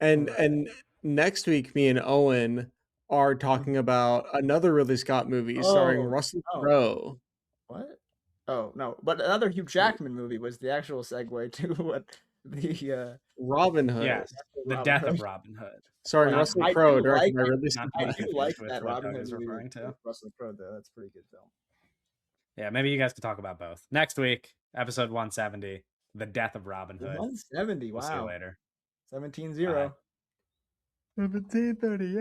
And next week, me and Owen are talking about another Ridley Scott movie starring Russell Crowe. What? Oh no! But another Hugh Jackman movie was the actual segue to what the Robin Hood. Yes, the Death of Robin Hood. Starring Russell Crowe, directed by Ridley Scott. I do like that Robin Hood movie referring to Russell Crowe, though. That's a pretty good film. Yeah, maybe you guys could talk about both next week. Episode 170, The Death of Robin Hood. 170. Wow. We'll see you later. 17-0. 1738.